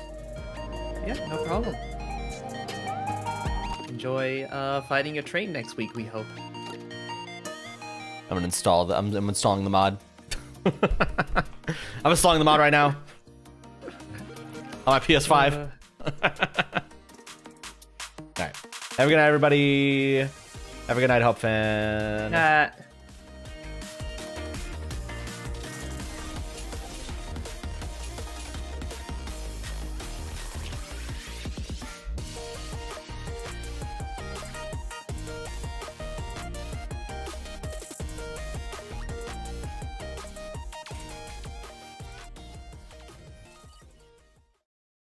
Yeah, no problem. Enjoy fighting a train next week, we hope. I'm installing the mod. I'm installing the mod right now on my PS5. All right. Have a good night, everybody. Have a good night, Hope fan.